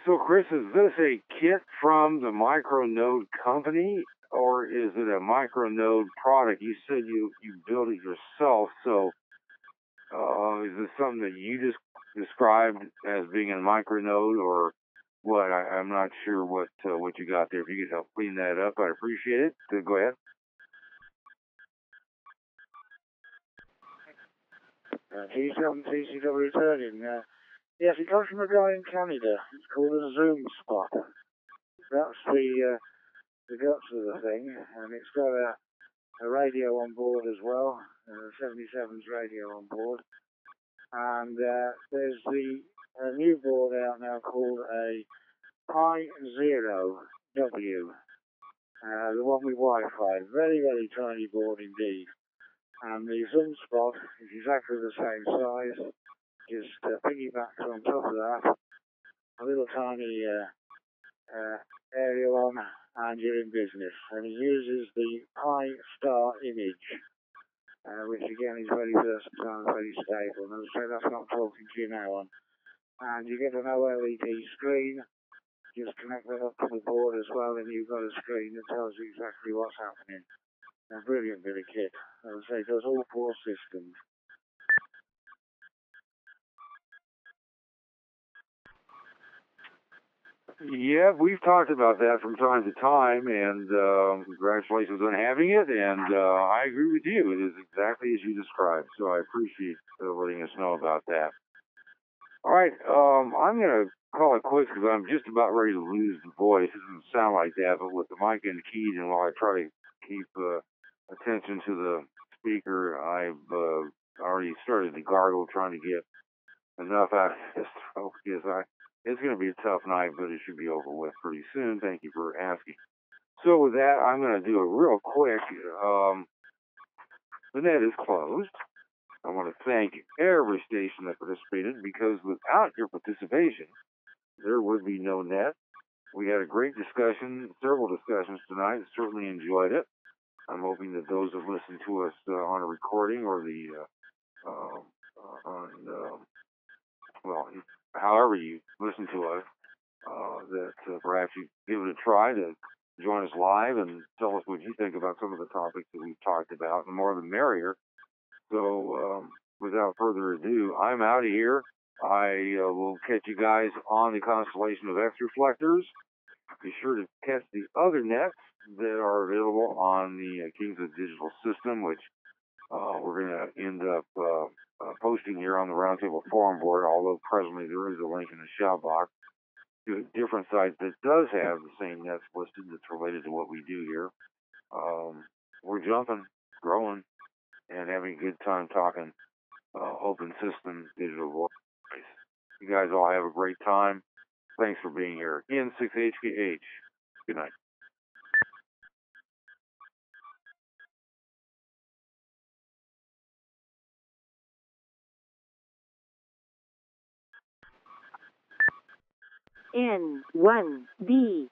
So, Chris, is this a kit from the Micronode company, or is it a Micronode product? You said you built it yourself, so is this something that you just described as being a Micronode, or what? I'm not sure what you got there. If you could help clean that up, I'd appreciate it. So go ahead. G7 TCW returning. Yes, it comes from a guy in Canada. It's called a Zoom Spot. That's the guts of the thing, and it's got a radio on board as well. 77's radio on board. And there's a new board out now called a Pi Zero W. The one with Wi-Fi. Very, very tiny board indeed. And the zoom spot is exactly the same size. Just piggybacks on top of that. A little tiny aerial on, and you're in business. And it uses the Pi Star image, which again is very versatile, very stable. And as I say, that's what I'm talking to you now on. And you get an OLED screen. Just connect that up to the board as well, and you've got a screen that tells you exactly what's happening. A brilliant bit of kit. As I say, it does all 4 systems. Yeah, we've talked about that from time to time, and congratulations on having it, and I agree with you. It is exactly as you described, so I appreciate letting us know about that. All right, I'm going to call it quits because I'm just about ready to lose the voice. It doesn't sound like that, but with the mic in keyed, and while I try to keep attention to the speaker, I've already started to gargle trying to get enough out of this throat because it's going to be a tough night, but it should be over with pretty soon. Thank you for asking. So with that, I'm going to do a real quick, the net is closed. I want to thank every station that participated because without your participation, there would be no net. We had a great discussion, several discussions tonight. Certainly enjoyed it. I'm hoping that those that listen to us on a recording or however you listen to us, that perhaps you give it a try to join us live and tell us what you think about some of the topics that we've talked about. The more the merrier. So without further ado, I'm out of here. I will catch you guys on the constellation of X reflectors. Be sure to catch the other nets that are available on the Kings of Digital system, which we're going to end up posting here on the Roundtable Forum board, although presently there is a link in the shout box to a different site that does have the same nets listed that's related to what we do here. We're jumping, growing, and having a good time talking open system digital voice. You guys all have a great time. Thanks for being here. N6HKH. Good night. N1BOP